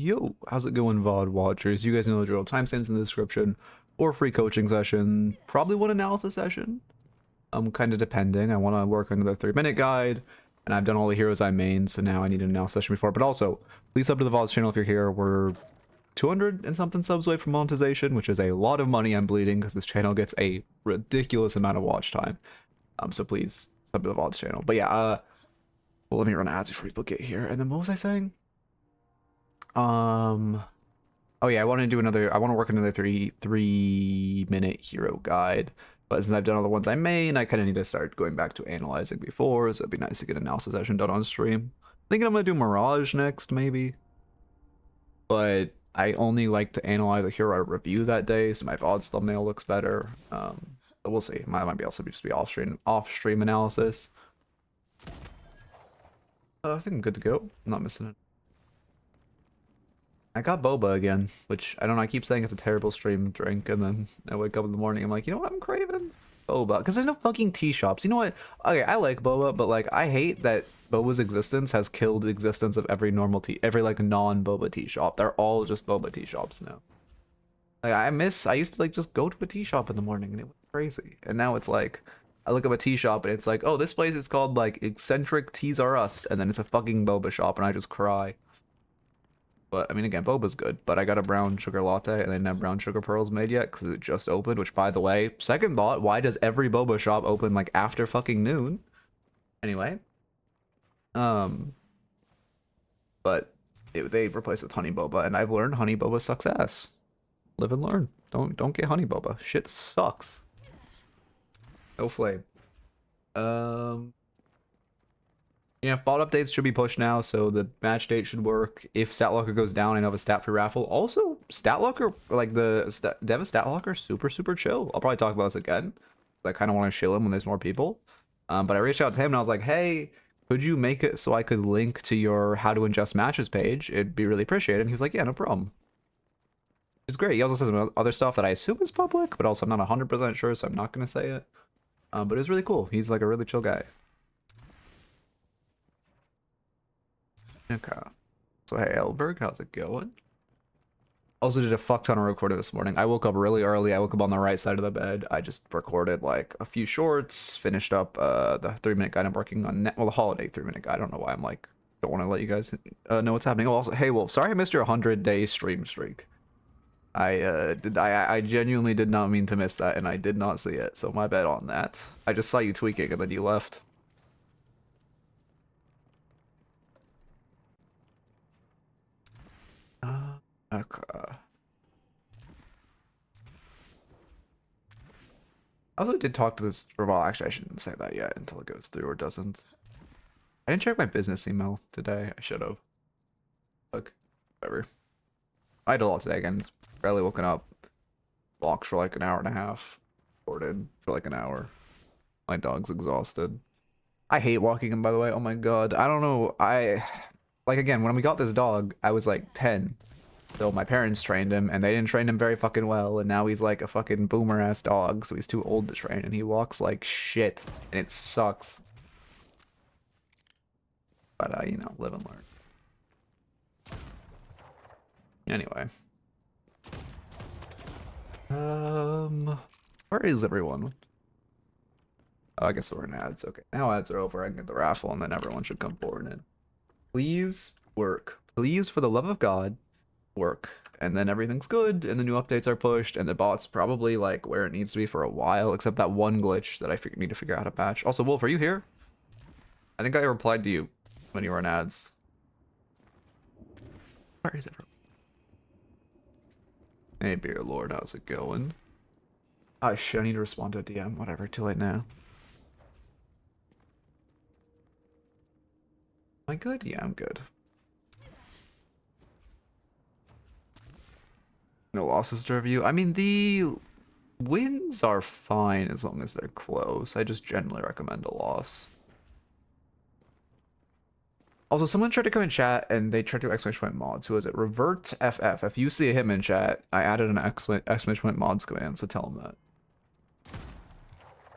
Yo, how's it going, VOD watchers? You guys know the drill. Timestamps in the description, or free coaching session. Probably one analysis session. Kind of depending. I want to work on the 3-minute guide, and I've done all the heroes I main, so now I need an analysis session before. But also, please sub to the VOD's channel if you're here. We're 200 and something subs away from monetization, which is a lot of money I'm bleeding because this channel gets a ridiculous amount of watch time. So please sub to the VOD's channel. But yeah, well, let me run ads before people get here. And then what was I saying? Oh yeah, I want to work on another three-minute hero guide. But since I've done all the ones I main, I kind of need to start going back to analyzing before, so it'd be nice to get an analysis session done on stream. Thinking I'm gonna do Mirage next, maybe. But I only like to analyze a hero I review that day, so my VOD's thumbnail looks better. But we'll see. Might be also just be off-stream analysis. I think I'm good to go. I'm not missing it. I got boba again, which I don't know. I keep saying it's a terrible stream drink, and then I wake up in the morning. I'm like, you know what? I'm craving boba because there's no fucking tea shops. You know what? Okay, I like boba, but like I hate that boba's existence has killed the existence of every normal tea, every like non-boba tea shop. They're all just boba tea shops now. Like I used to like just go to a tea shop in the morning, and it was crazy. And now it's like I look up a tea shop, and it's like, oh, this place is called like Eccentric Teas R Us, and then it's a fucking boba shop, and I just cry. But, I mean, again, boba's good, but I got a brown sugar latte, and they didn't have brown sugar pearls made yet, because it just opened, which, by the way, second thought, why does every boba shop open, like, after fucking noon? Anyway. But they replaced it with honey boba, and I've learned honey boba sucks ass. Live and learn. Don't get honey boba. Shit sucks. No flame. Yeah, bot updates should be pushed now, so the match date should work. If stat locker goes down, I know of a stat-free raffle. Also, stat locker, like the Dev stat locker, super chill. I'll probably talk about this again. I kind of want to chill him when there's more people. But I reached out to him and I was like, hey, could you make it so I could link to your how to ingest matches page? It'd be really appreciated. And he was like, yeah, no problem. It's great. He also says some other stuff that I assume is public, but also I'm not 100% sure, so I'm not going to say it. But it was really cool. He's like a really chill guy. Okay. So hey, Elberg, how's it going? Also did a fuck ton of recording this morning. I woke up really early. I woke up on the right side of the bed. I just recorded like a few shorts, finished up the 3-minute guide I'm working on. Well, the holiday 3-minute guide. I don't know why I'm like, don't want to let you guys know what's happening. Oh, also, hey, Wolf, sorry I missed your 100-day stream streak. I genuinely did not mean to miss that, and I did not see it, so my bad on that. I just saw you tweaking, and then you left. Okay. I also did talk to this, well, actually I shouldn't say that yet until it goes through or doesn't. I didn't check my business email today. I should have. Look, whatever. I had a lot today again. Barely woken up. Walked for like an hour and a half. Recorded for like an hour. My dog's exhausted. I hate walking him, by the way. Oh my god. I don't know. Like, again, when we got this dog, I was like 10. So my parents trained him, and they didn't train him very fucking well, and now he's like a fucking boomer-ass dog, so he's too old to train, and he walks like shit, and it sucks. But, you know, live and learn. Anyway. Where is everyone? Oh, I guess we're in ads. Okay, now ads are over. I can get the raffle, and then everyone should come forward in. Please work. Please, for the love of God, work. And then everything's good, and the new updates are pushed, and the bot's probably like where it needs to be for a while, except that one glitch that I need to figure out how to patch. Also, Wolf, are you here? I think I replied to you when you were in ads. Where is everyone? Hey, Beer Lord, how's it going? Oh shit, I need to respond to a DM. Whatever, too late now. Am I good? Yeah, I'm good. No losses to review. I mean, the wins are fine as long as they're close. I just generally recommend a loss. Also, someone tried to come in chat and they tried to exclamation point mods. Who is it? Revert FF. If you see him in chat, I added an exclamation point mods command, so tell him that.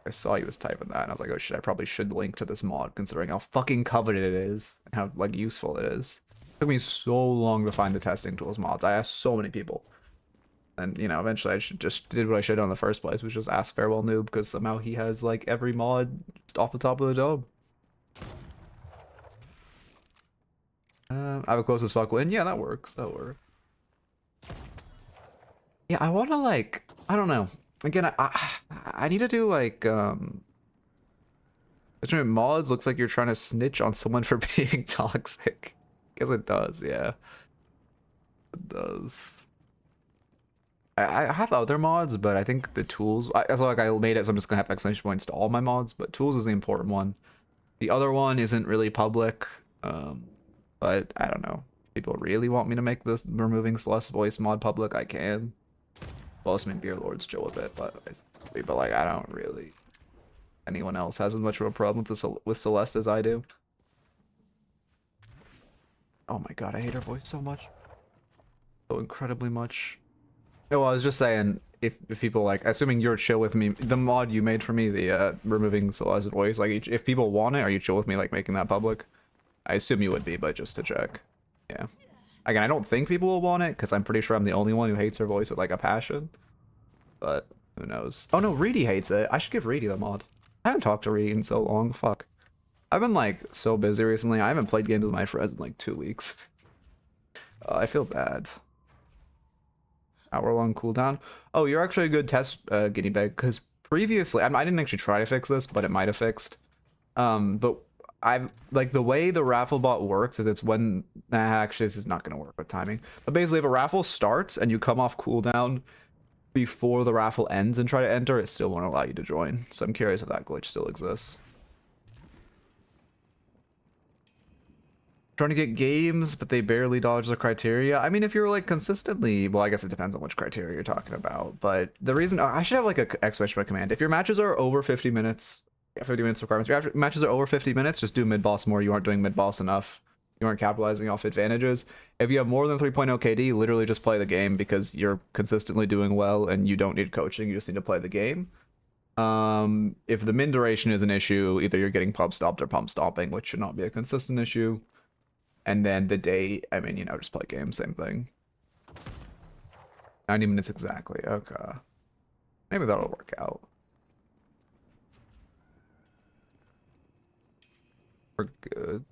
I saw he was typing that, and I was like, oh shit, I probably should link to this mod, considering how fucking coveted it is, and how, like, useful it is. It took me so long to find the testing tools mods. I asked so many people. And, you know, eventually I just did what I should have in the first place, which was ask Farewell Noob, because somehow he has, like, every mod just off the top of the dome. I have a close as fuck win. Yeah, that works. That works. Yeah, I want to, like, I don't know. Again, I need to do, like, mods looks like you're trying to snitch on someone for being toxic. Guess it does, yeah. It does. I have other mods, but I think the tools, so like I made it, so I'm just gonna have exclamation points to all my mods, but tools is the important one. The other one isn't really public, but I don't know. People really want me to make this removing Celeste voice mod public, I can. Well, I mean, Beer Lords chill with it, but like I don't really. Anyone else has as much of a problem with Celeste as I do. Oh my god, I hate her voice so much. So incredibly much. Oh, well, I was just saying, if people like, assuming you're chill with me, the mod you made for me, the removing Celeste's voice, like if people want it, are you chill with me like making that public? I assume you would be, but just to check. Yeah. Again, I don't think people will want it, because I'm pretty sure I'm the only one who hates her voice with like a passion. But who knows? Oh no, Reedy hates it. I should give Reedy the mod. I haven't talked to Reedy in so long. Fuck. I've been like so busy recently. I haven't played games with my friends in like 2 weeks. I feel bad. Hour-long cooldown. Oh, you're actually a good test guinea pig, because previously I didn't actually try to fix this, but it might have fixed. But I've like the way the raffle bot works is it's when actually this is not gonna work with timing. But basically, if a raffle starts and you come off cooldown before the raffle ends and try to enter, it still won't allow you to join. So I'm curious if that glitch still exists. Trying to get games, but they barely dodge the criteria. I mean, if you're like consistently, well, I guess it depends on which criteria you're talking about. But the reason I should have like a exclamation command. If your matches are over 50 minutes, 50 minutes requirements. If your matches are over 50 minutes, just do mid boss more. You aren't doing mid boss enough. You aren't capitalizing off advantages. If you have more than 3.0 KD, literally just play the game because you're consistently doing well and you don't need coaching. You just need to play the game. If the min duration is an issue, either you're getting pump stopped or pump stomping, which should not be a consistent issue. And then the day, I mean, you know, just play games, same thing. 90 minutes exactly, okay. Maybe that'll work out. We're good.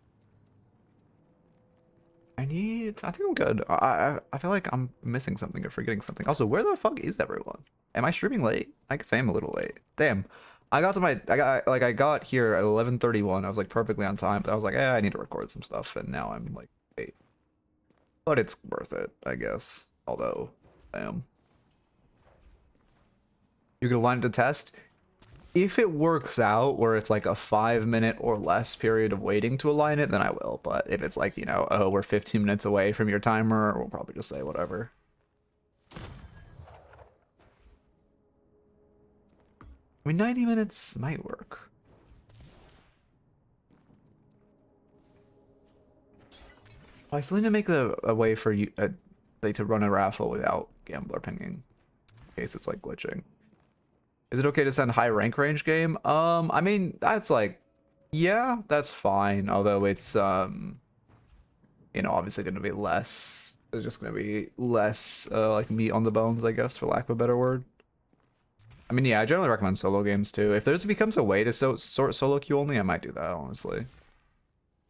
I think I'm good. I feel like I'm missing something or forgetting something. Also, where the fuck is everyone? Am I streaming late? I could say I'm a little late. Damn. I got here at 11:31. I was like perfectly on time, but I was like, I need to record some stuff, and now I'm like 8. But it's worth it, I guess. Although, damn. You can align it to test. If it works out where it's like a 5-minute or less period of waiting to align it, then I will. But if it's like, you know, oh, we're 15 minutes away from your timer, we'll probably just say whatever. I mean, 90 minutes might work. I still need to make a way for you like to run a raffle without gambler pinging, in case it's like glitching. Is it okay to send high rank range game? I mean, that's like, yeah, that's fine. Although it's you know, obviously going to be less. There's just going to be less like meat on the bones, I guess, for lack of a better word. I mean, yeah, I generally recommend solo games too. If there's becomes a way to sort solo queue only, I might do that, honestly.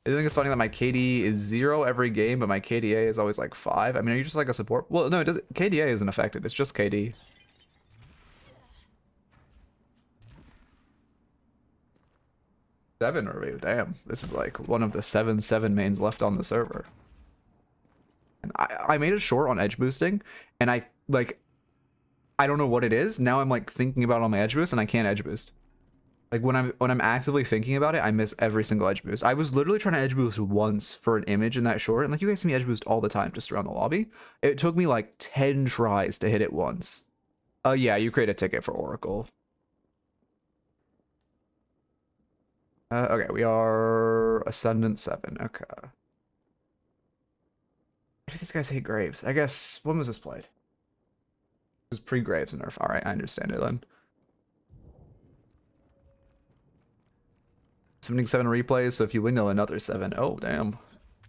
I think it's funny that my KD is 0 every game, but my KDA is always like 5. I mean, are you just like a support? Well, no, it doesn't. KDA isn't affected. It's just KD. Seven review. Damn, this is like one of the 7 mains left on the server. And I made a short on edge boosting, and I don't know what it is. Now I'm like thinking about it on my edge boost, and I can't edge boost. Like when I'm actively thinking about it, I miss every single edge boost. I was literally trying to edge boost once for an image in that short, and like you guys see me edge boost all the time just around the lobby. It took me like 10 tries to hit it once. Yeah, you create a ticket for Oracle. Okay, we are Ascendant 7. Okay. Why do these guys hate Graves? I guess, when was this played? It was pre-Graves and nerf. Alright, I understand it then. 77 replays, so if you win, another 7. Oh, damn.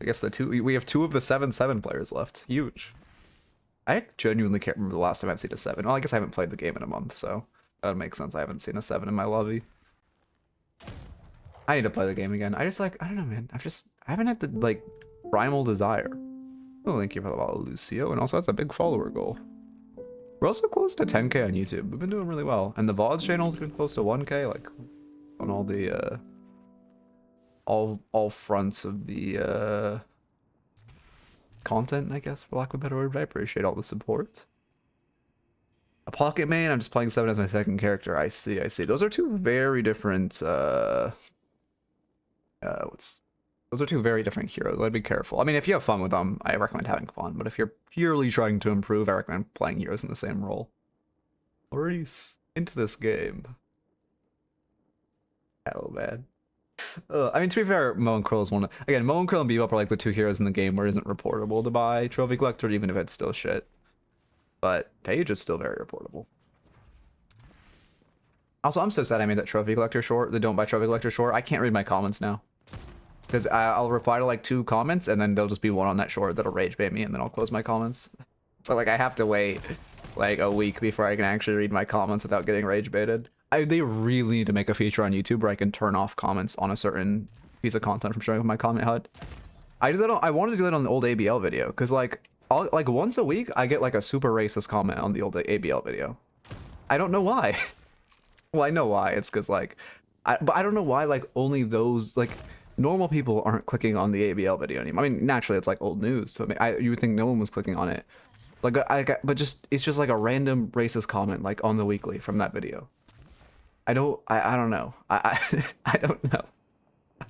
I guess we have 2 of the 7-7 players left. Huge. I genuinely can't remember the last time I've seen a 7. Well, I guess I haven't played the game in a month, so that would make sense. I haven't seen a 7 in my lobby. I need to play the game again. I just like, I don't know, man. I haven't had the, like, primal desire. Oh, thank you for the follow, Lucio. And also, that's a big follower goal. We're also close to 10K on YouTube. We've been doing really well. And the VODs channel's been close to 1K, like, on all the, all fronts of the, content, I guess, for lack of a better word, but I appreciate all the support. A pocket main, I'm just playing 7 as my second character. I see. Those are 2 very different, those are 2 very different heroes. I'd be careful. I mean, if you have fun with them, I recommend having fun, but if you're purely trying to improve, I recommend playing heroes in the same role. Already into this game. Hell, man. I mean, to be fair, Mo and Krill is one. Again, Mo and Krill and Bebop are like the 2 heroes in the game where it isn't reportable to buy Trophy Collector, even if it's still shit. But Paige is still very reportable. Also, I'm so sad I made that Trophy Collector short, the Don't Buy Trophy Collector short. I can't read my comments now. Because I'll reply to like 2 comments, and then there'll just be one on that short that'll rage bait me, and then I'll close my comments. So like, I have to wait like a week before I can actually read my comments without getting rage baited. They really need to make a feature on YouTube where I can turn off comments on a certain piece of content from showing up my comment HUD. I wanted to do that on the old ABL video, because like once a week I get like a super racist comment on the old ABL video. I don't know why. Well, I know why. It's because like, but I don't know why like only those like normal people aren't clicking on the ABL video anymore. I mean, naturally it's like old news, so I mean, you would think no one was clicking on it. Like but it's just like a random racist comment like on the weekly from that video. I don't know. I don't know.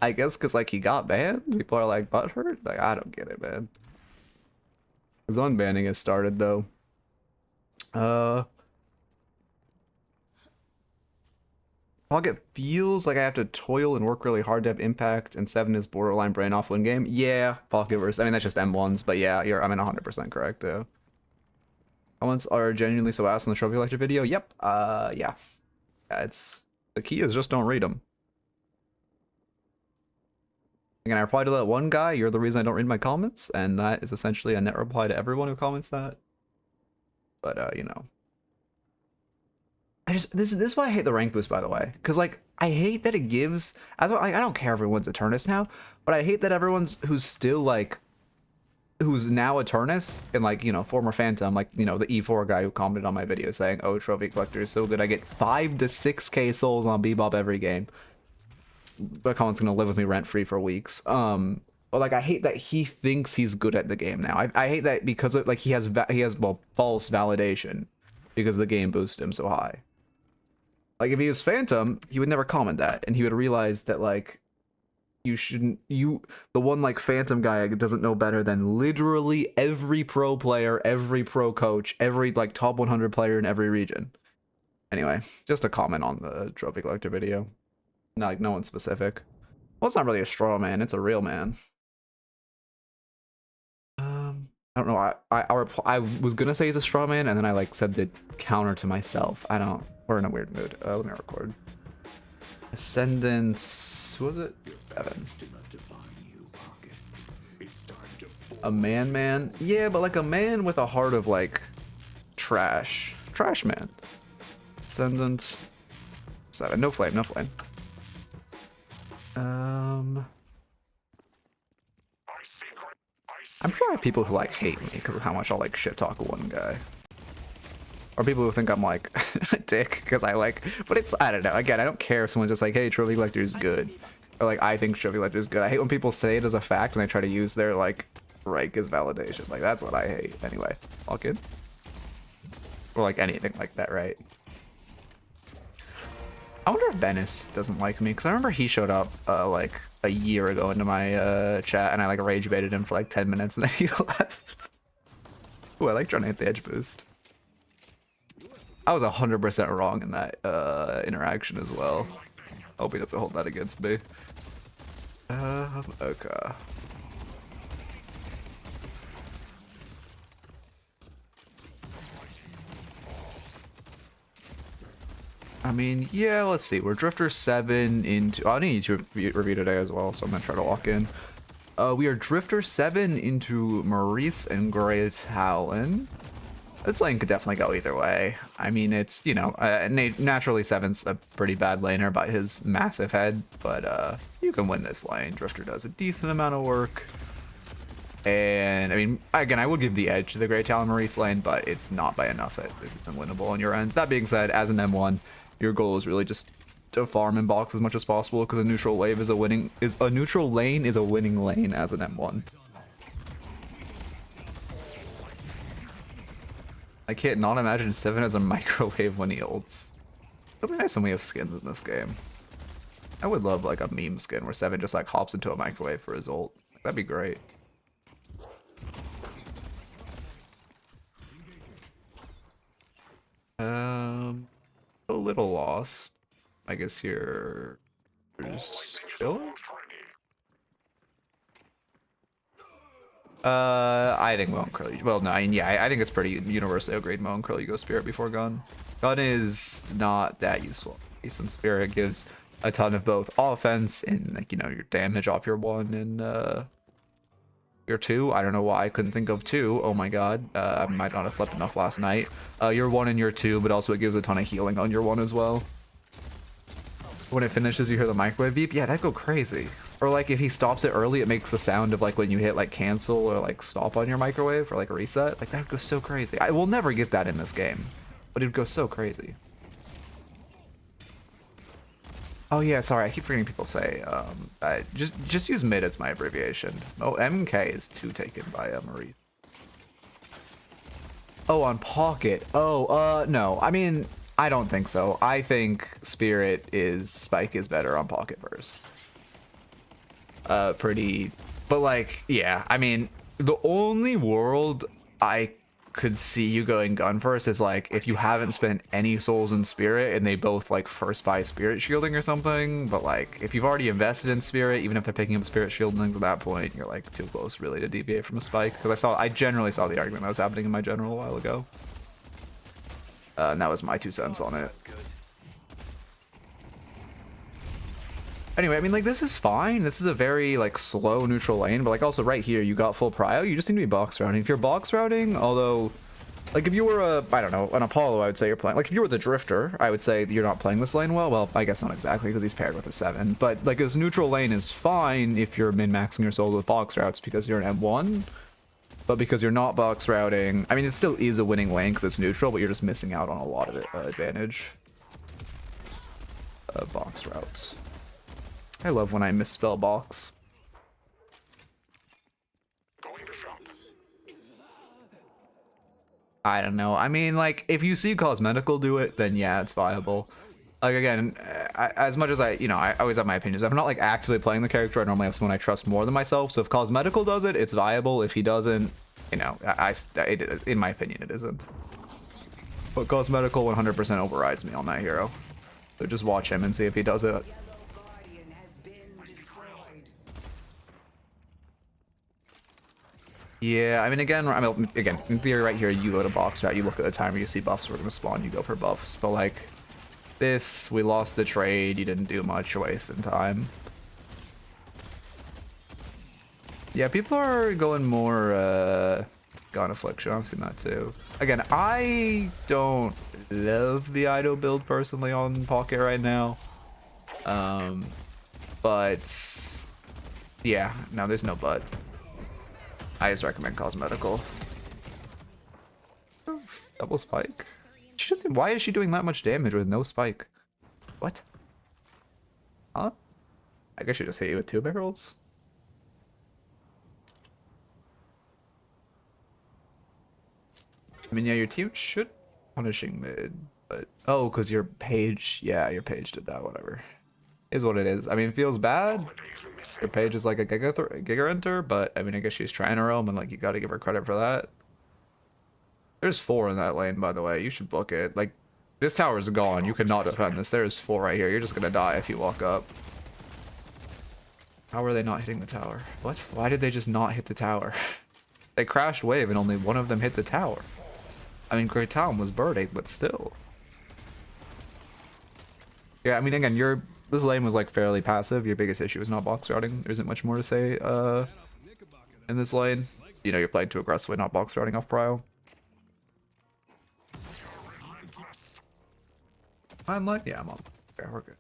I guess because like he got banned, people are like butthurt. Like I don't get it, man. His unbanning has started though. Pocket feels like I have to toil and work really hard to have impact, and 7 is borderline brain off win game. Yeah, Pocket versus. I mean that's just M1s, but yeah, I'm in 100% correct though. Comments are genuinely so ass in the Trophy Collector video. Yep. Yeah. It's the key is just don't read them. Again, I reply to that one guy, you're the reason I don't read my comments, and that is essentially a net reply to everyone who comments that. But you know. This is why I hate the rank boost, by the way. Cause like I hate that it gives I don't care if everyone's Eternus now, but I hate that everyone's who's still like who's now Eternus and like, you know, former Phantom, like, you know, the E4 guy who commented on my video saying, oh, Trophy Collector is so good, I get 5 to 6k souls on Bebop every game. That comment's gonna live with me rent-free for weeks. But like I hate that he thinks he's good at the game now. I hate that because of, like he has well false validation because the game boosted him so high. Like if he was Phantom, he would never comment that, and he would realize that like the one like Phantom guy doesn't know better than literally every pro player, every pro coach, every like top 100 player in every region. Anyway, just a comment on the Trophy Collector video. Not like no one specific. Well, it's not really a straw man, it's a real man. I don't know. I was gonna say he's a straw man, and then I like said the counter to myself. We're in a weird mood. Let me record. Ascendant, what was it? 7. A man. Yeah, but like a man with a heart of like trash man. Ascendant 7. No flame. I'm sure I have people who like hate me because of how much I'll like shit talk one guy. Or people who think I'm like a dick because I like, but it's, I don't know. Again, I don't care if someone's just like, hey, Trophy Collector is good. Or like, I think Trophy Collector is good. I hate when people say it as a fact and they try to use their like rank as validation. Like, that's what I hate. Anyway, all good. Or like anything like that, right? I wonder if Venice doesn't like me because I remember he showed up like a year ago into my chat and I like rage baited him for like 10 minutes and then he left. Ooh, I like trying to hit the edge boost. I was 100% wrong in that interaction as well. Hope he doesn't hold that against me. Okay. I mean, yeah, let's see. We're Drifter 7 into... Oh, I need to review today as well, so I'm going to try to lock in. We are Drifter 7 into Maurice and Grey Talon. This lane could definitely go either way. I mean, it's, you know, naturally Seven's a pretty bad laner by his massive head, but you can win this lane. Drifter does a decent amount of work. And, I mean, again, I would give the edge to the Grey Talon Maurice lane, but it's not by enough that this isn't winnable on your end. That being said, as an M1, your goal is really just to farm and box as much as possible because a neutral wave is a neutral lane is a winning lane as an M1. I can't not imagine Seven as a microwave when he ults. It'll be nice when we have skins in this game. I would love like a meme skin where Seven just like hops into a microwave for his ult. That'd be great. A little lost. I guess you're just chilling. I think Mo and Curly. Well, no, I mean, yeah, I think it's pretty universally agreed. Mo and Curly go Spirit before Gun. Gun is not that useful. Decent Spirit gives a ton of both offense and like, you know, your damage off your 1 and your 2. I don't know why I couldn't think of 2. Oh my god, I might not have slept enough last night. Your 1 and your 2, but also it gives a ton of healing on your 1 as well. When it finishes, you hear the microwave beep. Yeah, that'd go crazy. Or like if he stops it early, it makes the sound of like when you hit like cancel or like stop on your microwave or like reset. Like that would go so crazy. I will never get that in this game, but it would go so crazy. Oh yeah, sorry, I keep forgetting people say. Just use mid as my abbreviation. Oh, MK is 2 taken by Marie. Oh, on pocket. Oh, no. I mean, I don't think so. I think Spike is better on pocket first. But like, yeah, I mean, the only world I could see you going gun first is like if you haven't spent any souls in Spirit and they both like first buy Spirit shielding or something. But like if you've already invested in Spirit, even if they're picking up Spirit shieldings at that point, you're like too close really to deviate from a Spike. Because I generally saw the argument that was happening in my general a while ago. And that was my 2 cents on it. Anyway, I mean, like, this is fine. This is a very, like, slow neutral lane. But, like, also right here, you got full prio. You just need to be box routing. If you're box routing, although, like, if you were I don't know, an Apollo, I would say you're playing. Like, if you were the Drifter, I would say you're not playing this lane well. Well, I guess not exactly, because he's paired with a 7. But, like, this neutral lane is fine if you're min-maxing your soul with box routes because you're an M1. But because you're not box routing, I mean, it still is a winning lane because it's neutral, but you're just missing out on a lot of advantage. Box routes. I love when I misspell box. I don't know. I mean, like, if you see Cosmetical do it, then yeah, it's viable. Like, again, as much as I always have my opinions. If I'm not, like, actively playing the character, I normally have someone I trust more than myself. So if Cosmetical does it, it's viable. If he doesn't, you know, in my opinion, it isn't. But Cosmetical 100% overrides me on that hero. So just watch him and see if he does it. Yeah, I mean, again, in theory right here, you go to box route, you look at the timer, you see buffs are going to spawn, you go for buffs. But, like, this, we lost the trade, you didn't do much, you're wasting time. Yeah, people are going more, Gone Affliction, I've seen that too. Again, I don't love the Ido build personally on Pocket right now. But, yeah, no, there's no but. I just recommend Cosmetical. Double spike? Why is she doing that much damage with no spike? What? Huh? I guess she just hit you with 2 barrels? I mean, yeah, your team should punishing mid, but oh, because your page, yeah, your page did that, whatever. Is what it is. I mean, it feels bad. Your page is like a Giga Enter, but I mean, I guess she's trying to roam, and like you got to give her credit for that. There's 4 in that lane, by the way. You should book it. Like, this tower is gone. You cannot defend this. There's 4 right here. You're just gonna die if you walk up. How are they not hitting the tower? What? Why did they just not hit the tower? They crashed wave, and only one of them hit the tower. I mean, Great Town was birding, but still. Yeah, I mean, again, this lane was like fairly passive. Your biggest issue is not box routing. There isn't much more to say in this lane. You know, you're playing too aggressively, not box running off prio. I'm like, yeah, I'm on. Okay, we're good.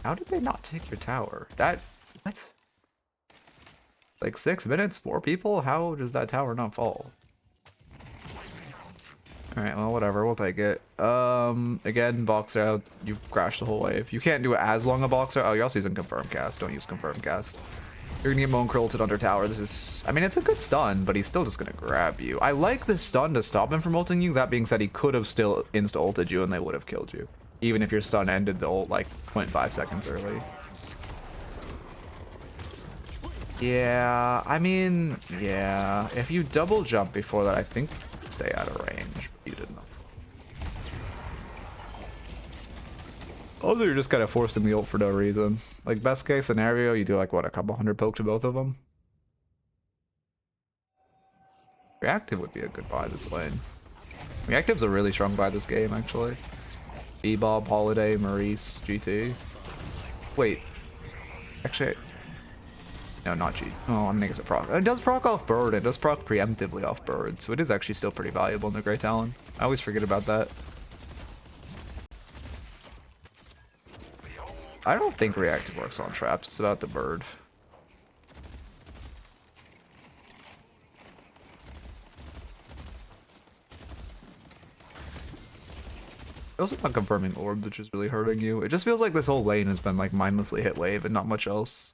How did they not take your tower? That, what? Like 6 minutes, 4 people? How does that tower not fall? Alright, well, whatever, we'll take it. Again, box out. You've crashed the whole wave. You can't do as long a box out. Oh, you're also using confirm cast. Don't use confirm cast. You're gonna get Moan Krillted under tower. This is, I mean, it's a good stun, but he's still just gonna grab you. I like this stun to stop him from ulting you. That being said, he could have still insta-ulted you and they would have killed you. Even if your stun ended the ult like 0.5 seconds early. Yeah, I mean, yeah. If you double jump before that, I think you stay out of range, but you didn't. Also, you're just kind of forcing the ult for no reason. Like, best case scenario, you do like, what, a couple hundred poke to both of them? Reactive would be a good buy this lane. Reactive's a really strong buy this game, actually. Bebob, Holiday, Maurice, GT. Wait. Actually, no, not G. Oh, I'm making it proc. It does proc off bird. It does proc preemptively off bird, so it is actually still pretty valuable in the Great Talon. I always forget about that. I don't think reactive works on traps. It's about the bird. Also not confirming orb, which is really hurting you. It just feels like this whole lane has been like mindlessly hit wave and not much else.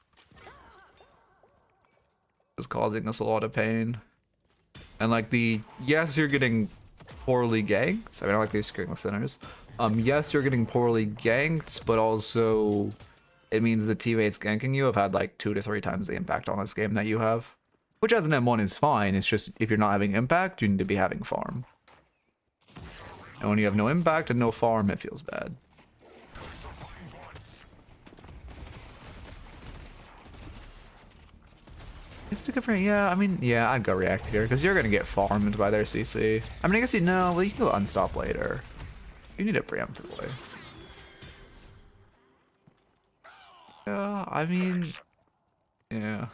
Just causing us a lot of pain. And like yes, you're getting poorly ganked. I mean, I like these screenless sinners. Yes, you're getting poorly ganked, but also it means the teammates ganking you have had like 2 to 3 times the impact on this game that you have. Which as an M1 is fine. It's just if you're not having impact, you need to be having farm. And when you have no impact and no farm, it feels bad. Is it a good for, yeah, I mean, yeah, I'd go reactive here, because you're going to get farmed by their CC. I mean, I guess you know, well, you can go unstop later. You need it preemptively. Yeah, I mean, yeah.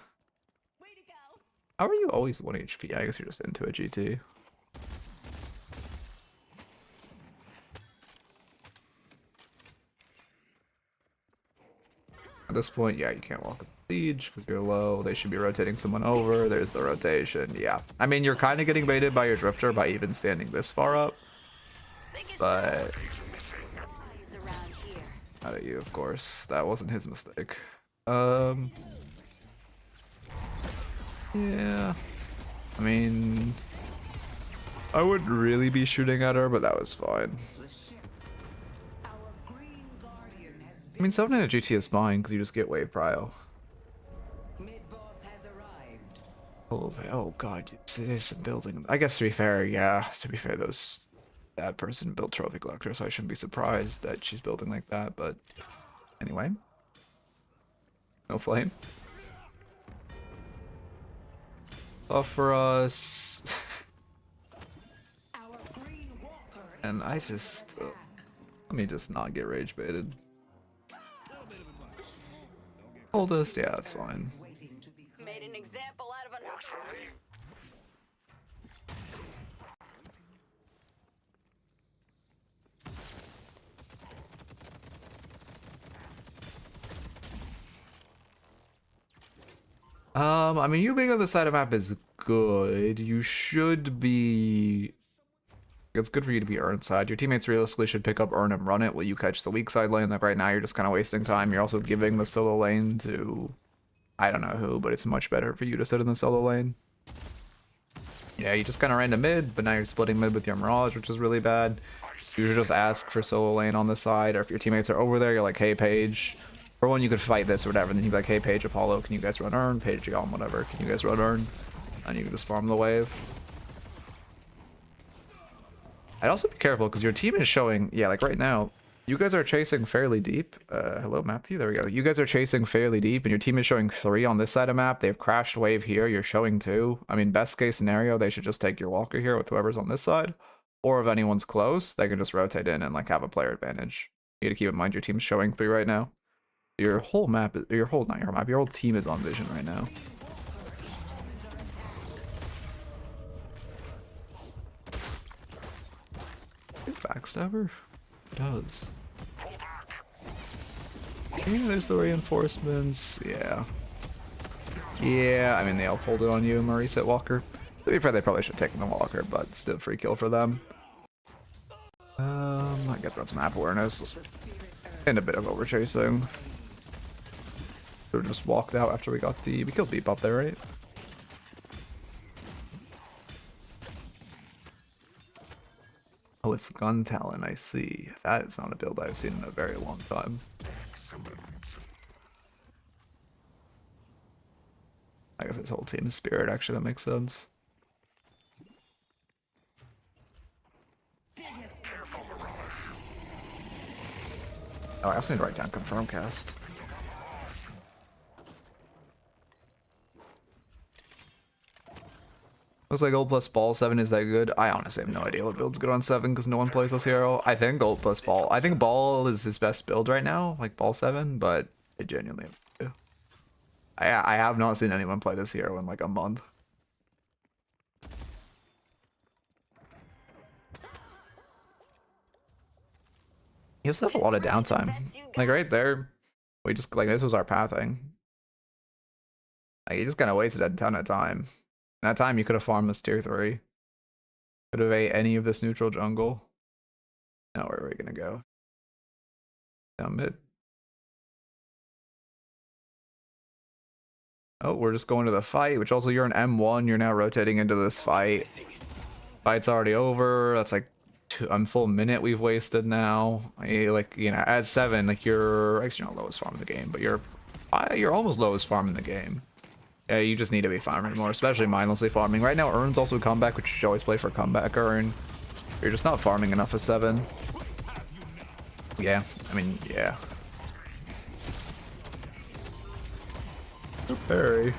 How are you always 1 HP? I guess you're just into a GT. At this point, yeah, you can't walk up siege because you're low. They should be rotating someone over. There's the rotation. Yeah. I mean, you're kind of getting baited by your drifter by even standing this far up. But out of you, of course. That wasn't his mistake. Yeah. I mean, I wouldn't really be shooting at her, but that was fine. I mean, 7 in a GT is fine because you just get wave prio. Oh god, there's some building. I guess to be fair, yeah, to be fair, that person built trophy collector, so I shouldn't be surprised that she's building like that, but anyway. No flame. Buff for us. And I just let me just not get rage baited. Oldest, yeah, that's fine. Made an example out of I mean, you being on the side of map is good. You should be. It's good for you to be Earn side. Your teammates realistically should pick up Earn and run it while you catch the weak side lane. Like right now, you're just kind of wasting time. You're also giving the solo lane to, I don't know who, but it's much better for you to sit in the solo lane. Yeah, you just kind of ran to mid, but now you're splitting mid with your Mirage, which is really bad. You should just ask for solo lane on the side, or if your teammates are over there, you're like, hey, Paige. For one, you could fight this or whatever, then you'd be like, hey, Paige, Apollo, can you guys run Earn? Paige, Yom, whatever, can you guys run Earn? And you can just farm the wave. I'd also be careful because your team is showing, yeah, like right now, you guys are chasing fairly deep. Hello, map view. There we go. You guys are chasing fairly deep, and your team is showing 3 on this side of map. They've crashed wave here. You're showing 2. I mean, best case scenario, they should just take your walker here with whoever's on this side. Or if anyone's close, they can just rotate in and like have a player advantage. You need to keep in mind your team's showing 3 right now. Your whole map is your whole not your map. Your whole team is on vision right now. Backstabber? It does. Yeah, there's the reinforcements. Yeah. Yeah, I mean, they all folded on you, Marisa Walker. To be fair, they probably should have taken the Walker, but still free kill for them. I guess that's map awareness. And a bit of overchasing. We just walked out after we got the... We killed Beep up there, right? Oh, it's gun talent, I see. That is not a build I've seen in a very long time. I guess this whole team is spirit, actually, that makes sense. Oh, I also need to write down confirm cast. Looks like gold plus ball 7 is that good. I honestly have no idea what build's good on 7 because no one plays this hero. I think gold plus ball. I think ball is his best build right now, like ball 7, but I genuinely have no idea. I have not seen anyone play this hero in like a month. He used to have a lot of downtime. Like right there, we just like this was our pathing. Like he just kind of wasted a ton of time. In that time you could have farmed this tier 3. Could have ate any of this neutral jungle. Now where are we gonna go? Down mid. Oh, we're just going to the fight, which also you're an M1, you're now rotating into this fight. Fight's already over. That's like a full minute we've wasted now. Like, you know, at 7, like you're actually not lowest farm in the game, but you're almost lowest farm in the game. Yeah, you just need to be farming more, especially mindlessly farming. Right now, Urn's also a comeback, which you should always play for comeback Urn. You're just not farming enough at 7. Yeah, I mean, yeah. Parry.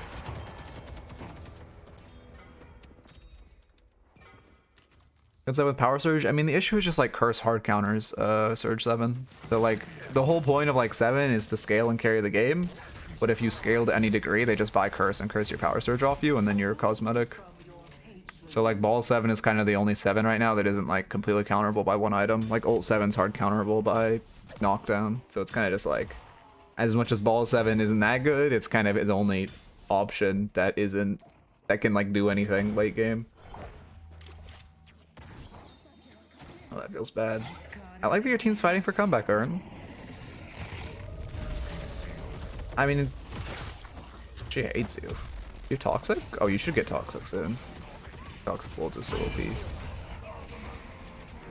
And so with Power Surge, I mean, the issue is just like curse hard counters, Surge 7. So like, the whole point of like 7 is to scale and carry the game. But if you scale to any degree, they just buy curse and curse your Power Surge off you, and then you're cosmetic. So like Ball 7 is kind of the only 7 right now that isn't like completely counterable by one item. Like Ult 7's hard counterable by knockdown. So it's kind of just like, as much as Ball 7 isn't that good, it's kind of his only option that can like do anything late game. Oh, that feels bad. I like that your team's fighting for comeback, Urn. I mean, she hates you. You're toxic? Oh, you should get toxic soon. Toxic Bolt is so OP.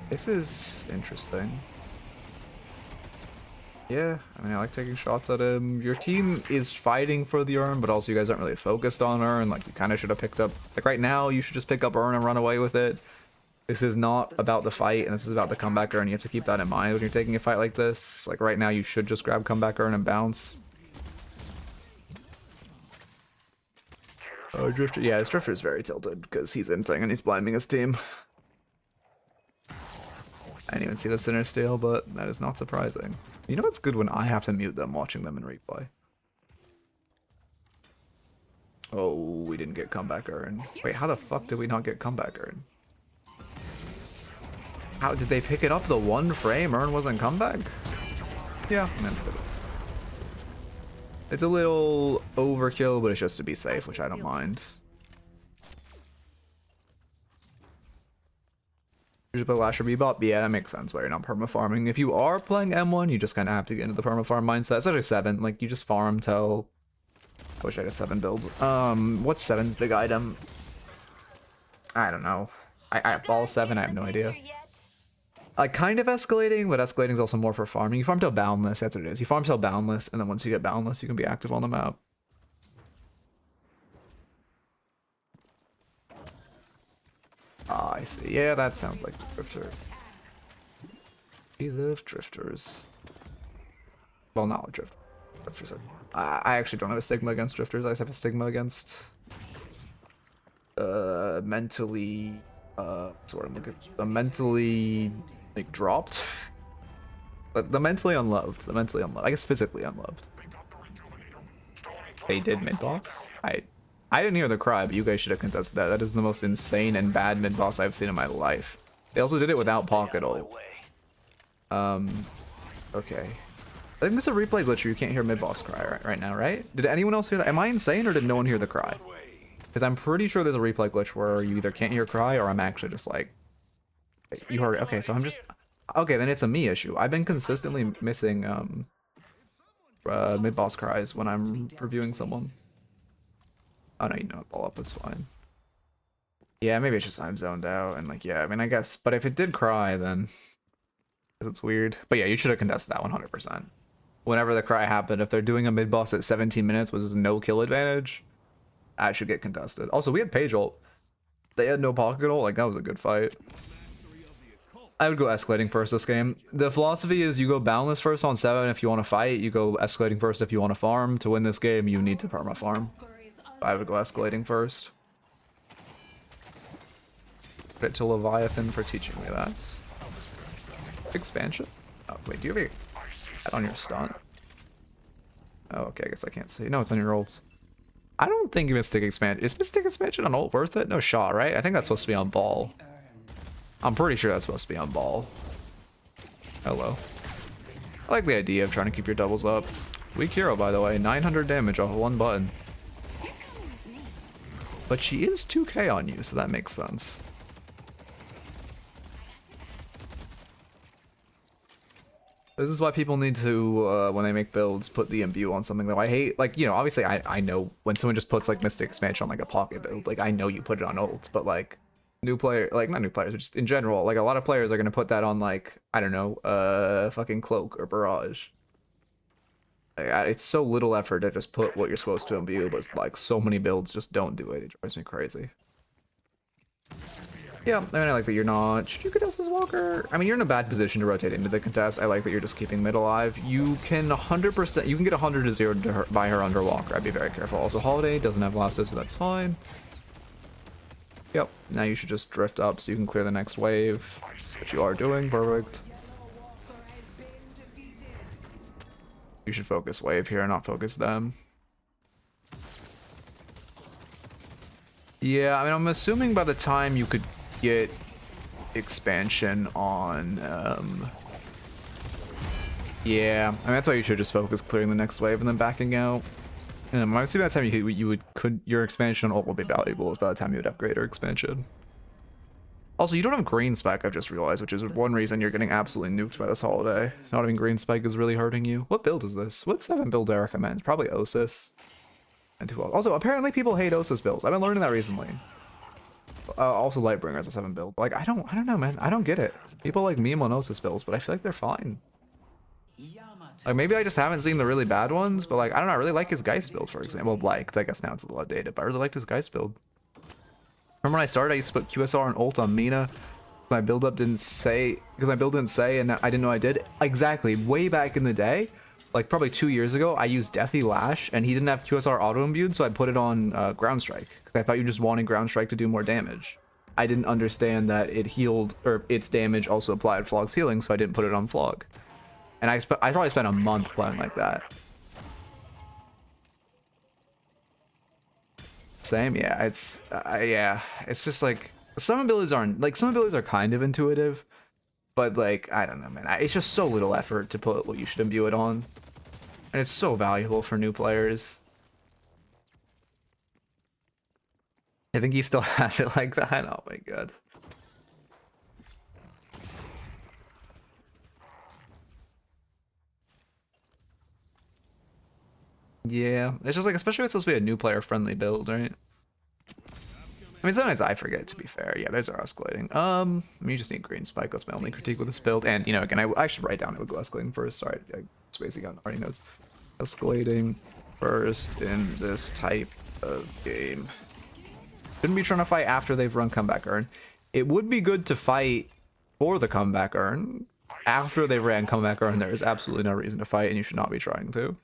This is interesting. Yeah, I mean, I like taking shots at him. Your team is fighting for the Urn, but also you guys aren't really focused on Urn. Like, you kind of should have picked up... Like, right now, you should just pick up Urn and run away with it. This is not about the fight, and this is about the comeback Urn. You have to keep that in mind when you're taking a fight like this. Like, right now, you should just grab comeback Urn and bounce. Oh, Drifter. Yeah, his Drifter is very tilted because he's inting and he's blinding his team. I didn't even see the Sinner Steel, but that is not surprising. You know what's good when I have to mute them watching them in replay? Oh, we didn't get comeback Urn. Wait, how the fuck did we not get comeback Urn? How did they pick it up the one frame Urn wasn't comeback? Yeah, that's good. It's a little overkill, but it's just to be safe, which I don't mind. You should put Lasher Bebop? Yeah, that makes sense why you're not perma-farming. If you are playing M1, you just kind of have to get into the perma-farm mindset. Especially 7. Like, you just farm till... I wish I had a 7 build. What's 7's big item? I don't know. I Ball 7, I have no idea. Like, kind of escalating, but escalating is also more for farming. You farm till Boundless, that's what it is. You farm till Boundless, and then once you get Boundless, you can be active on the map. Ah, I see. Yeah, that sounds like Drifter. We love Drifters. Well, not Drifters. I actually don't have a stigma against Drifters. I just have a stigma against... mentally... what's the word I'm looking for? The mentally... like, dropped? But the mentally unloved. The mentally unloved. I guess physically unloved. They did mid boss. I didn't hear the cry, but you guys should have contested that. That is the most insane and bad mid boss I've seen in my life. They also did it without pocket ult. Okay. I think this is a replay glitch where you can't hear mid boss cry right now, right? Did anyone else hear that? Am I insane or did no one hear the cry? Because I'm pretty sure there's a replay glitch where you either can't hear cry or I'm actually just like, you heard. Okay, so I'm just, okay, then it's a me issue. I've been consistently missing mid boss cries when I'm reviewing someone. Oh no, you know, ball up is fine. Yeah, maybe it's just I'm zoned out and like, yeah, I mean, I guess, but if it did cry, then it's weird. But yeah, you should have contested that 100%. Whenever the cry happened, if they're doing a mid boss at 17 minutes with no kill advantage, I should get contested. Also, we had page ult. They had no pocket ult. Like, that was a good fight. I would go escalating first this game. The philosophy is you go boundless first on 7 if you want to fight. You go escalating first if you want to farm. To win this game, you need to perma farm. I would go escalating first. Credit to Leviathan for teaching me that. Expansion? Oh, wait, do you have that on your stunt? Oh, okay, I guess I can't see. No, it's on your ults. I don't think Mystic Expansion... Is Mystic Expansion on ult worth it? No shot, right? I think that's supposed to be on ball. I'm pretty sure that's supposed to be on ball. Hello. I like the idea of trying to keep your doubles up. Weak hero, by the way. 900 damage off of one button. But she is 2k on you, so that makes sense. This is why people need to, when they make builds, put the imbue on something, though. I hate, like, you know, obviously I know when someone just puts, like, Mystic Expansion on, like, a pocket build, like, I know you put it on ult, but, like, new player, like, not new players, but just in general, like, a lot of players are going to put that on, like, I don't know, fucking Cloak or Barrage. It's so little effort to just put what you're supposed to imbue, but, like, so many builds just don't do it. It drives me crazy. Yeah, I mean, I like that you're not... Should you contest this Walker? I mean, you're in a bad position to rotate into the contest. I like that you're just keeping mid alive. You can 100%... You can get 100 to 0 to her, by her under Walker. I'd be very careful. Also, Holiday doesn't have Lasso, so that's fine. Yep, now you should just drift up so you can clear the next wave, which you are doing. Perfect. You should focus wave here, not focus them. Yeah, I mean, I'm assuming by the time you could get expansion on, yeah, I mean, that's why you should just focus clearing the next wave and then backing out. I'm assuming by the time your expansion on ult will be valuable is by the time you would upgrade your expansion. Also, you don't have green spike, I've just realized, which is one reason you're getting absolutely nuked by this holiday. Not having green spike is really hurting you. What build is this? What 7 build do I recommend? Probably Osis. And 12. Also, apparently people hate Osis builds. I've been learning that recently. Also, Lightbringer as a 7 build. Like, I don't know, man. I don't get it. People like meme on Osis builds, but I feel like they're fine. Like, maybe I just haven't seen the really bad ones, but like, I don't know. I really like his Geist build, for example. Liked, I guess now it's a little outdated, but I really liked his Geist build. Remember when I started, I used to put QSR and ult on Mina. My build up didn't say, because my build didn't say, and I didn't know I did. Exactly. Way back in the day, like probably 2 years ago, I used Deathy Lash, and he didn't have QSR auto-imbued, so I put it on Ground Strike, because I thought you just wanted Ground Strike to do more damage. I didn't understand that it healed, or its damage also applied Flog's healing, so I didn't put it on Flog. And I probably spent a month playing like that. Same, yeah, it's just like, some abilities are kind of intuitive, but like, I don't know, man, it's just so little effort to put what you should imbue it on. And it's so valuable for new players. I think he still has it like that. Oh my god. Yeah, it's just like, especially if it's supposed to be a new player friendly build, right? I mean, sometimes I forget, to be fair. Yeah, those are escalating. I mean, you just need green spike. That's my only critique with this build. And, you know, again, I should write down it would go escalating first. Sorry, I spacing out already notes. Escalating first in this type of game. Shouldn't be trying to fight after they've run comeback urn. It would be good to fight for the comeback urn. After they ran comeback urn, there is absolutely no reason to fight, and you should not be trying to.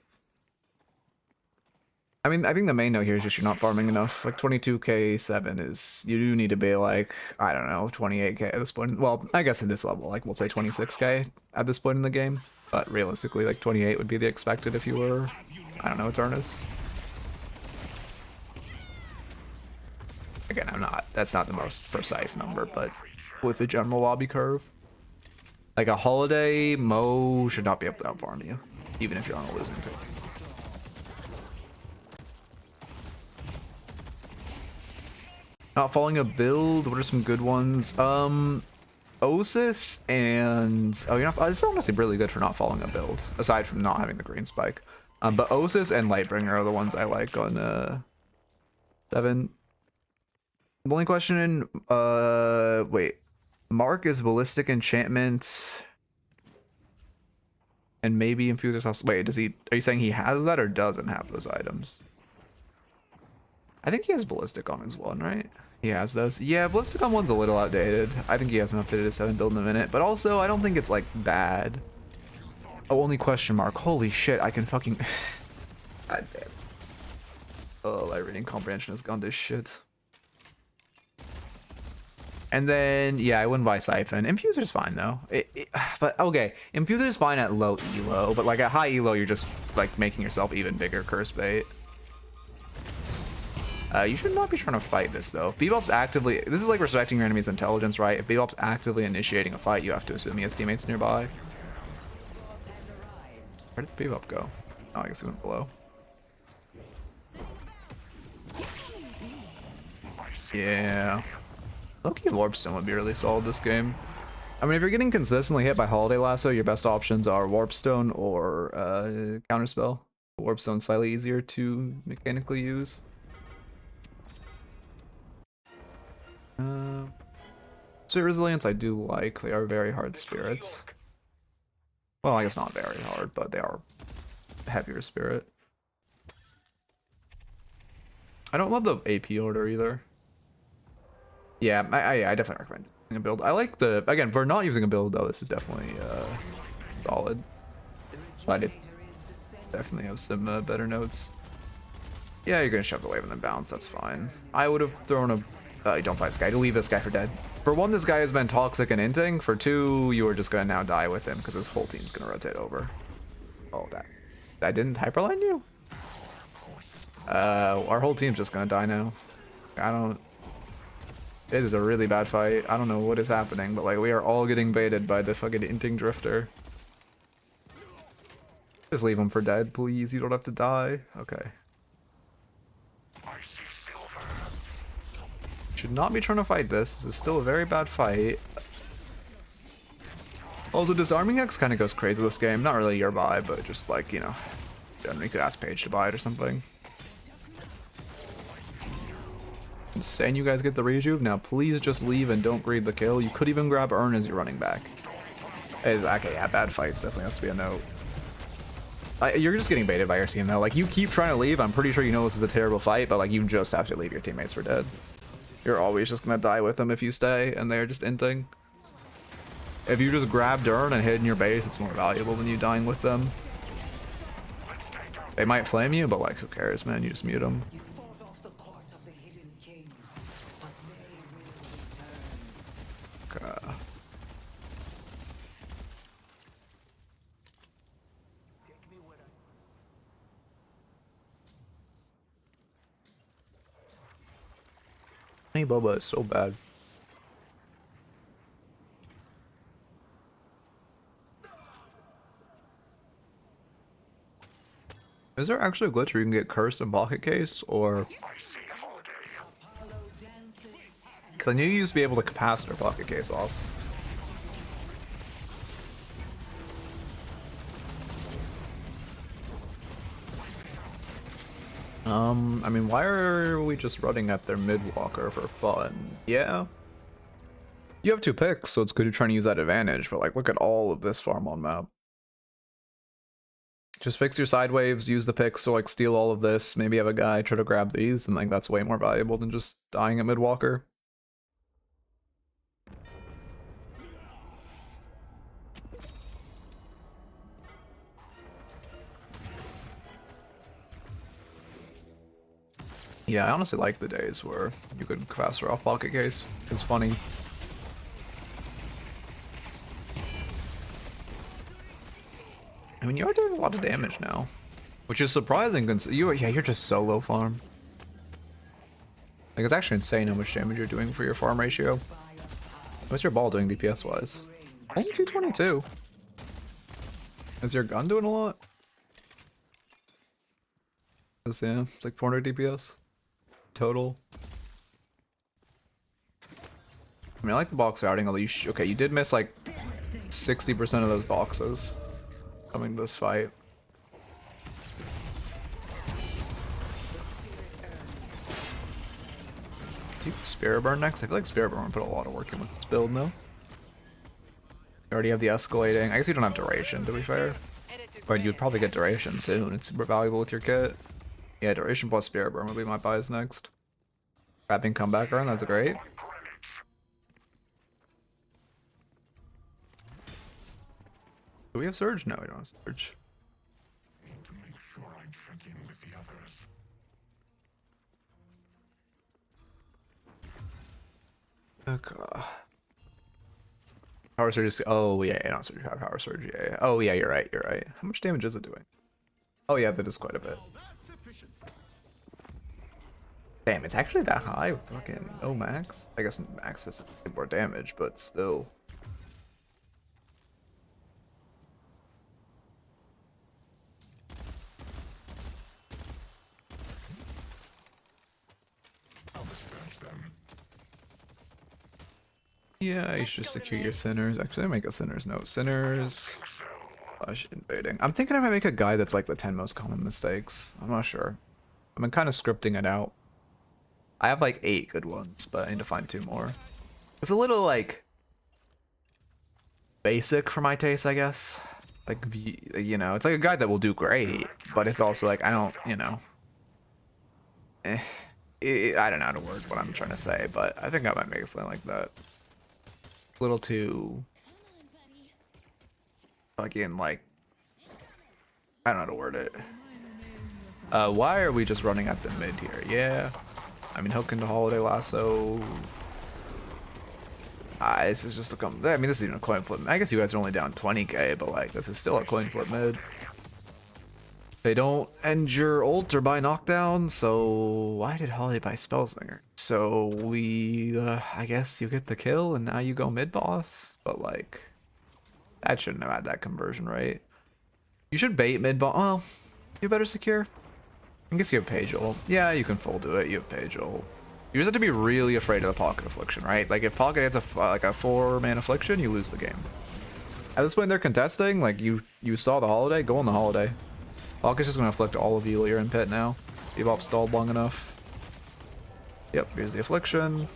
I mean, I think the main note here is just you're not farming enough. Like 22k 7 is, you do need to be like, I don't know, 28k at this point. Well, I guess at this level, like we'll say 26k at this point in the game. But realistically, like 28 would be the expected if you were, I don't know, Eternus. Again, that's not the most precise number, but with the general lobby curve. Like a holiday, Mo should not be able to outfarm you, even if you're on a losing team. Not following a build, what are some good ones? Osis and oh, you're not. It's honestly really good for not following a build, aside from not having the green spike. But Osis and Lightbringer are the ones I like on 7. The only question, wait, Mark is ballistic enchantment, and maybe Infuser's house. Wait, does he? Are you saying he has that or doesn't have those items? I think he has ballistic on his one, right? He has those. Yeah, ballistic on one's a little outdated. I think he hasn't updated his 7 build in a minute, but also I don't think it's like bad. Oh, only question mark. Holy shit, I can fucking. God damn. Oh, light reading comprehension has gone to shit. And then, yeah, I wouldn't buy Siphon. Infuser's fine, though. But, okay, Infuser's fine at low elo, but, like, at high elo, you're just, like, making yourself even bigger curse bait. You should not be trying to fight this, though. If Bebop's actively... This is like respecting your enemy's intelligence, right? If Bebop's actively initiating a fight, you have to assume he has teammates nearby. Where did Bebop go? Oh, I guess he went below. Yeah. Low-key Warpstone would be really solid this game. I mean, if you're getting consistently hit by Holiday Lasso, your best options are Warpstone or Counterspell. Warpstone's slightly easier to mechanically use. Spirit Resilience I do like. They are very hard spirits. Well, I guess not very hard, but they are heavier spirit. I don't love the AP order either. Yeah, I definitely recommend using a build. I like the, again, for not using a build though, this is definitely solid. But it definitely has some better notes. Yeah, you're gonna shove the wave and then bounce, that's fine. I would have thrown a, don't fight this guy, leave this guy for dead. For 1, this guy has been toxic and inting. For 2, you are just gonna now die with him because his whole team's gonna rotate over. Oh, that didn't hyperline you? Our whole team's just gonna die now. It is a really bad fight. I don't know what is happening, but like we are all getting baited by the fucking inting drifter. Just leave him for dead, please. You don't have to die. Okay. Should not be trying to fight this. This is still a very bad fight. Also, Disarming X kind of goes crazy this game. Not really your buy, but just like, you know, generally could ask Paige to buy it or something. Insane you guys get the rejuve. Now please just leave and don't greed the kill. You could even grab Urn as you're running back. Okay, yeah, bad fights definitely has to be a note. You're just getting baited by your team though. Like you keep trying to leave. I'm pretty sure you know this is a terrible fight, but like you just have to leave your teammates for dead. You're always just gonna die with them if you stay and they're just inting. If you just grabbed Urn and hid in your base, it's more valuable than you dying with them. They might flame you, but like who cares, man? You just mute them. Hey, Boba is so bad. Is there actually a glitch where you can get cursed in Pocket Case, or? Because I knew you used to be able to capacitor Pocket Case off. I mean, why are we just running at their mid walker for fun? Yeah. You have 2 picks, so it's good you're trying to use that advantage, but like, look at all of this farm on map. Just fix your side waves, use the picks, so like steal all of this, maybe have a guy try to grab these, and like that's way more valuable than just dying at mid walker. Yeah, I honestly like the days where you could capacitor off Pocket Case. It's funny. I mean, you are doing a lot of damage now, which is surprising. Yeah, you're just so low farm. Like, it's actually insane how much damage you're doing for your farm ratio. What's your ball doing DPS wise? Only 222. Is your gun doing a lot? Yeah, it's like 400 DPS total. I mean, I like the box routing, although okay, you did miss like 60% of those boxes coming to this fight. Do you Spirit Burn next? I feel like Spirit Burn would put a lot of work in with this build, no? You already have the escalating. I guess you don't have duration, to be fair. But you'd probably get duration soon. It's super valuable with your kit. Yeah, duration plus Spirit Burn would be my buys next. Wrapping comeback run, that's great. Do we have Surge? No, we don't have Surge. Need to make sure I check in with the others. Okay. Power Surge is... Oh, yeah, not Surge. Power Surge, yeah. Oh, yeah, you're right, you're right. How much damage is it doing? Oh, yeah, that is quite a bit. Damn, it's actually that high with fucking no max? I guess max is more damage, but still. Yeah, you should just secure your sinners. Actually, make a sinners note. Sinners. Invading. I'm thinking I might make a guy that's like the 10 most common mistakes. I'm not sure. I've been kind of scripting it out. I have like 8 good ones, but I need to find 2 more. It's a little like basic for my taste, I guess. Like, you know, it's like a guide that will do great, but it's also like, I don't, you know. I don't know how to word what I'm trying to say, but I think I might make something like that. A little too fucking like, I don't know how to word it. Why are we just running at the mid here? Yeah, I mean, hook into Holiday Lasso. This is just I mean, this is even a coin flip. I guess you guys are only down 20k, but like, this is still a coin flip mid. They don't end your ult or buy knockdown, so why did Holiday buy Spellslinger? So we, I guess you get the kill, and now you go mid boss. But like, that shouldn't have had that conversion rate. You should bait mid boss. Well, you better secure. I guess you have Page ult. Yeah, you can full do it. You have Page ult. You just have to be really afraid of the Pocket Affliction, right? Like if Pocket hits like a 4-man Affliction, you lose the game. At this point, they're contesting. Like you saw the Holiday. Go on the Holiday. Pocket's just gonna afflict all of you while you're in pit now. Bebop stalled long enough. Yep, here's the affliction.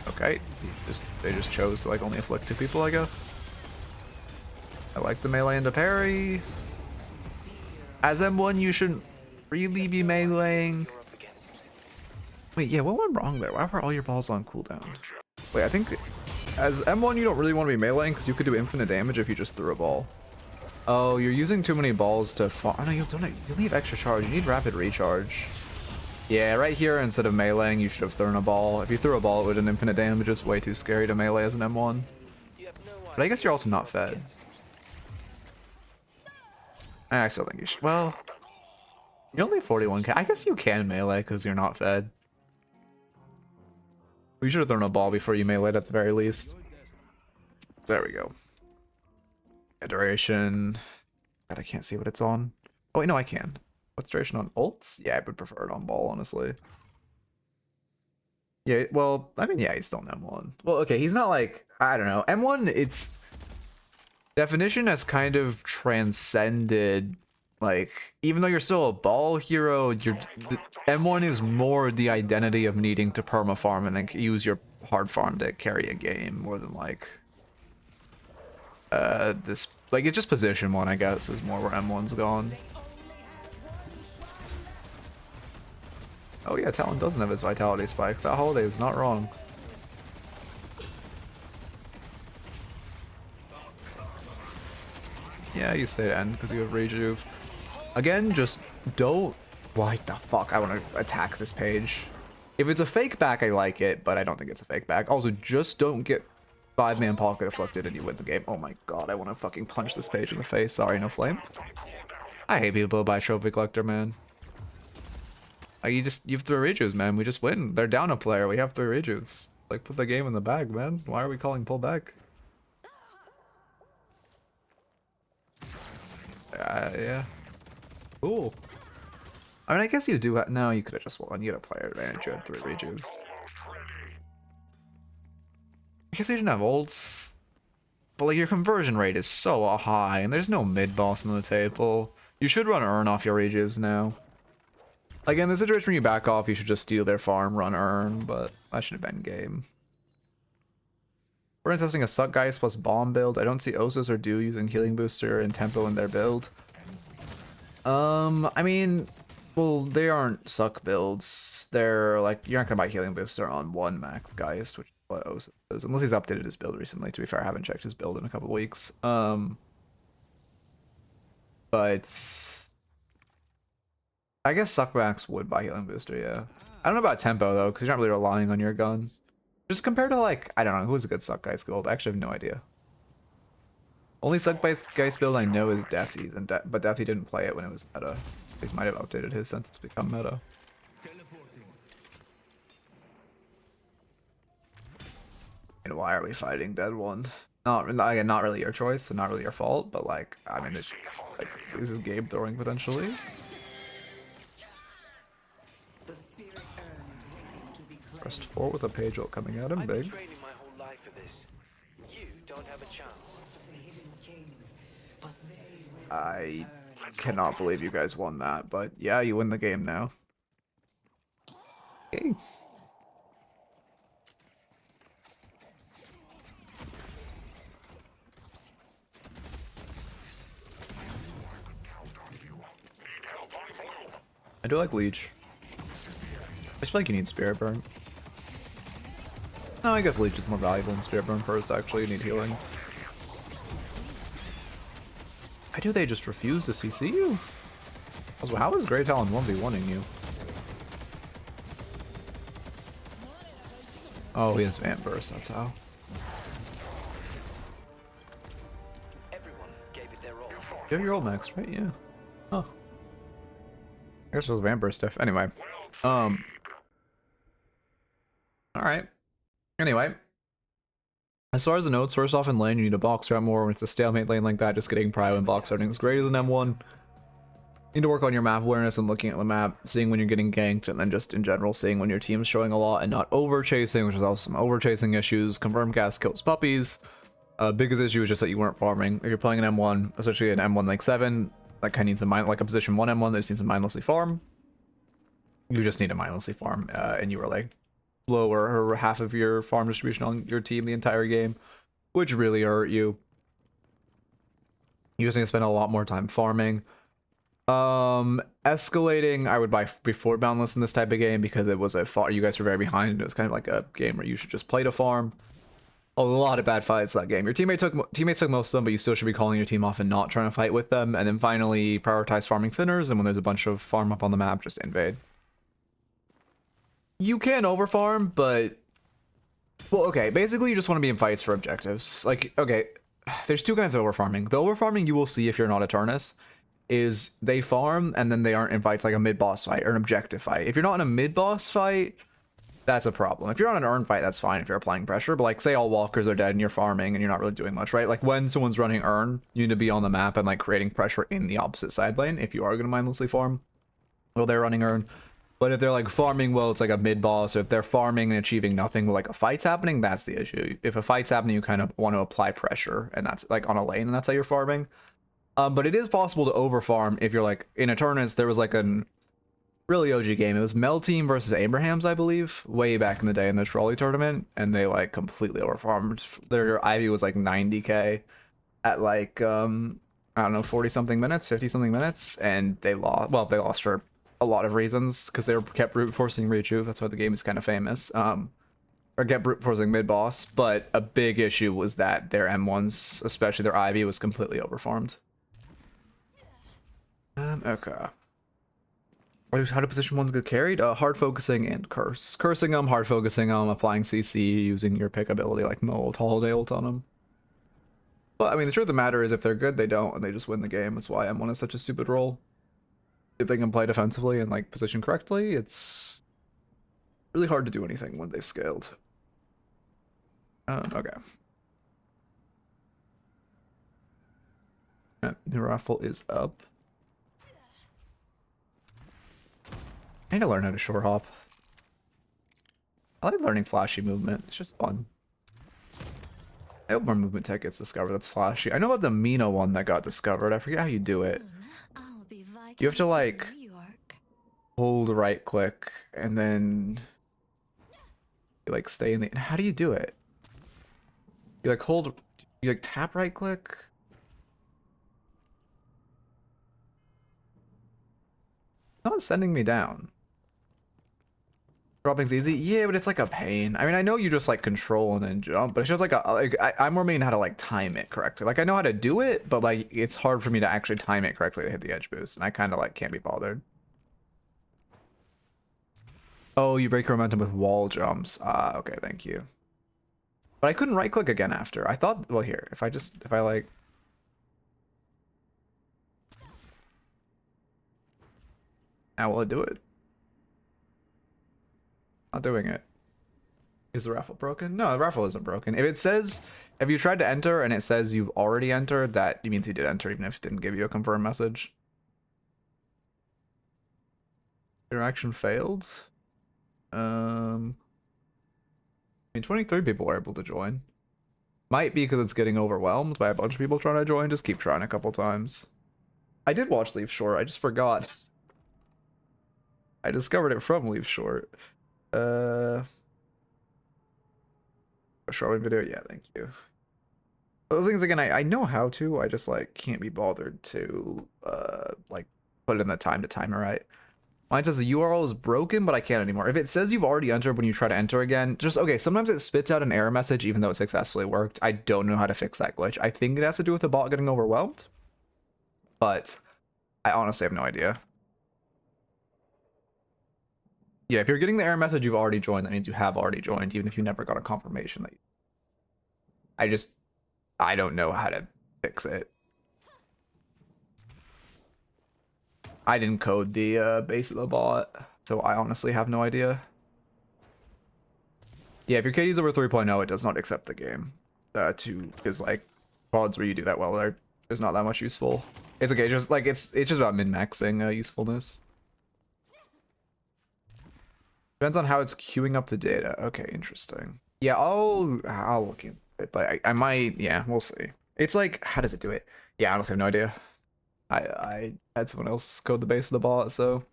Okay, they just chose to like only afflict 2 people, I guess. I like the melee into parry. As M1, you shouldn't really be meleeing. Wait, yeah, what went wrong there? Why were all your balls on cooldown? Wait, I think as M1, you don't really want to be meleeing because you could do infinite damage if you just threw a ball. Oh, you're using too many balls to fall. Oh, no, you need extra charge. You need rapid recharge. Yeah, right here, instead of meleeing, you should have thrown a ball. If you threw a ball, it would have infinite damage. It's way too scary to melee as an M1. But I guess you're also not fed. I still think you should. Well, you're only 41k. I guess you can melee because you're not fed. We should have thrown a ball before you meleeed at the very least. There we go. Duration. God, I can't see what it's on. Oh wait, no, I can. What's duration on ults? Yeah, I would prefer it on ball, honestly. Yeah, well, I mean, yeah, he's still an M1. Well, okay, he's not like, I don't know. M1, its definition has kind of transcended, like, even though you're still a ball hero, M1 is more the identity of needing to perma-farm and then use your hard farm to carry a game, more than like, this, like, it's just position 1, I guess, is more where M1's gone. Oh yeah, Talon doesn't have his vitality spikes. That Holiday is not wrong. Yeah, you stay to end because you have Rejuve. Again, just don't... Why the fuck? I want to attack this page. If it's a fake back, I like it, but I don't think it's a fake back. Also, just don't get 5-man Pocket Afflicted and you win the game. Oh my god, I want to fucking punch this page in the face. Sorry, no flame. I hate people who buy Trophy Collector, man. Like you have 3 rejuves, man. We just win. They're down a player. We have 3 rejuves. Like put the game in the bag, man. Why are we calling pull back? Yeah. Cool. I mean, I guess you do. No, you could have just won. You had a player advantage. You had 3 rejuves. I guess you didn't have ults. But like your conversion rate is so high, and there's no mid boss on the table. You should run Urn off your rejuves now. Like in the situation when you back off, you should just steal their farm, run Urn, but that should have been game. We're testing a Suck Geist plus Bomb build. I don't see Osos or Do using Healing Booster and Tempo in their build. I mean, well, they aren't Suck builds. They're like, you're not gonna buy Healing Booster on 1 Max Geist, which is what Osos is. Unless he's updated his build recently. To be fair, I haven't checked his build in a couple weeks. But I guess Suck Max would buy Healing Booster, yeah. I don't know about Tempo though, because you're not really relying on your gun. Just compared to like, I don't know, who's a good Suck Geist build? I actually have no idea. Only Suck Geist build I know is Deathy's, but Deathy didn't play it when it was meta. He might have updated his since it's become meta. And why are we fighting Dead One? Again, not really your choice, and not really your fault, but like, I mean, it's, like, this is game throwing potentially. Pressed 4 with a page ult coming at him, big. I cannot believe you guys won that, but yeah, you win the game now. Okay. I do like Leech. I just feel like you need Spirit Burn. No, I guess Leech is more valuable than Spirit Burn first, actually. You need healing. Why do they just refuse to CC you? Also, how is Grey Talon 1v1ing you? Oh, he has Vamp Burst, that's how. You have your old max, right? Yeah. Huh. I guess it was Vamp Burst stuff. Anyway. Alright. Anyway. As far as the notes, first off in lane, you need to box strat more. When it's a stalemate lane like that, just getting prio and box starting is great as an M1. You need to work on your map awareness and looking at the map, seeing when you're getting ganked, and then just in general seeing when your team's showing a lot and not over chasing, which is also some over chasing issues. Confirm cast kills puppies. Biggest issue is just that you weren't farming. If you're playing an M1, especially an M1 like 7, that kind of needs a mind, like a position 1 M1 that just needs to mindlessly farm. You just need to mindlessly farm, and you were like lower or half of your farm distribution on your team the entire game, which really hurt you. You just need to spend a lot more time farming. Escalating, I would buy before Boundless in this type of game because it was you guys were very behind, and it was kind of like a game where you should just play to farm. A lot of bad fights that game. Your teammates took most of them, but you still should be calling your team off and not trying to fight with them. And then finally prioritize farming sinners, and when there's a bunch of farm up on the map, just invade. You can overfarm, but well, okay, basically you just want to be in fights for objectives. Like, okay, there's 2 kinds of overfarming. The overfarming you will see if you're not Eternus is they farm and then they aren't in fights like a mid-boss fight or an objective fight. If you're not in a mid-boss fight, that's a problem. If you're on an Urn fight, that's fine if you're applying pressure, but like say all walkers are dead and you're farming and you're not really doing much, right? Like when someone's running Urn, you need to be on the map and like creating pressure in the opposite side lane if you are going to mindlessly farm while they're running Urn. But if they're like farming, well, it's like a mid-boss. Or if they're farming and achieving nothing, like a fight's happening, that's the issue. If a fight's happening, you kind of want to apply pressure, and that's like on a lane, and that's how you're farming. But it is possible to overfarm if you're like in Eternus. There was like an really OG game. It was Mel Team versus Abrahams, I believe, way back in the day in the trolley tournament, and they like completely overfarmed. Their Ivy was like 90k at like I don't know, 40 something minutes, 50 something minutes, and they lost. Well, they lost for a lot of reasons because they were kept brute forcing Rejuve. That's why the game is kind of famous. Or kept brute forcing mid boss. But a big issue was that their M1s, especially their Ivy, was completely overfarmed. Okay. How do position 1s get carried? Hard focusing and curse. Cursing them, hard focusing them, applying CC, using your pick ability like Mold, Holiday ult on them. But I mean, the truth of the matter is if they're good, they don't, and they just win the game. That's why M1 is such a stupid role. if they can play defensively and like position correctly, it's really hard to do anything when they've scaled. Okay. New raffle is up. I need to learn how to short hop. I like learning flashy movement. It's just fun. I hope more movement tech gets discovered that's flashy. I know about the Mina one that got discovered. I forget how you do it. You have to like hold right click and then you like stay in the. How do you do it? You like hold. You like tap right click. It's not sending me down. Dropping's easy, yeah, but it's like a pain. I mean, I know you just like control and then jump, but it's just like I'm more meaning how to like time it correctly. Like I know how to do it, but like it's hard for me to actually time it correctly to hit the edge boost, and I kind of like can't be bothered. Oh, you break your momentum with wall jumps. Ah, okay, thank you. But I couldn't right click again after. I thought, well, here, if I like. Now will it do it? Not doing it. Is the raffle broken? No, the raffle isn't broken. If it says, if you tried to enter and it says you've already entered, that means you did enter, even if it didn't give you a confirm message. Interaction failed. I mean, 23 people were able to join. Might be because it's getting overwhelmed by a bunch of people trying to join. Just keep trying a couple times. I did watch Leaf Short. I just forgot. I discovered it from Leaf Short. A showing video? Yeah, thank you. But the things again, I know how to, I just like can't be bothered to like put it in the time to timer right. Mine says the URL is broken, but I can't anymore. If it says you've already entered when you try to enter again, just okay, sometimes it spits out an error message even though it successfully worked. I don't know how to fix that glitch. I think it has to do with the bot getting overwhelmed, but I honestly have no idea. Yeah, if you're getting the error message you've already joined, that means you have already joined, even if you never got a confirmation that you... I don't know how to fix it. I didn't code the base of the bot, so I honestly have no idea. Yeah, if your KD's over 3.0, it does not accept the game. Because like pods where you do that well, there's not that much useful. It's okay, just like it's just about min-maxing usefulness. Depends on how it's queuing up the data. Okay, interesting. Yeah, I'll look into it, but I might. Yeah, we'll see. It's like, how does it do it? Yeah, I honestly have no idea. I had someone else code the base of the bot, so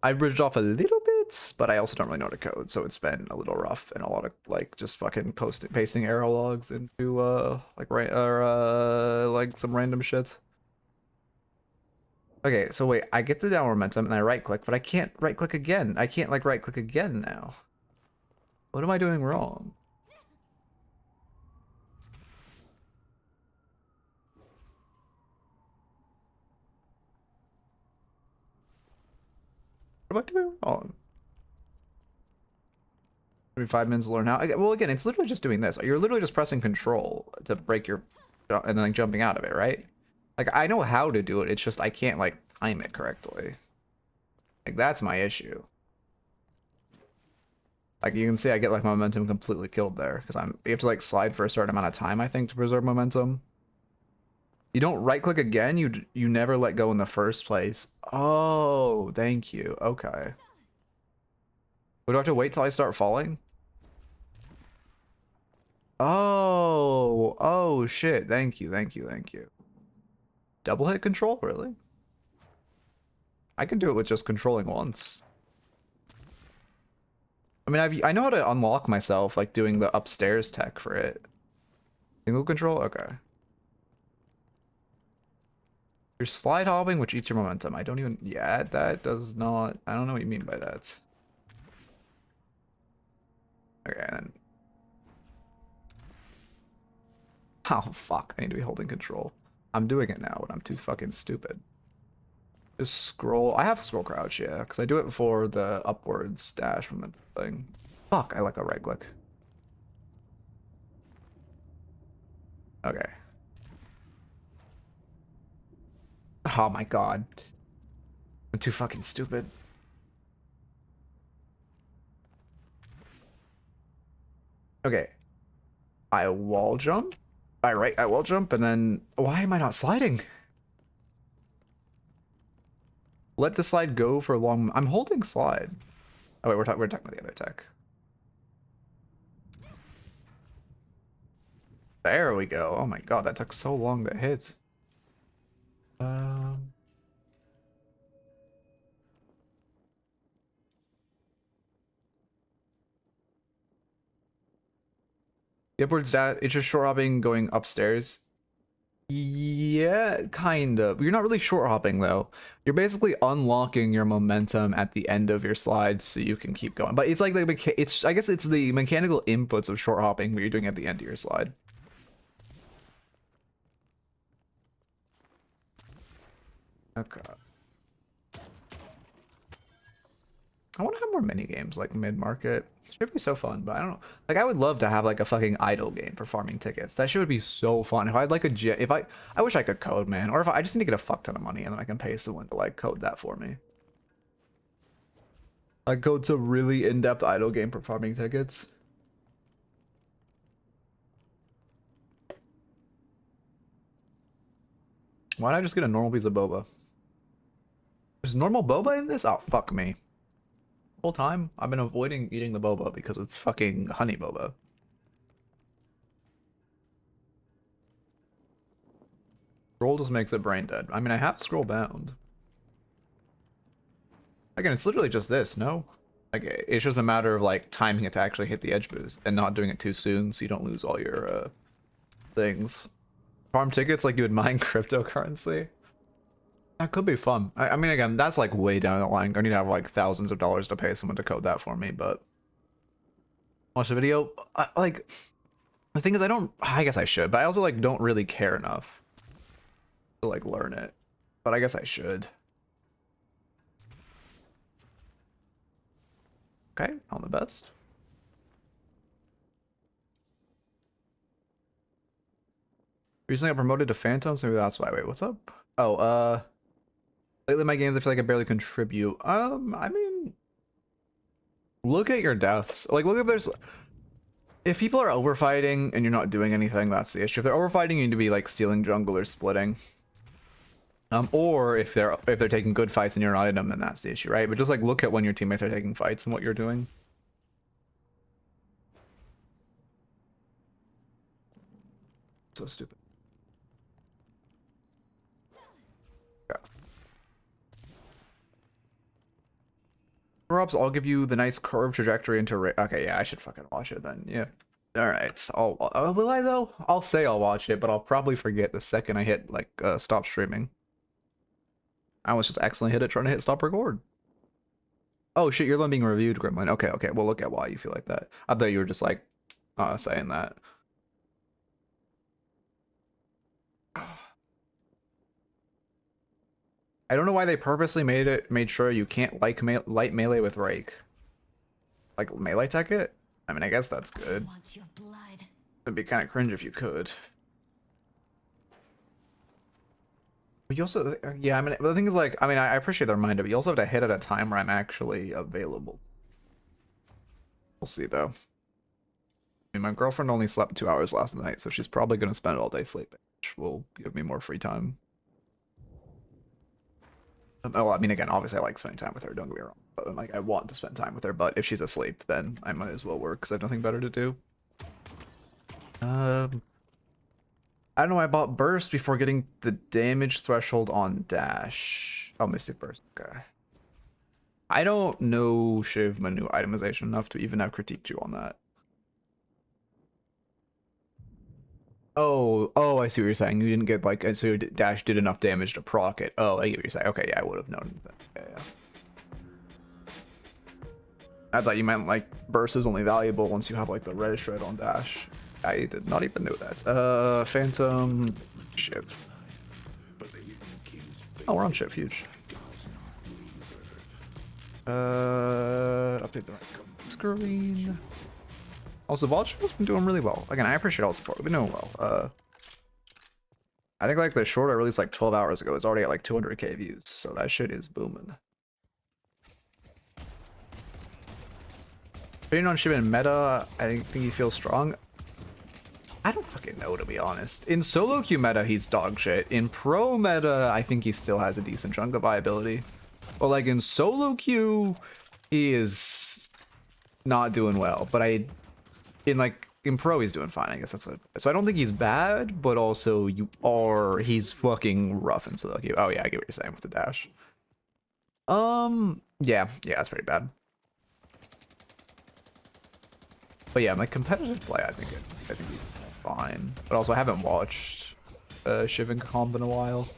I bridged off a little bit, but I also don't really know how to code, so it's been a little rough and a lot of like just fucking pasting error logs into like some random shit. Okay, so wait, I get the downward momentum and I right click, but I can't right click again. I can't like right click again now. What am I doing wrong? What am I doing wrong? 5 minutes to learn how. Well, again, it's literally just doing this. You're literally just pressing control to break your, and then like jumping out of it, right? Like I know how to do it. It's just I can't like time it correctly. Like that's my issue. Like you can see I get like my momentum completely killed there because you have to like slide for a certain amount of time, I think, to preserve momentum. You don't right click again, you never let go in the first place. Oh, thank you. Okay. Would I have to wait till I start falling? Oh shit. Thank you, thank you, thank you. Double hit control, really? I can do it with just controlling once. I mean, I know how to unlock myself, like doing the upstairs tech for it. Single control? Okay. You're slide hopping, which eats your momentum. I don't even... Yeah, that does not... I don't know what you mean by that. Okay, then... Oh, fuck. I need to be holding control. I'm doing it now, but I'm too fucking stupid. Just scroll... I have scroll crouch, yeah, because I do it for the upwards dash from the thing. Fuck, I like a right click. Okay. Oh my god. I'm too fucking stupid. Okay. I wall jump. I wall jump, and then why am I not sliding? Let the slide go for a long. I'm holding slide. Oh wait, we're talking about the other tech. There we go. Oh my god, that took so long to hit. The upwards that it's just short hopping going upstairs. Yeah, kind of. You're not really short hopping though. You're basically unlocking your momentum at the end of your slide so you can keep going. But it's like it's I guess it's the mechanical inputs of short hopping what you're doing at the end of your slide. Okay. I want to have more mini games like mid-market. Should be so fun, but I don't know. Like I would love to have like a fucking idle game for farming tickets. That shit would be so fun. If I had like I wish I could code, man. Or if I just need to get a fuck ton of money and then I can pay someone to like code that for me. Like code a really in-depth idle game for farming tickets. Why don't I just get a normal piece of boba? There's normal boba in this? Oh, fuck me. The whole time, I've been avoiding eating the boba because it's fucking honey boba. Scroll just makes it brain dead. I mean, I have scroll bound. Again, it's literally just this, no? Like, it's just a matter of, like, timing it to actually hit the edge boost and not doing it too soon so you don't lose all your, things. Farm tickets like you would mine cryptocurrency. That could be fun. I mean, again, that's like way down the line. I need to have like thousands of dollars to pay someone to code that for me, but watch the video. Like, the thing is, I guess I should, but I also like don't really care enough to like learn it. But I guess I should. Okay, on the best. Recently got promoted to Phantom, so maybe that's why. Wait, what's up? Oh, lately my games I feel like I barely contribute. I mean, look at your deaths. Like, look if people are overfighting and you're not doing anything, that's the issue. If they're overfighting, you need to be like stealing jungle or splitting. Or if they're taking good fights and you're an item, then that's the issue, right? But just like look at when your teammates are taking fights and what you're doing. So stupid. Drops, I'll give you the nice curved trajectory into okay, yeah, I should fucking watch it then. Yeah. All right. Will I though? I'll say I'll watch it, but I'll probably forget the second I hit like stop streaming. I was just accidentally hit it trying to hit stop record. Oh shit, you're the one being reviewed, Gremlin. Okay, we'll look at why you feel like that. I thought you were just like saying that. I don't know why they purposely made sure you can't like light melee with Rake. Like melee tech it? I mean, I guess that's good. It'd be kind of cringe if you could. But you also, yeah, I mean, the thing is like, I mean, I appreciate the reminder, but you also have to hit at a time where I'm actually available. We'll see though. I mean, my girlfriend only slept 2 hours last night, so she's probably gonna spend all day sleeping, which will give me more free time. Oh, I mean, again, obviously I like spending time with her, don't get me wrong. But like, I want to spend time with her, but if she's asleep, then I might as well work because I have nothing better to do. I don't know why I bought Burst before getting the damage threshold on Dash. Oh, Mystic Burst, okay. I don't know Shiv menu itemization enough to even have critiqued you on that. Oh, I see what you're saying. You didn't get like, so Dash did enough damage to proc it. Oh, I get what you're saying. Okay, yeah, I would have known that. Yeah. I thought you meant like burst is only valuable once you have like the red shred on Dash. I did not even know that. Phantom, Shiv. Oh, we're on Shiv, huge. Update the screen. Also, Vulture has been doing really well. Again, I appreciate all the support. We've been doing well. I think like the short I released like 12 hours ago is already at like 200k views, so that shit is booming. Opinion on Shiv in meta, I think he feels strong. I don't fucking know, to be honest. In solo queue meta, he's dog shit. In pro meta, I think he still has a decent chunk of viability. But like in solo queue, he is not doing well. But in pro, he's doing fine. I guess that's what. So I don't think he's bad, but also he's fucking rough in solo queue. Oh yeah, I get what you're saying with the dash. Yeah, that's pretty bad. But yeah, my competitive play, I think he's fine. But also, I haven't watched Shiv and Comp in a while.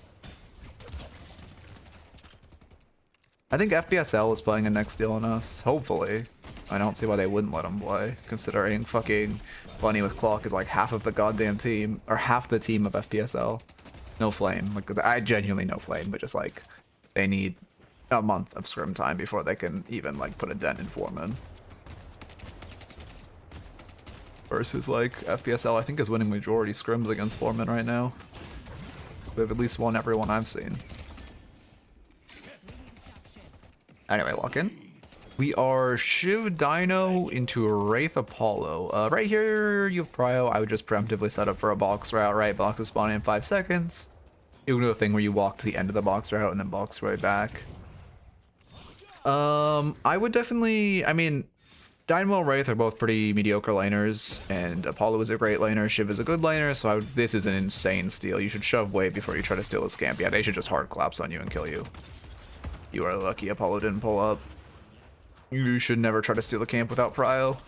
I think FPSL is playing a next deal on us. Hopefully. I don't see why they wouldn't let him play, considering fucking Bunny with Clock is like half of the goddamn team, or half the team of FPSL. No Flame. Like, I genuinely no Flame, but just like, they need a month of scrim time before they can even like put a dent in Foreman. Versus like FPSL, I think is winning majority scrims against Foreman right now. We have at least won every one I've seen. Anyway, lock in. We are Shiv Dino into Wraith Apollo. Right here you have Prio. I would just preemptively set up for a box route, right? Box is spawning in 5 seconds. You can do a thing where you walk to the end of the box route and then box right back. I would definitely, I mean, Dynamo and Wraith are both pretty mediocre laners, and Apollo is a great laner, Shiv is a good laner, so this is an insane steal. You should shove wave before you try to steal this camp. Yeah, they should just hard collapse on you and kill you. You are lucky Apollo didn't pull up. You should never try to steal the camp without Prio.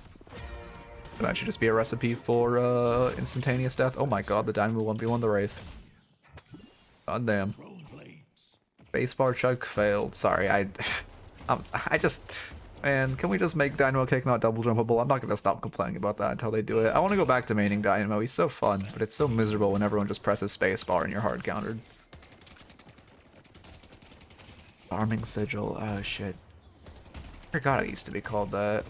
That should just be a recipe for instantaneous death. Oh my god, the Dynamo 1v1 the Wraith. God damn. Spacebar chug failed. Sorry, I just... Man, can we just make Dynamo kick not double jumpable? I'm not gonna stop complaining about that until they do it. I want to go back to maining Dynamo. He's so fun, but it's so miserable when everyone just presses spacebar and you're hard countered. Farming Sigil. Oh shit. I forgot it used to be called that.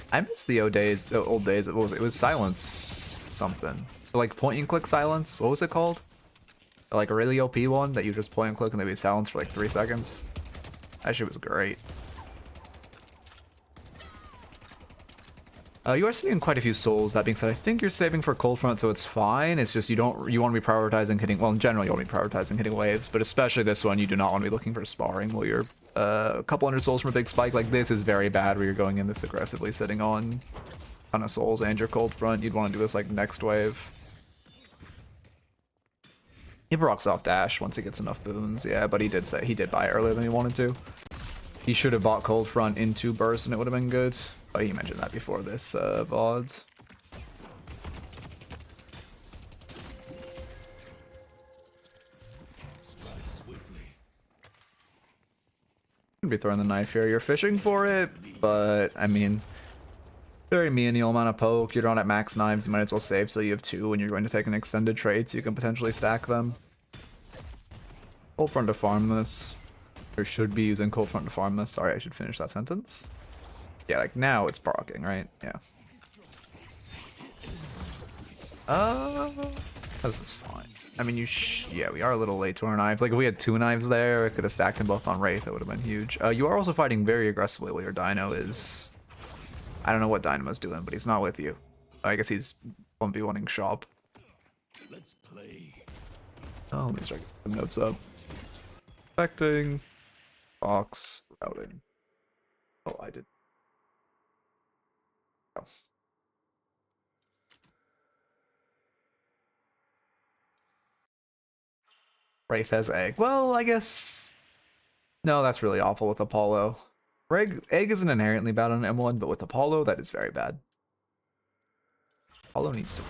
I miss the old days. What was it? It was silence something. So like point and click silence. What was it called? Like a really OP one that you just point and click and they'd be silenced for like 3 seconds. That shit was great. You are seeing quite a few souls. That being said, I think you're saving for cold front, so it's fine. It's just you want to be prioritizing hitting. Well, in general, you want to be prioritizing hitting waves, but especially this one, you do not want to be looking for sparring while you're a couple hundred souls from a big spike. Like this is very bad where you're going in this aggressively, sitting on a ton of souls and your cold front. You'd want to do this like next wave. He rocks off dash once he gets enough boons, yeah, but he did buy earlier than he wanted to. He should have bought cold front into burst and it would have been good. But he mentioned that before this VOD. Could be throwing the knife here. You're fishing for it, but I mean, very menial amount of poke. You're not at max knives. You might as well save so you have 2 when you're going to take an extended trade so you can potentially stack them. Cold front to farm this. Or should be using cold front to farm this. Sorry, I should finish that sentence. Yeah, like now it's proccing, right? Yeah. This is fine. I mean, yeah, we are a little late to our knives. Like if we had 2 knives there, I could have stacked them both on Wraith. That would have been huge. You are also fighting very aggressively while your Dino is... I don't know what Dynamo's doing, but he's not with you. I guess he's 1v1ing shop. Let's play. Oh, let me start getting some notes up. Expecting. Box. Routing. Oh, I did. Oh. Wraith has egg. Well, I guess... No, that's really awful with Apollo. Egg isn't inherently bad on M1, but with Apollo, that is very bad. Apollo needs to...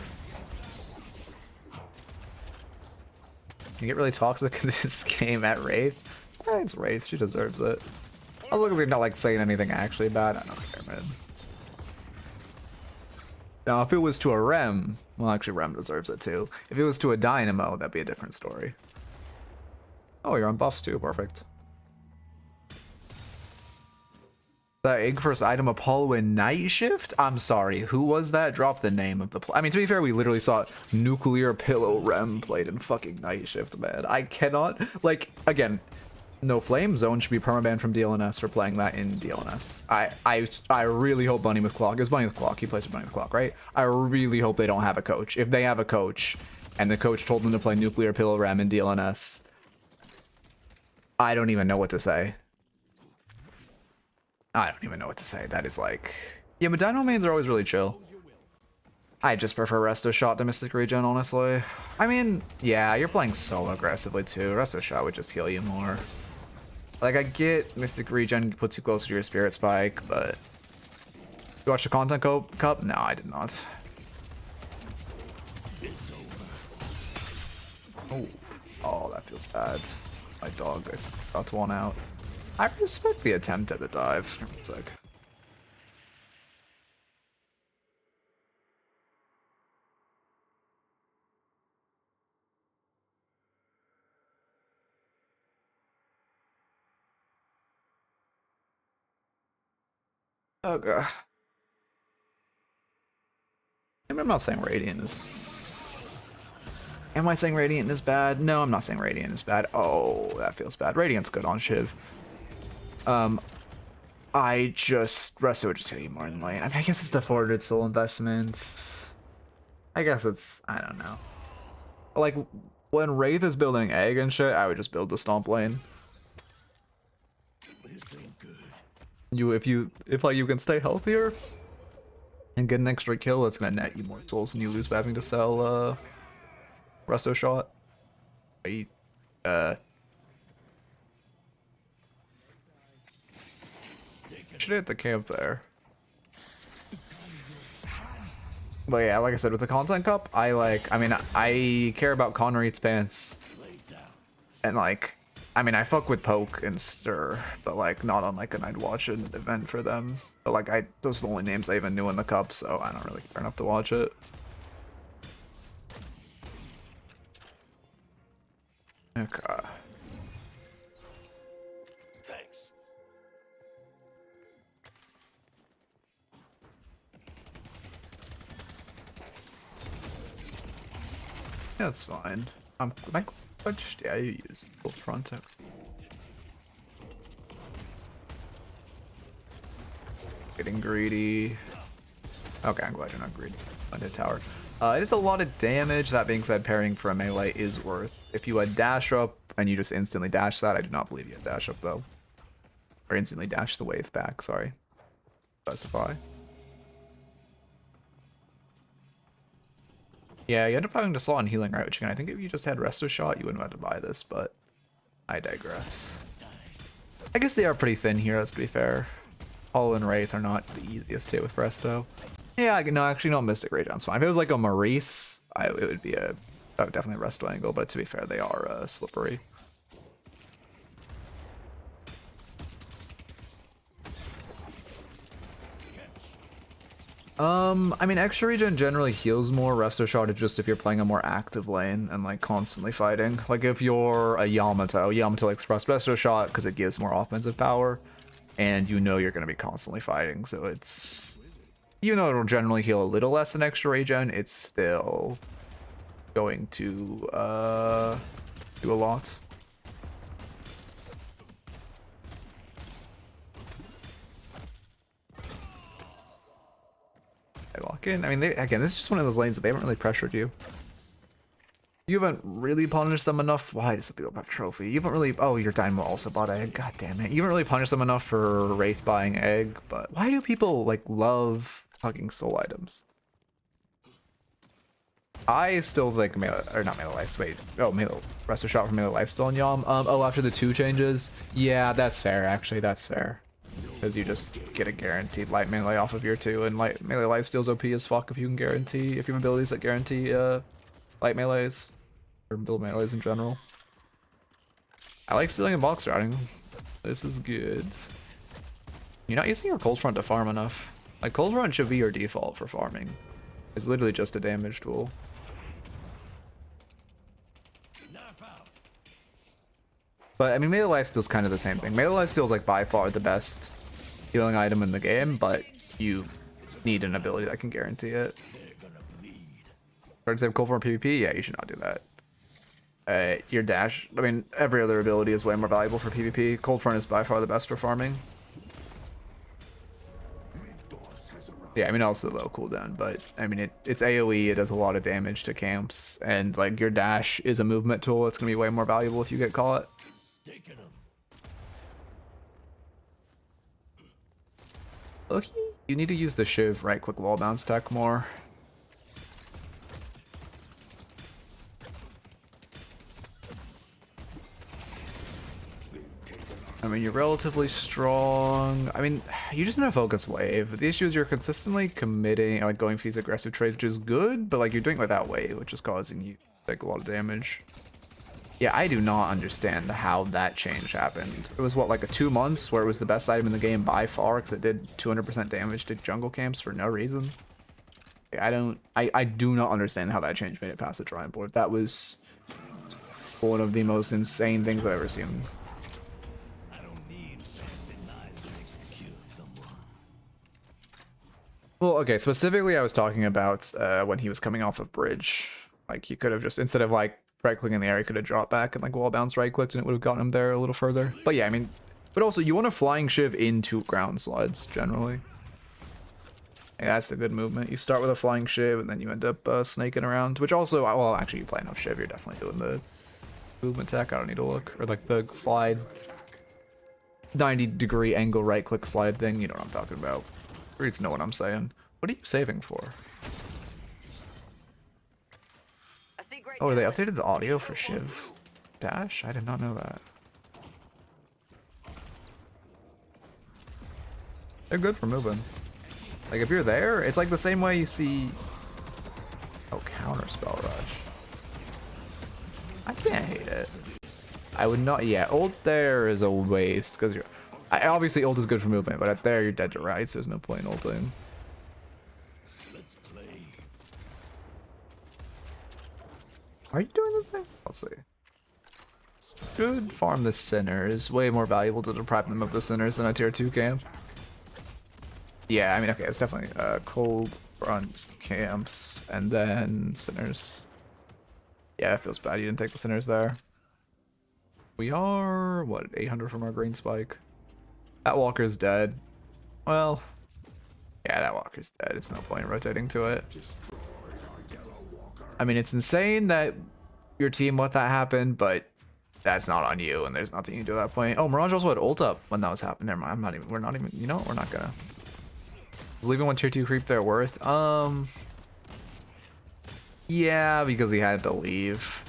You get really toxic in this game at Wraith? It's Wraith, she deserves it. As long as you're not like saying anything actually bad, I don't care, man. Now, if it was to a Rem, well, actually, Rem deserves it too. If it was to a Dynamo, that'd be a different story. Oh, you're on buffs too, perfect. The egg first item Apollo and Night Shift? I'm sorry, who was that? Drop the name of the I mean, to be fair, we literally saw Nuclear Pillow Rem played in fucking Night Shift, man. I cannot, like, again, no flame zone should be permabanned from DLNS for playing that in DLNS. I really hope Bunny with Clock is Bunny with Clock. He plays with Bunny with Clock, right? I really hope they don't have a coach. If they have a coach and the coach told them to play Nuclear Pillow Rem in DLNS, I don't even know what to say. I don't even know what to say. That is like... Yeah, but Dynamo mains are always really chill. I just prefer Resto Shot to Mystic Regen, honestly. I mean, yeah, you're playing solo aggressively too. Resto Shot would just heal you more. Like, I get Mystic Regen puts you closer to your Spirit Spike, but... You watched the Content Cup? No, I did not. Oh, oh, that feels bad. My dog got one out. I respect the attempt at the dive. It's like... Oh god. I'm not saying Radiant is... Am I saying Radiant is bad? No, I'm not saying Radiant is bad. Oh, that feels bad. Radiant's good on Shiv. I just... Resto would just hit you more than lane. I mean, I guess it's the forwarded soul investment. I guess it's... I don't know. Like, when Wraith is building egg and shit, I would just build the stomp lane. If like you can stay healthier and get an extra kill, that's gonna net you more souls and you lose by having to sell Resto Shot. Should hit the camp there. But yeah, like I said, with the Content Cup, I care about Conread's pants. And like, I mean, I fuck with Poke and Stir, but like not on like an I'd watch an event for them. But like those are the only names I even knew in the cup, so I don't really care enough to watch it. Okay. Thanks. Yeah, it's fine. Like, which yeah, you use full front. Getting greedy. Okay, I'm glad you're not greedy. Under tower. It is a lot of damage. That being said, parrying for a melee is worth. If you had dash up and you just instantly dash that, I do not believe you had dash up though. Or instantly dash the wave back, sorry. Specify. Yeah, you end up having to slot on healing, right? Which again, I think if you just had Resto Shot, you wouldn't have had to buy this, but I digress. I guess they are pretty thin heroes, to be fair. Hollow and Wraith are not the easiest to hit with Resto. Yeah, no, actually, no, Mystic Rageon's fine. If it was like a Maurice, it would be definitely a Resto angle, but to be fair, they are slippery. I mean, extra regen generally heals more. Resto Shot is just if you're playing a more active lane and like constantly fighting. Like if you're a Yamato likes Resto Shot because it gives more offensive power, and you know you're going to be constantly fighting. So it's, even though it'll generally heal a little less than extra regen, it's still going to do a lot. Lock in. I mean, again, this is just one of those lanes that they haven't really pressured you. You haven't really punished them enough. Why does people have trophy? You haven't really. Oh, your Dynamo also bought egg. God damn it! You haven't really punished them enough for Wraith buying egg. But why do people like love fucking soul items? I still think melee, or not melee life. Wait, oh, melee Resto Shot for melee life still in Yam. Oh, after the 2 changes. Yeah, that's fair. Actually, that's fair. Because you just get a guaranteed light melee off of your 2, and light melee lifesteal's OP as fuck if you can guarantee, if you have abilities that guarantee light melees, or build melees in general. I like stealing and box routing. This is good. You're not using your cold front to farm enough. Like, cold front should be your default for farming. It's literally just a damage tool. But I mean, melee lifesteal's kind of the same thing. Melee lifesteal is like by far the best healing item in the game, but you need an ability that can guarantee it. For example, cold form PvP, yeah, you should not do that. Your dash, I mean, every other ability is way more valuable for PvP. Cold Front is by far the best for farming. Yeah, I mean, also low cooldown, but I mean, it's AoE, it does a lot of damage to camps, and like your dash is a movement tool. It's gonna be way more valuable if you get caught. Loki, you need to use the Shiv right-click wall bounce tech more. I mean, you're relatively strong. I mean, you just need to focus wave. The issue is you're consistently committing, like going for these aggressive trades, which is good, but like you're doing it without wave, which is causing you like a lot of damage. Yeah, I do not understand how that change happened. It was what, like a 2 months where it was the best item in the game by far because it did 200% damage to jungle camps for no reason. I do not understand how that change made it past the drawing board. That was one of the most insane things I've ever seen. Well, okay, specifically I was talking about when he was coming off of bridge. Like, he could have just, instead of like right-clicking in the air, he could have dropped back and like wall bounce right-clicked and it would have gotten him there a little further. But yeah, I mean, but also you want a flying Shiv into ground slides, generally. Yeah, that's a good movement. You start with a flying Shiv and then you end up snaking around, which also, well, actually you play enough Shiv, you're definitely doing the movement tech. I don't need to look. Or like the slide, 90-degree angle right-click slide thing, you know what I'm talking about. Reads know what I'm saying. What are you saving for? Oh, they updated the audio for Shiv Dash? I did not know that. They're good for moving. Like, if you're there, it's like the same way you see... Oh, counter spell rush. I can't hate it. I would not... Yeah, ult there is a waste, because you're... Obviously, ult is good for movement, but at there, you're dead to rights. There's no point in ulting. Are you doing the thing? Let's see. Should farm the sinners. Way more valuable to deprive them of the sinners than a tier 2 camp. Yeah, I mean, okay, it's definitely cold front camps and then sinners. Yeah, it feels bad you didn't take the sinners there. We are, what, 800 from our green spike. That walker's dead. Well, yeah, that walker's dead. It's no point in rotating to it. I mean, it's insane that your team let that happen, but that's not on you, and there's nothing you can do at that point. Oh, Mirage also had ult up when that was happening. Never mind. I'm not even. We're not even. You know what? We're not gonna. Was leaving one tier 2 creep there worth? Yeah, because he had to leave.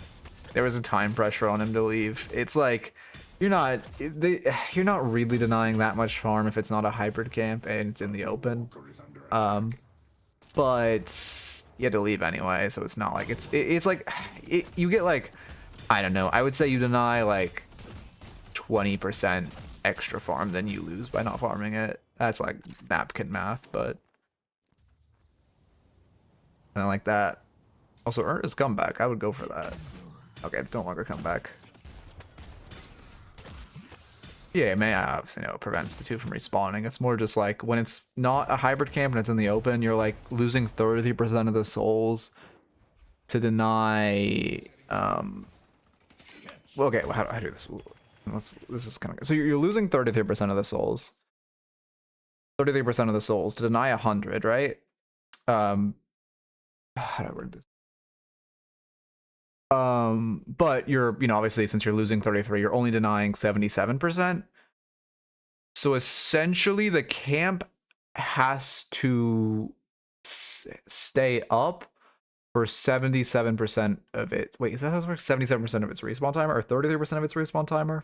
There was a time pressure on him to leave. It's like you're not really denying that much farm if it's not a hybrid camp and it's in the open. But you had to leave anyway, so it's not like it's like you get like, I don't know, I would say you deny like 20% extra farm than you lose by not farming it. That's like napkin math, but I like that. Also, Urt is comeback. I would go for that. Okay, it's no longer come back. Yeah, man, obviously no, it prevents the two from respawning. It's more just like when it's not a hybrid camp and it's in the open, you're like losing 30% of the souls to deny. Well, okay, well, how do I do this? This is kind of so you're losing 33% of the souls. 33% of the souls to deny 100, right? How do I word this? But you're, you know, obviously since you're losing 33, you're only denying 77%. So essentially the camp has to stay up for 77% of it. Wait, is that how it works? 77% of its respawn timer or 33% of its respawn timer?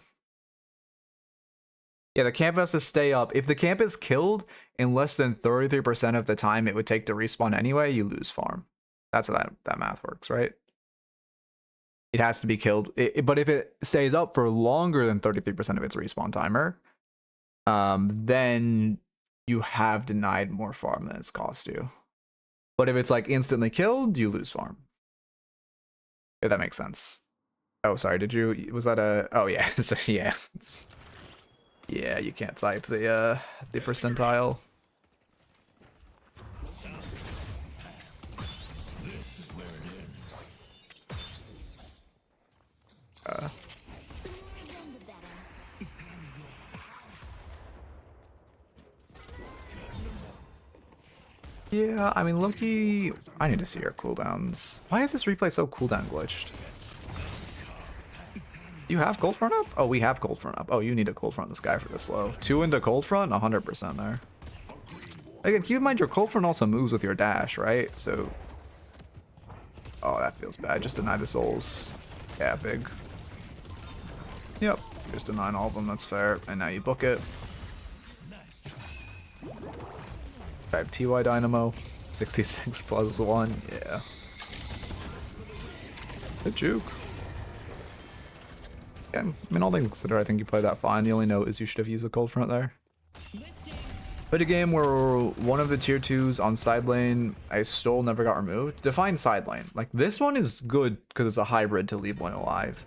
Yeah, the camp has to stay up. If the camp is killed in less than 33% of the time it would take to respawn anyway, you lose farm. That's how that math works, right? It has to be killed. But if it stays up for longer than 33% of its respawn timer, then you have denied more farm than it's cost you. But if it's like instantly killed, you lose farm. If that makes sense. Oh, sorry. Did you? Was that a? Oh yeah. So, yeah. Yeah, you can't type the percentile. This is where it ends. Yeah, I mean, Loki. I need to see your cooldowns. Why is this replay so cooldown glitched? You have cold front up? Oh, we have cold front up. Oh, you need to cold front this guy for this slow. 2 into cold front, 100% there. Again, keep in mind your cold front also moves with your dash, right? So, oh, that feels bad. Just deny the souls. Yeah, big. Yep, just denying all of them. That's fair. And now you book it. Type TY Dynamo. 66 plus 1. Yeah. Good juke. Yeah, I mean, all things considered, I think you played that fine. The only note is you should have used the cold front there. Played a game where one of the tier 2s on side lane, I stole, never got removed. Define side lane. Like, this one is good because it's a hybrid to leave one alive.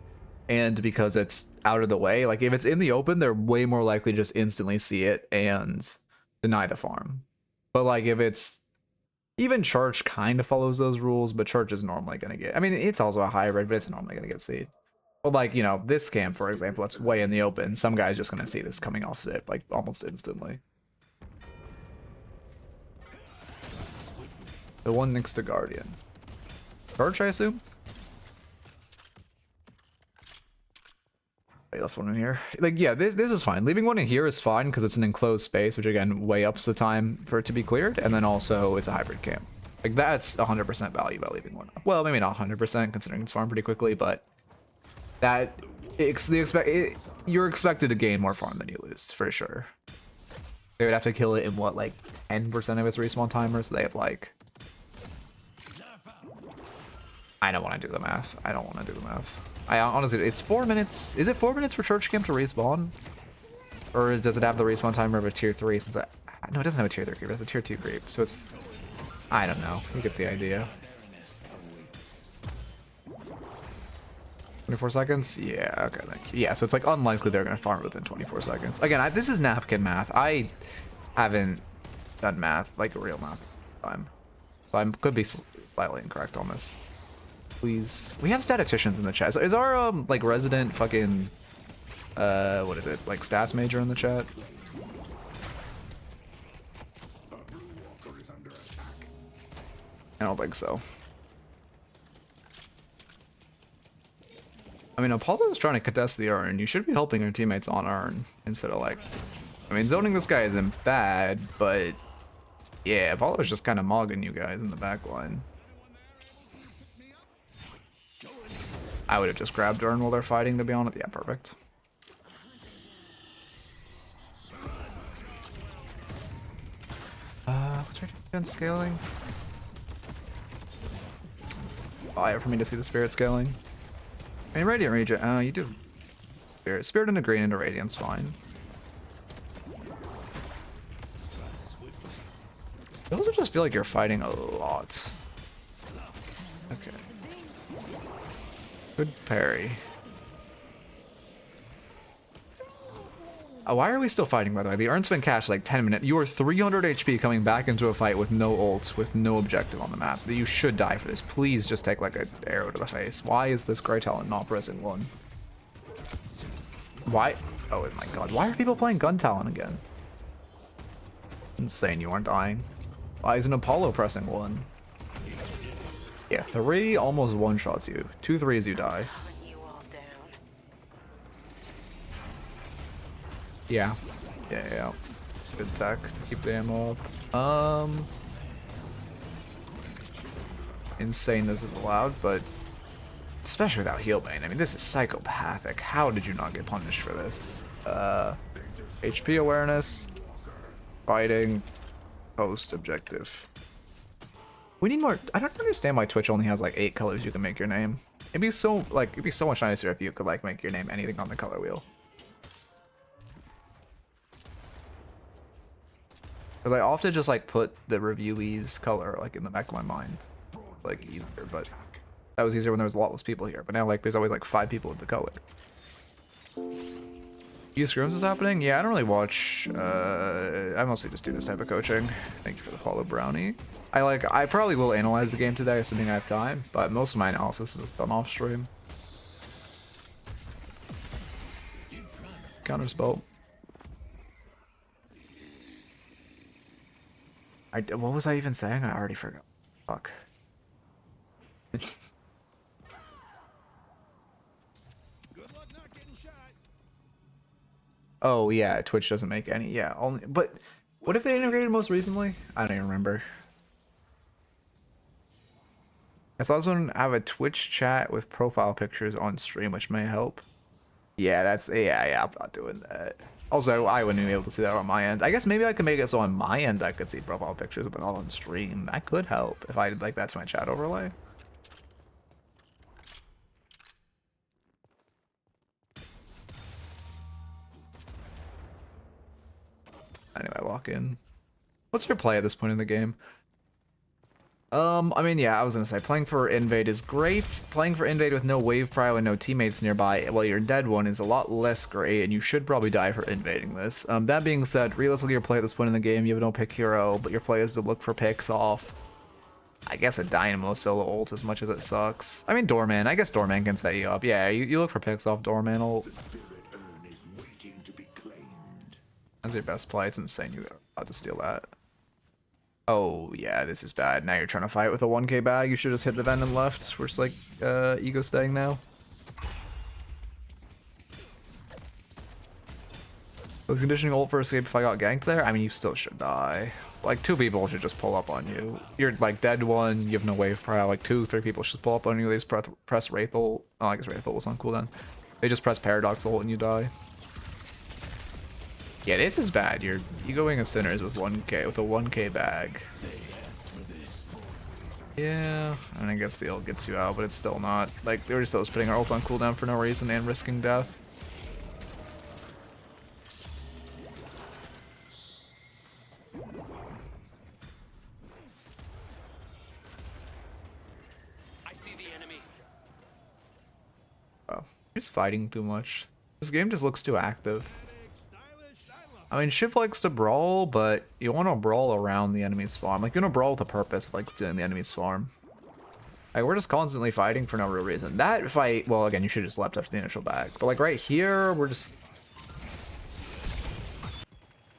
And because it's out of the way. Like, if it's in the open, they're way more likely to just instantly see it and deny the farm. But, like, if it's... Even Church kind of follows those rules, but Church is normally going to get... I mean, it's also a hybrid, but it's normally going to get seed. Well, like, you know, this camp, for example, it's way in the open. Some guy's just going to see this coming off zip, like, almost instantly. The one next to Guardian. Church, I assume? I left one in here. Like, yeah, this is fine. Leaving one in here is fine because it's an enclosed space, which, again, way ups the time for it to be cleared. And then also, it's a hybrid camp. Like, that's 100% value by leaving one up. Well, maybe not 100%, considering it's farmed pretty quickly, but... That you're expected to gain more farm than you lose, for sure. They would have to kill it in what, like 10% of its respawn timer, so they have like... I don't want to do the math. I don't want to do the math. I honestly, it's 4 minutes. Is it 4 minutes for Church Camp to respawn? Or does it have the respawn timer of a tier 3? Since no, it doesn't have a tier 3 creep. It has a tier 2 creep. So it's... I don't know. You get the idea. 24 seconds? Yeah, okay, thank you. Yeah, so it's like unlikely they're going to farm it within 24 seconds. Again, this is napkin math. I haven't done math, like a real math time. So I could be slightly incorrect on this. Please. We have statisticians in the chat. So is our, like, resident fucking, what is it? Like, stats major in the chat? I don't think so. I mean, Apollo's trying to contest the urn. You should be helping your teammates on urn instead of like... I mean, zoning this guy isn't bad, but... Yeah, Apollo's just kind of mogging you guys in the back line. I would have just grabbed urn while they're fighting, to be honest. Yeah, perfect. What's our defense scaling? Fire for me to see the spirit scaling. I mean, Radiant Regent, you do. Spirit into green into Radiant's fine. It also just feel like you're fighting a lot. Okay. Good parry. Why are we still fighting, by the way? The urn's been cached like 10 minutes. You are 300 HP coming back into a fight with no ult, with no objective on the map. You should die for this. Please just take like an arrow to the face. Why is this Grey Talon not pressing one? Why? Oh my god. Why are people playing Gun Talon again? Insane you aren't dying. Why isn't Apollo pressing one? Yeah, 3 almost one-shots you. 2 3s you die. Yeah. Yeah. Good tech to keep the ammo up. Insane this is allowed, but especially without heal bane. I mean, this is psychopathic. How did you not get punished for this? HP awareness, fighting, post objective. We need more. I don't understand why Twitch only has like 8 colors you can make your name. It'd be so much nicer if you could like make your name anything on the color wheel. But I often just like put the reviewee's color like in the back of my mind, like easier. But that was easier when there was a lot less people here. But now like there's always like 5 people with the color. You scrims is happening? Yeah, I don't really watch. I mostly just do this type of coaching. Thank you for the follow, Brownie. I probably will analyze the game today, assuming I have time, but most of my analysis is done off stream. Counter spell. What was I even saying? I already forgot. Fuck. Oh yeah, Twitch doesn't make any. Yeah, only. But what if they integrated most recently? I don't even remember. I saw someone have a Twitch chat with profile pictures on stream, which may help. Yeah, yeah. I'm not doing that. Also, I wouldn't be able to see that on my end. I guess maybe I could make it so on my end I could see profile pictures, but not on stream. That could help if I did like that to my chat overlay. Anyway, walk in. What's your play at this point in the game? I mean, yeah, I was gonna say playing for Invade is great. Playing for Invade with no wave prio and no teammates nearby while you're dead one is a lot less great, and you should probably die for invading this. That being said, realistically, your play at this point in the game, you have no pick hero, but your play is to look for picks off. I guess a Dynamo solo ult as much as it sucks. I mean, Doorman. I guess Doorman can set you up. Yeah, you look for picks off Doorman ult. That's your best play. It's insane you got to steal that. Oh, yeah, this is bad. Now you're trying to fight with a 1k bag. You should just hit the vent and left. We're just like, ego staying now. Was conditioning ult for escape if I got ganked there? I mean, you still should die. Like, 2 people should just pull up on you. You're, like, dead one. You have no wave prio. Like, 2-3 people should pull up on you. They just press Wraith ult. Oh, I guess Wraith ult was on cooldown. They just press Paradox ult and you die. Yeah, this is bad. You're egoing a Sinners with 1k, with a 1k bag. Yeah, I mean, I guess the ult gets you out, but it's still not. Like, they're just putting our ult on cooldown for no reason and risking death. I see the enemy. Oh, you're just fighting too much. This game just looks too active. I mean, Shiv likes to brawl, but you want to brawl around the enemy's farm. Like, you want to brawl with a purpose of, like, stealing the enemy's farm. Like, we're just constantly fighting for no real reason. That fight, well, again, you should have just left after the initial bag. But, like, right here, we're just...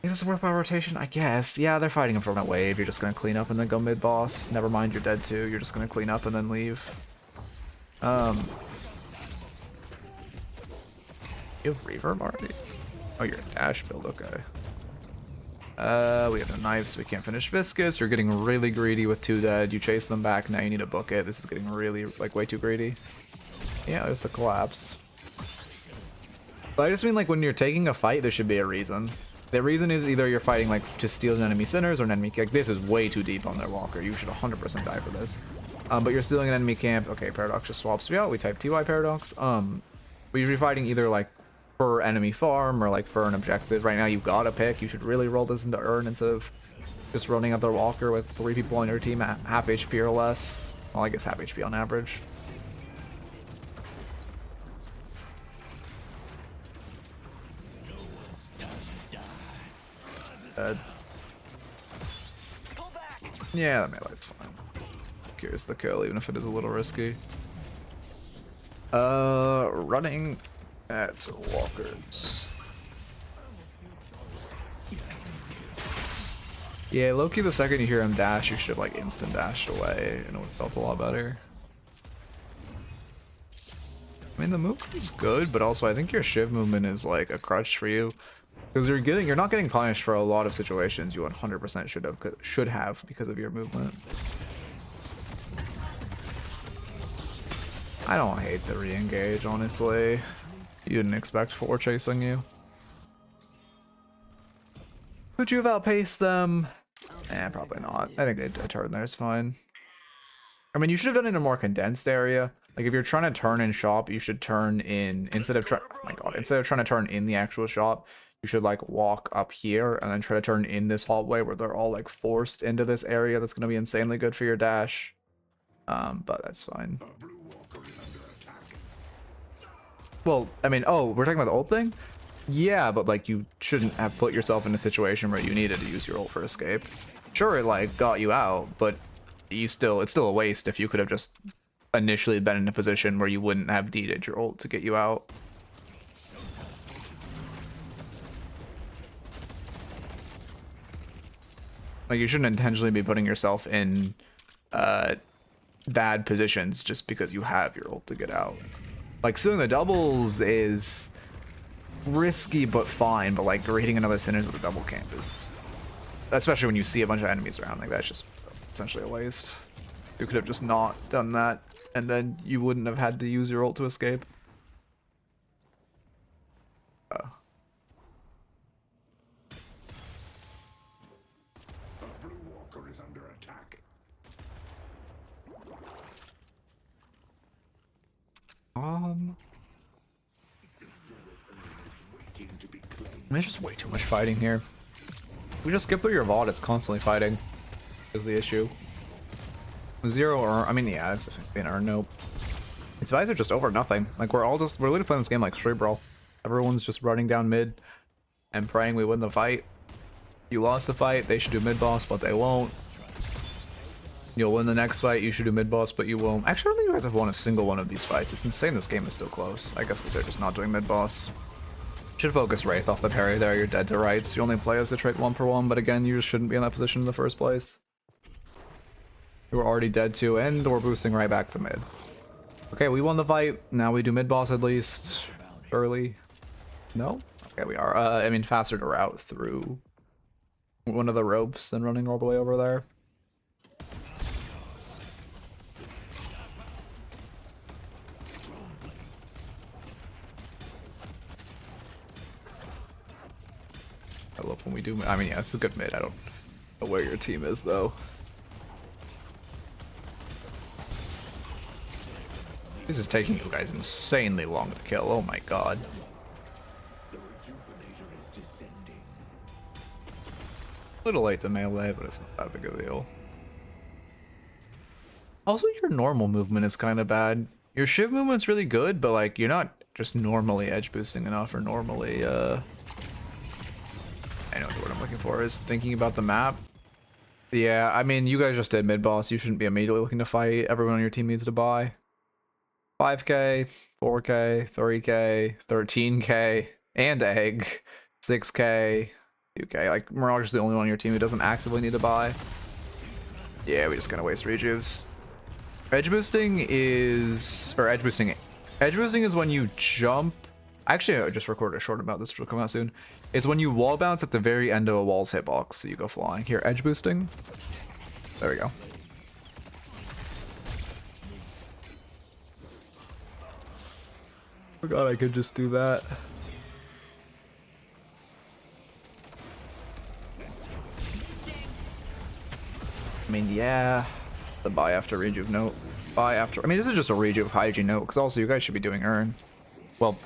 Is this worth my rotation? I guess. Yeah, they're fighting him for a wave. You're just going to clean up and then go mid-boss. Never mind, you're dead too. You're just going to clean up and then leave. You have reverb already? Oh, you're a dash build, okay. We have no knives, so we can't finish Viscous. You're getting really greedy with 2 dead. You chase them back, now you need to book it. This is getting really, like, way too greedy. Yeah, there's the collapse. But I just mean, like, when you're taking a fight, there should be a reason. The reason is either you're fighting, like, to steal an enemy Sinners or an enemy... Like, this is way too deep on their Walker. You should 100% die for this. But you're stealing an enemy camp. Okay, Paradox just swaps me out. We type TY Paradox. We should be fighting either, like, for enemy farm or like for an objective. Right now you've got a pick. You should really roll this into Urn instead of just running up their Walker with 3 people on your team at half HP or less. Well, I guess half HP on average. Dead. Yeah, that melee's fine. Curious the kill, even if it is a little risky. Running at Walkers. Yeah, Loki, the second you hear him dash, you should have like instant dashed away and it would have felt a lot better. I mean, the movement is good, but also I think your Shiv movement is like a crutch for you. Because you're not getting punished for a lot of situations you 100% should have because of your movement. I don't hate the re-engage, honestly. You didn't expect 4 chasing you. Could you have outpaced them? Eh, probably not. I think a turn there is fine. I mean, you should have done it in a more condensed area. Like, if you're trying to turn in shop, you should turn in, instead of trying to turn in the actual shop, you should, like, walk up here and then try to turn in this hallway where they're all, like, forced into this area. That's going to be insanely good for your dash. But that's fine. Well, I mean, oh, we're talking about the ult thing? Yeah, but like you shouldn't have put yourself in a situation where you needed to use your ult for escape. Sure, it like got you out, but it's still a waste if you could have just initially been in a position where you wouldn't have needed your ult to get you out. Like you shouldn't intentionally be putting yourself in bad positions just because you have your ult to get out. Like stealing the doubles is risky but fine, but like raiding another Sinners with a double camp is, especially when you see a bunch of enemies around, like that's just essentially a waste. You could have just not done that, and then you wouldn't have had to use your ult to escape. Blue Walker is under attack. Waiting to be claimed. There's just way too much fighting here. We just skip through your VOD, it's constantly fighting. Is the issue. Zero or I mean yeah, it's an earn nope. These fights are just over nothing. Like we're literally playing this game like straight brawl. Everyone's just running down mid and praying we win the fight. You lost the fight, they should do mid boss, but they won't. You'll win the next fight, you should do mid boss, but you won't. Actually, I don't think you guys have won a single one of these fights. It's insane this game is still close. I guess because they're just not doing mid boss. Should focus Wraith off the parry there, you're dead to rights. You only play as a trait 1-for-1, but again, you just shouldn't be in that position in the first place. You were already dead too, and we're boosting right back to mid. Okay, we won the fight. Now we do mid boss at least. Early. No? Okay, we are. I mean, faster to route through one of the ropes than running all the way over there. I love when we do. I mean, yeah, it's a good mid. I don't know where your team is though. This is taking you guys insanely long to kill. Oh my god. The rejuvenator is descending. A little late to melee, but it's not that big of a deal. Also, your normal movement is kind of bad. Your Shiv movement's really good, but like you're not just normally edge boosting enough or normally I know what the word I'm looking for is thinking about the map. Yeah, I mean, you guys just did mid boss. You shouldn't be immediately looking to fight. Everyone on your team needs to buy 5k, 4k, 3k, 13k, and egg, 6k, 2k. Like Mirage is the only one on your team who doesn't actively need to buy. Yeah, we just gonna waste rejuves. Edge boosting is, or edge boosting is when you jump. Actually, I just recorded a short about this, which will come out soon. It's when you wall bounce at the very end of a wall's hitbox, so you go flying. Here, edge boosting. There we go. Forgot I could just do that. I mean, yeah. The buy after rejuve note. Buy after. I mean, this is just a rejuve hygiene note, because also you guys should be doing earn. Well,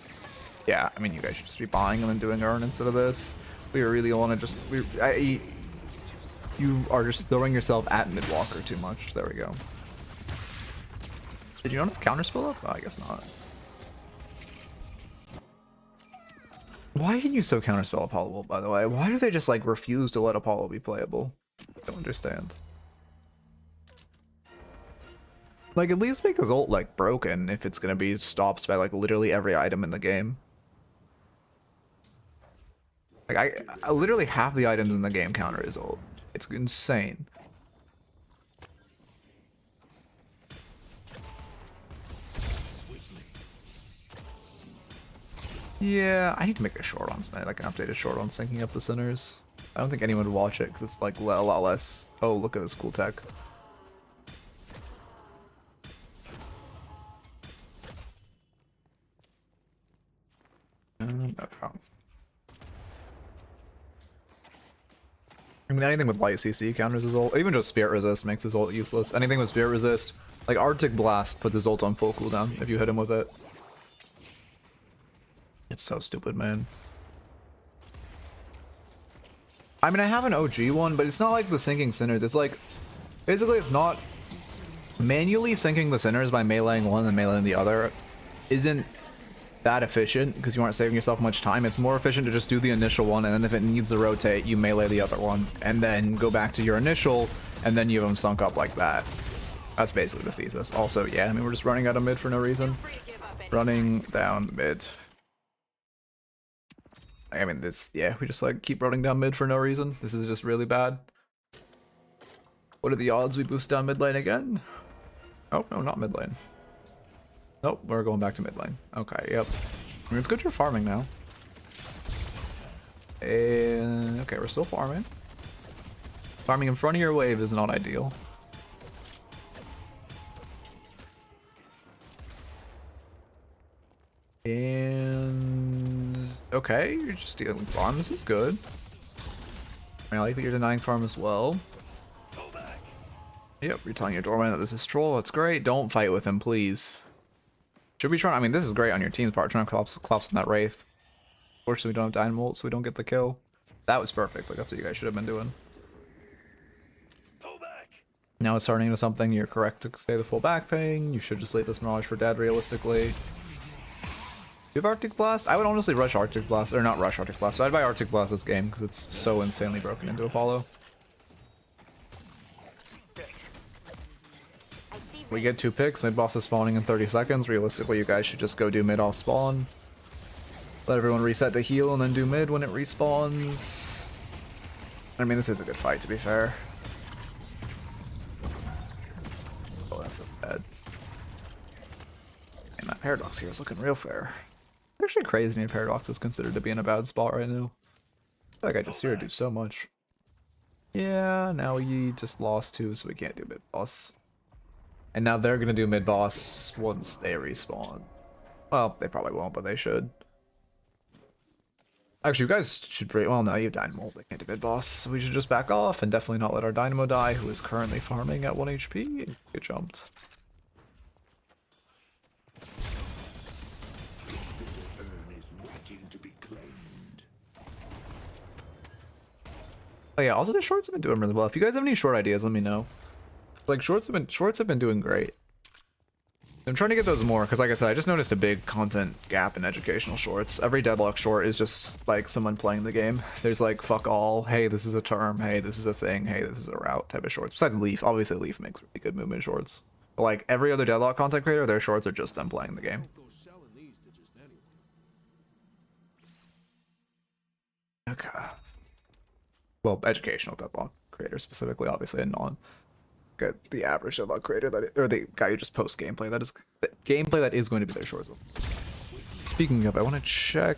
yeah, I mean, you guys should just be buying them and doing earn instead of this. We really want to just. You are just throwing yourself at Midwalker too much. There we go. Did you not have counterspell up? Oh, I guess not. Why can you so counterspell Apollo, by the way? Why do they just like refuse to let Apollo be playable? I don't understand. Like, at least make his ult like broken if it's gonna be stopped by like literally every item in the game. Like I literally half the items in the game counter his ult. It's insane. Yeah, I need to make a short on tonight, like an updated short on syncing up the Sinners. I don't think anyone would watch it because it's like a lot less. Oh, look at this cool tech. Okay. I mean, anything with light CC counters his ult. Even just Spirit Resist makes his ult useless. Anything with Spirit Resist, like Arctic Blast puts his ult on full cooldown if you hit him with it. It's so stupid, man. I mean, I have an OG one, but it's not like the syncing Sinners. It's like, basically it's not manually syncing the Sinners by meleeing one and meleeing the other isn't that efficient because you aren't saving yourself much time. It's more efficient to just do the initial one, and then if it needs to rotate, you melee the other one, and then go back to your initial, and then you have them sunk up like that. That's basically the thesis. Also, yeah, I mean, we're just running out of mid for no reason. Running down mid. I mean, this, yeah, we just like keep running down mid for no reason. This is just really bad. What are the odds we boost down mid lane again? Oh, no, not mid lane. Nope, we're going back to mid lane. Okay, yep. I mean, it's good you're farming now. And, okay, we're still farming. Farming in front of your wave is not ideal. And, okay, you're just dealing with farm. This is good. I like that you're denying farm as well. Yep, you're telling your doorman that this is troll. That's great. Don't fight with him, please. Should we try? I mean, this is great on your team's part. Trying to collapse on that Wraith. Fortunately, we don't have Dynamo, so we don't get the kill. That was perfect. Like, that's what you guys should have been doing. Now it's turning into something. You're correct to say the full back ping. You should just leave this Mirage for dead, realistically. Do you have Arctic Blast? I would honestly rush Arctic Blast. Or not rush Arctic Blast, but I'd buy Arctic Blast this game because it's so insanely broken into Apollo. We get 2 picks, mid boss is spawning in 30 seconds. Realistically, you guys should just go do mid off spawn. Let everyone reset to heal and then do mid when it respawns. I mean, this is a good fight, to be fair. Oh, that feels bad. And that Paradox here is looking real fair. It's actually crazy to me Paradox is considered to be in a bad spot right now. I feel like I just see her do so much. Yeah, now we just lost 2, so we can't do mid boss. And now they're gonna do mid boss once they respawn. Well, they probably won't, but they should. Actually, you guys should. Well, no, you have Dynamo. They can't do mid boss, so we should just back off and definitely not let our Dynamo die, who is currently farming at 1 HP and get jumped. Oh yeah, also the shorts have been doing really well. If you guys have any short ideas, let me know. Like shorts have been doing great. I'm trying to get those more because, like I said, I just noticed a big content gap in educational shorts. Every Deadlock short is just like someone playing the game. There's like fuck all, hey, this is a term, hey, this is a thing, hey, this is a route type of shorts. Besides Leaf, obviously Leaf makes really good movement shorts. But like every other Deadlock content creator, their shorts are just them playing the game. Okay. Well, educational Deadlock creators specifically, obviously, and non. Get the average Deadlock creator that, or the guy who just posts gameplay. That is gameplay that is going to be their shorts. Speaking of, I want to check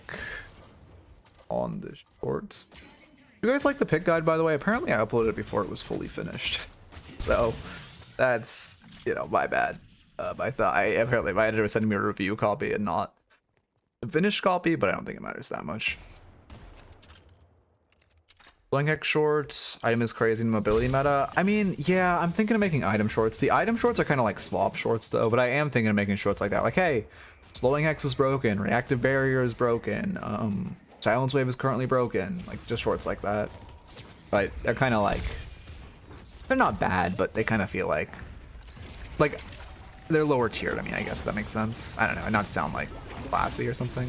on the shorts. You guys like the pick guide, by the way? Apparently, I uploaded it before it was fully finished, so that's, you know, my bad. I thought apparently my editor was sending me a review copy and not a finished copy, but I don't think it matters that much. Blowing Hex shorts, item is crazy in mobility meta. I mean, yeah, I'm thinking of making item shorts. The item shorts are kind of like slop shorts though, but I am thinking of making shorts like that. Like, hey, slowing Hex is broken, reactive barrier is broken, silence wave is currently broken. Like, just shorts like that. But they're kind of like, they're not bad, but they kind of feel like they're lower tiered. I mean, I guess that makes sense. I don't know, not to sound like classy or something.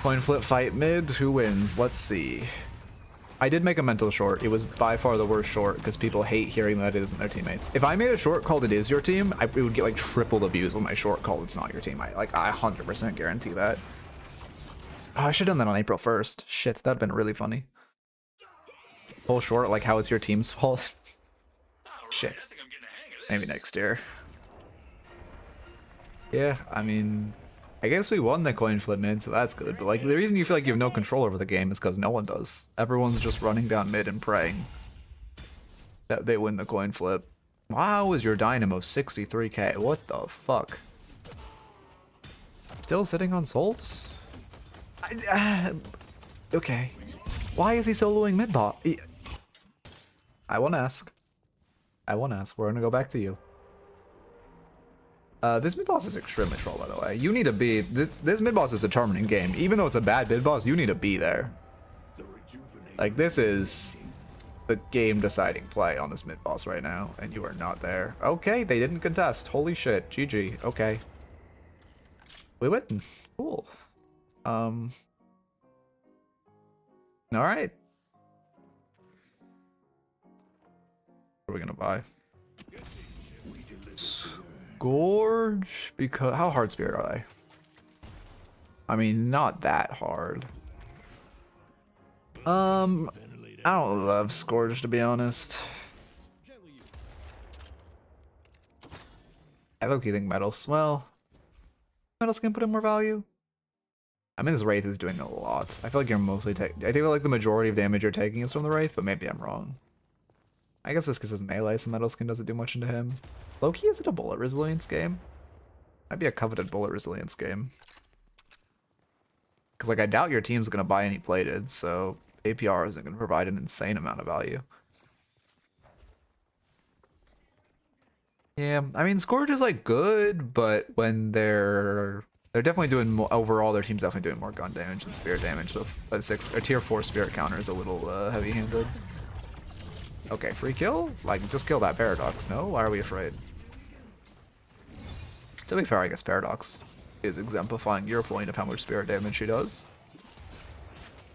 Coin flip fight mid, who wins? Let's see. I did make a mental short. It was by far the worst short because people hate hearing that it isn't their teammates. If I made a short called it is your team, it would get like triple the views when my short called it's not your team. I 100% guarantee that. Oh, I should have done that on April 1st. Shit, that'd been really funny. Whole short, like how it's your team's fault. Shit. Maybe next year. Yeah, I mean, I guess we won the coin flip mid, so that's good. But like, the reason you feel like you have no control over the game is because no one does. Everyone's just running down mid and praying that they win the coin flip. Wow, is your Dynamo 63k? What the fuck? Still sitting on souls? Okay. Why is he soloing mid bot? I won't ask. I won't ask. We're gonna go back to you. This mid-boss is extremely troll, by the way. You need to be... This mid-boss is determining game. Even though it's a bad mid-boss, you need to be there. Like, this is the game-deciding play on this mid-boss right now, and you are not there. Okay, they didn't contest. Holy shit. GG. Okay. We win. Cool. All right. What are we gonna buy? Scourge? Because how hard spirit are they? I mean, not that hard. I don't love Scourge, to be honest. I low-key think metals. Well, metals can put in more value. I mean, this Wraith is doing a lot. I feel like you're mostly taking. I feel like the majority of damage you're taking is from the Wraith, but maybe I'm wrong. I guess it's because his melee, so metal skin doesn't do much into him. Low-key, is it a bullet resilience game? Might be a coveted bullet resilience game. Because, like, I doubt your team's going to buy any plated, so APR isn't going to provide an insane amount of value. Yeah, I mean, Scourge is, like, good, but when they're definitely doing more, overall, their team's definitely doing more gun damage than spirit damage, so a tier 4 spirit counter is a little heavy-handed. Okay, free kill? Like, just kill that Paradox, no? Why are we afraid? To be fair, I guess Paradox is exemplifying your point of how much spirit damage she does.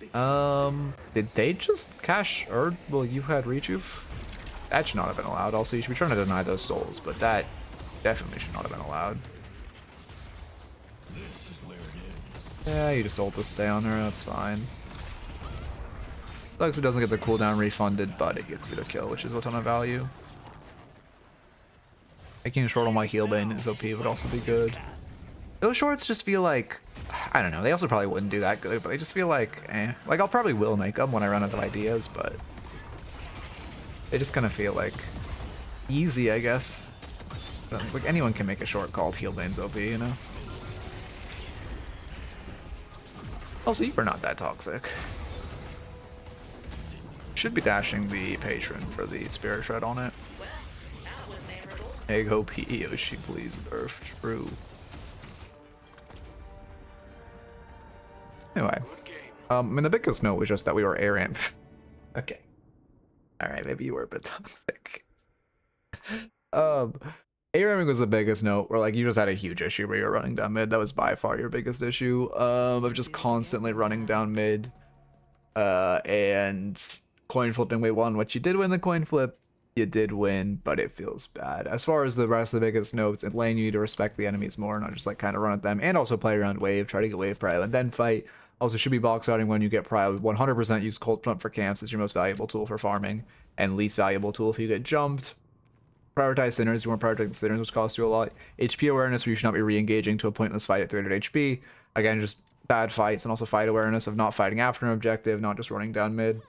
Did they just cash Erd? Well, you had Rejuve? That should not have been allowed. Also, you should be trying to deny those souls, but that definitely should not have been allowed. Yeah, you just ult to stay on her, that's fine. Sucks it doesn't get the cooldown refunded, but it gets you the kill, which is a ton of value. Making a short on my heal bane is OP would also be good. Those shorts just feel like, I don't know, they also probably wouldn't do that good, but they just feel like, eh. Like, I'll probably will make them when I run out of ideas, but they just kind of feel like easy, I guess. Like, anyone can make a short called heal bane's OP, you know? Also, you were not that toxic. Should be dashing the patron for the spirit shred on it. Egg OP, Yoshi, please nerf. True. Anyway, I mean, the biggest note was just that we were ARAM. Okay. Alright, maybe you were a bit toxic. ARAMing was the biggest note, where like you just had a huge issue where you were running down mid. That was by far your biggest issue. Of just constantly running down mid. And coin flipping way one, which you did win the coin flip. You did win, but it feels bad. As far as the rest of the biggest notes, in lane you need to respect the enemies more, not just like kind of run at them, and also play around wave, try to get wave prio, and then fight. Also should be box outing when you get prio. 100% use Cold Front for camps. It's your most valuable tool for farming, and least valuable tool if you get jumped. Prioritize sinners. You want to prioritize sinners, which costs you a lot. HP awareness, where you should not be re-engaging to a pointless fight at 300 HP. Again, just bad fights, and also fight awareness of not fighting after an objective, not just running down mid.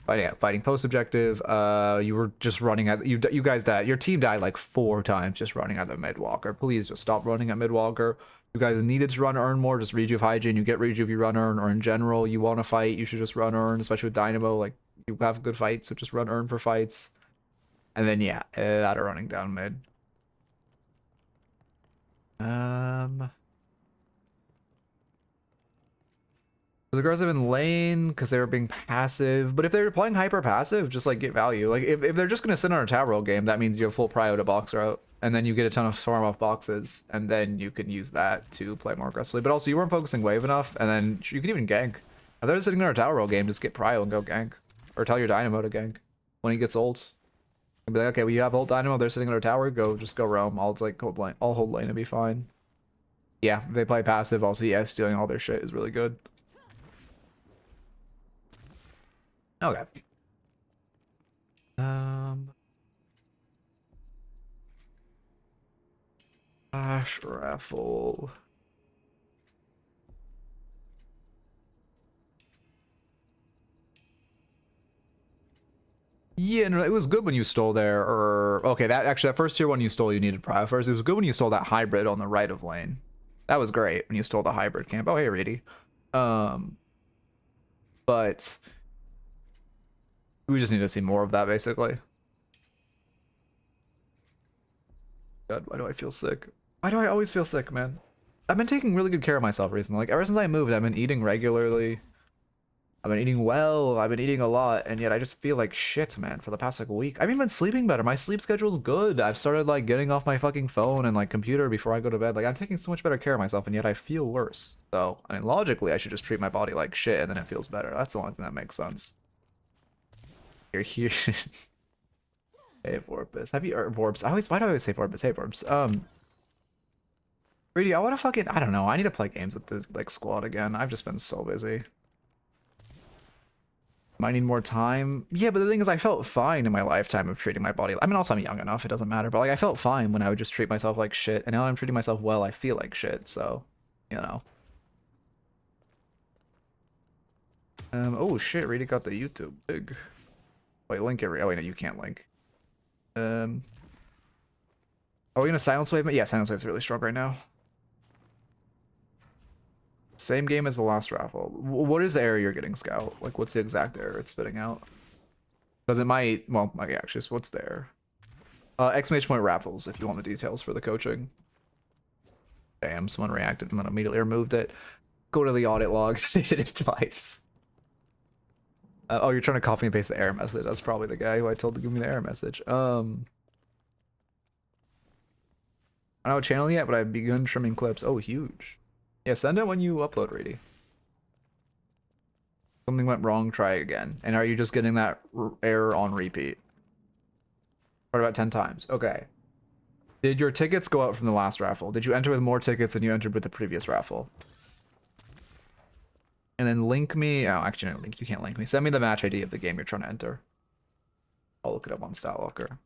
Fighting post objective. You were just running at you guys died. Your team died like 4 times just running at the mid walker. Please just stop running at mid walker. You guys needed to run earn more. Just rejuve hygiene. You get rejuve, you run earn, or in general you want to fight, you should just run earn. Especially with Dynamo, like you have good fights, so just run earn for fights. And then yeah, that are running down mid. Was aggressive in lane because they were being passive, but if they were playing hyper passive, just like get value. Like if they're just gonna sit on a tower roll game, that means you have full prio to box route, and then you get a ton of farm off boxes, and then you can use that to play more aggressively. But also you weren't focusing wave enough, and then you can even gank. If they're sitting on a tower roll game, just get prio and go gank, or tell your Dynamo to gank when he gets ult. And be like, okay, well you have ult Dynamo, they're sitting on a tower, just go roam. I'll like hold lane, I'll hold lane and be fine. Yeah, they play passive. Also, yeah, stealing all their shit is really good. Okay. Flash raffle. Yeah, no, it was good when you stole there, or okay, that first tier one you stole, you needed prio first. It was good when you stole that hybrid on the right of lane. That was great when you stole the hybrid camp. Oh, hey, Reedy. But we just need to see more of that, basically. God, why do I feel sick? Why do I always feel sick, man? I've been taking really good care of myself recently. Like, ever since I moved, I've been eating regularly. I've been eating well, I've been eating a lot, and yet I just feel like shit, man, for the past like week. I've even been sleeping better. My sleep schedule's good. I've started like getting off my fucking phone and like computer before I go to bed. Like I'm taking so much better care of myself, and yet I feel worse. So, I mean, logically, I should just treat my body like shit, and then it feels better. That's the only thing that makes sense. You're here. Hey, Vorpus. Have you, or Vorps? Why do I always say Vorpus? Hey, Vorps. Really, I want to fucking, I don't know. I need to play games with this like squad again. I've just been so busy. Might need more time. Yeah, but the thing is, I felt fine in my lifetime of treating my body. I mean, also I'm young enough, it doesn't matter. But like, I felt fine when I would just treat myself like shit, and now I'm treating myself well. I feel like shit. So, you know. Oh shit, Rita got the YouTube big. Wait, link it. Oh wait, no, you can't link. Are we gonna silence wave? Yeah, silence wave's really strong right now. Same game as the last raffle. What is the error you're getting, Scout? Like, what's the exact error it's spitting out? Because it might, well, okay, actually, so what's the error? Exclamation point raffles, if you want the details for the coaching. Damn, someone reacted and then immediately removed it. Go to the audit log, did it twice. Oh, you're trying to copy and paste the error message. That's probably the guy who I told to give me the error message. I don't have a channel yet, but I've begun trimming clips. Oh, huge. Yeah, send it when you upload, Reedy. Something went wrong, try again. And are you just getting that error on repeat? What about 10 times? Okay. Did your tickets go out from the last raffle? Did you enter with more tickets than you entered with the previous raffle? And then link me. Oh, actually, no, link. You can't link me. Send me the match ID of the game you're trying to enter. I'll look it up on StatLocker.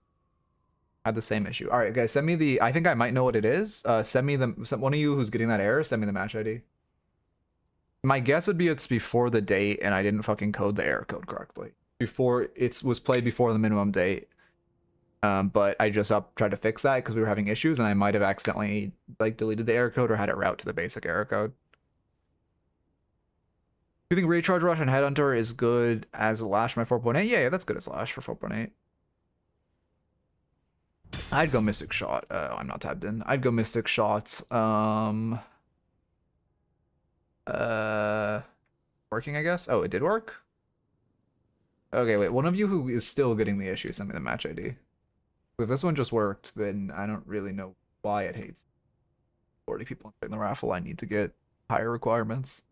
I had the same issue. All right, guys, send me the. I think I might know what it is. Send me the. One of you who's getting that error, send me the match ID. My guess would be it's before the date, and I didn't fucking code the error code correctly. Before it was played before the minimum date. But I just tried to fix that because we were having issues, and I might have accidentally like deleted the error code or had it route to the basic error code. You think Recharge Rush and Headhunter is good as Lash my 4.8? Yeah, that's good as Lash for 4.8. I'd go Mystic Shot. I'm not tabbed in. I'd go Mystic Shot. Working, I guess. Oh, it did work. Okay, wait. One of you who is still getting the issue, send me the match ID. If this one just worked, then I don't really know why it hates 40 people in the raffle. I need to get higher requirements.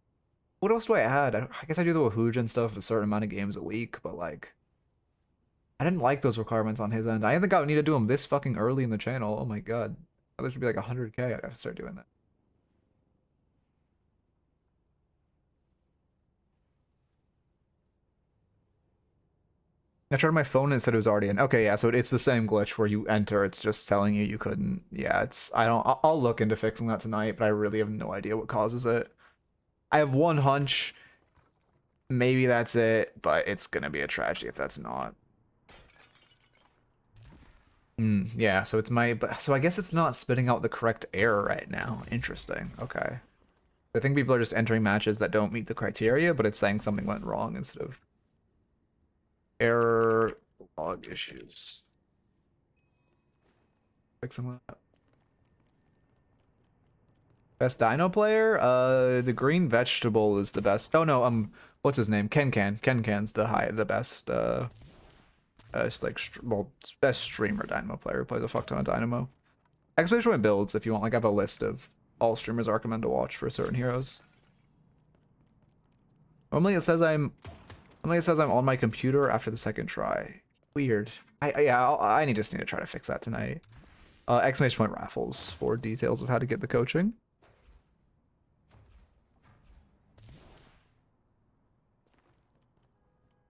What else do I add? I guess I do the Woohoojin stuff a certain amount of games a week, but like, I didn't like those requirements on his end. I think I would need to do them this fucking early in the channel. Oh my god. There should be like 100k. I gotta start doing that. I tried my phone and it said it was already in. Okay, yeah, so it's the same glitch where you enter, it's just telling you couldn't. Yeah, I'll look into fixing that tonight, but I really have no idea what causes it. I have one hunch. Maybe that's it, but it's gonna be a tragedy if that's not. Yeah, so so I guess it's not spitting out the correct error right now. Interesting. Okay. I think people are just entering matches that don't meet the criteria, but it's saying something went wrong instead of error log issues. Fixing that. Best Dino player? The green vegetable is the best. Oh no, what's his name? Ken Can's the best. It's like best streamer Dynamo player who plays a fuck ton of Dynamo. Exclamation point builds if you want. Like I have a list of all streamers I recommend to watch for certain heroes. Normally it says I'm on my computer after the second try. Weird. I just need to try to fix that tonight. Exclamation point raffles for details of how to get the coaching.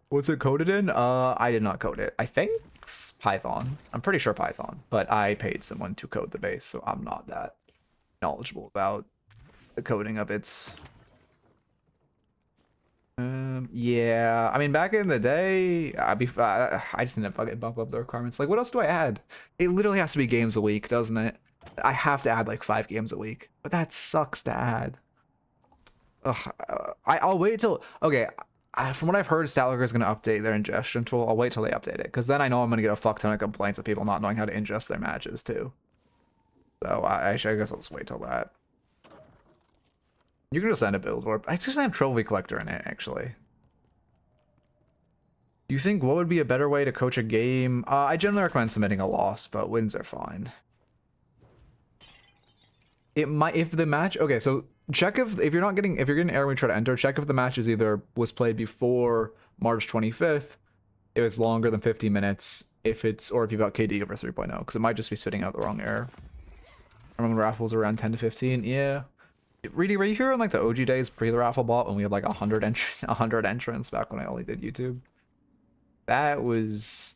What's it coded in? I did not code it. I think it's Python. I'm pretty sure Python, but I paid someone to code the base, so I'm not that knowledgeable about the coding of its. Yeah, I mean, back in the day, I just need to bump up the requirements. Like, what else do I add? It literally has to be games a week, doesn't it? I have to add like 5 games a week, but that sucks to add. Ugh, I'll wait till, okay, from what I've heard, StatLocker is going to update their ingestion tool. I'll wait till they update it, because then I know I'm going to get a fuck ton of complaints of people not knowing how to ingest their matches, too. So, I guess I'll just wait till that. You can just send a build warp. I just have Trophy Collector in it, actually. Do you think what would be a better way to coach a game? I generally recommend submitting a loss, but wins are fine. It might if the match. Okay, so check if you're getting error when you try to enter. Check if the match is either was played before March 25th, if it's longer than 50 minutes, if you've got KD over 3.0, because it might just be spitting out the wrong error. I remember raffles were around 10 to 15. Yeah. Really, were you here on like the OG days pre the raffle bot when we had like 100 entrants back when I only did YouTube? Those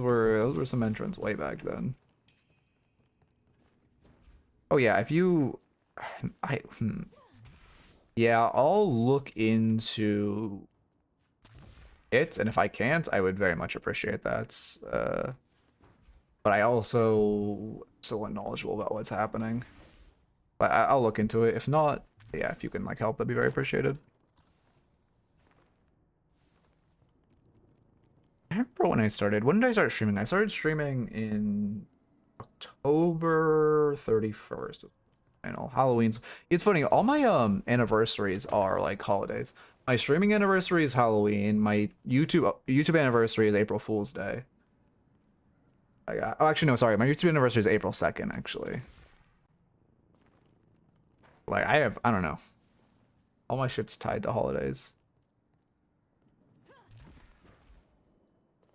were some entrants way back then. Oh yeah, if you yeah, I'll look into it, and if I can't, I would very much appreciate that. But I also so unknowledgeable about what's happening. But I'll look into it. If not, yeah, if you can like help, that'd be very appreciated. I remember when I started. When did I start streaming? I started streaming in October 31st. I know Halloween's. It's funny. All my anniversaries are like holidays. My streaming anniversary is Halloween. My YouTube anniversary is April Fool's Day. Oh, actually no, sorry. My YouTube anniversary is April 2nd. Actually, like I don't know. All my shit's tied to holidays.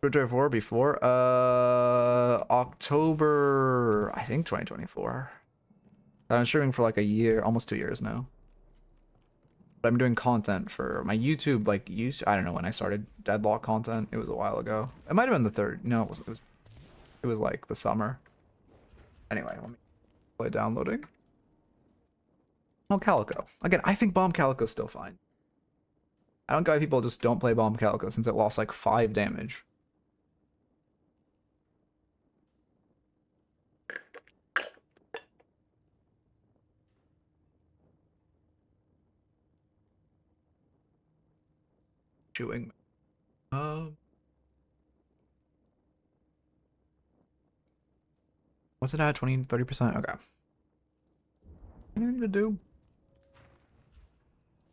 2024 before October, I think 2024. I've been streaming for like a year, almost 2 years now. But I'm doing content for my YouTube, like I don't know when I started Deadlock content. It was a while ago. It might have been the third. No, it was like the summer. Anyway, let me play downloading. Oh, Calico. Again, I think Bomb Calico's still fine. I don't get why people just don't play Bomb Calico since it lost like 5 damage. Chewing. What's it at? 20, 30%? Okay. What do you need to do?